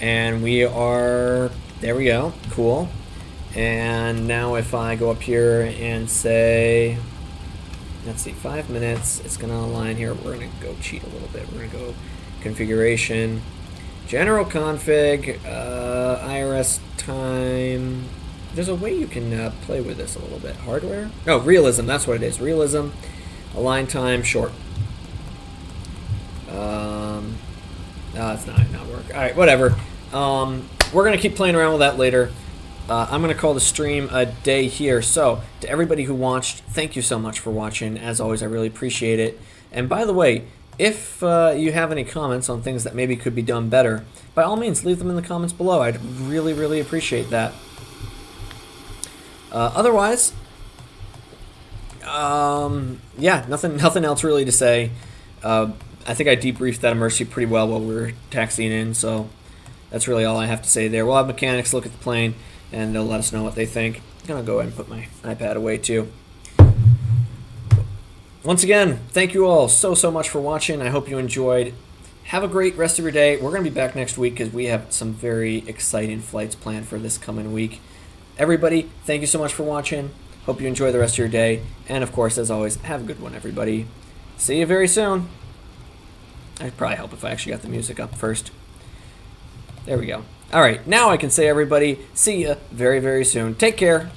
Speaker 1: And we are, there we go. Cool. And now if I go up here and say, let's see, 5 minutes, it's going to align here. We're going to go cheat a little bit. We're going to go configuration. General config, IRS time. There's a way you can play with this a little bit. Hardware? Oh, realism, that's what it is. Realism, align time, short. It's not work. Alright, whatever. We're going to keep playing around with that later. I'm going to call the stream a day here. So, to everybody who watched, thank you so much for watching. As always, I really appreciate it. And by the way, if you have any comments on things that maybe could be done better, by all means, leave them in the comments below. I'd really, really appreciate that. Otherwise, yeah, nothing else really to say. I think I debriefed that emergency pretty well while we were taxiing in, so that's really all I have to say there. We'll have mechanics look at the plane, and they'll let us know what they think. I'm going to go ahead and put my iPad away, too. Once again, thank you all so much for watching. I hope you enjoyed. Have a great rest of your day. We're going to be back next week because we have some very exciting flights planned for this coming week. Everybody, thank you so much for watching. Hope you enjoy the rest of your day. And of course, as always, have a good one, everybody. See you very soon. I'd probably help if I actually got the music up first. There we go. All right, now I can say, everybody, see you very, very soon. Take care.